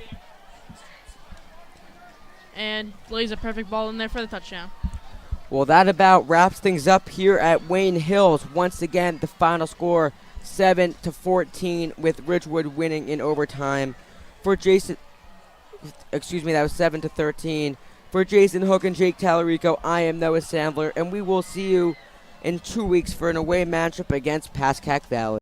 And lays a perfect ball in there for the touchdown. Well, that about wraps things up here at Wayne Hills. Once again, the final score 7-14 with Ridgewood winning in overtime. For Jason, that was 7-13. For Jason Hook and Jake Talerico, I am Noah Sandler, and we will see you in 2 weeks for an away matchup against Pascack Valley.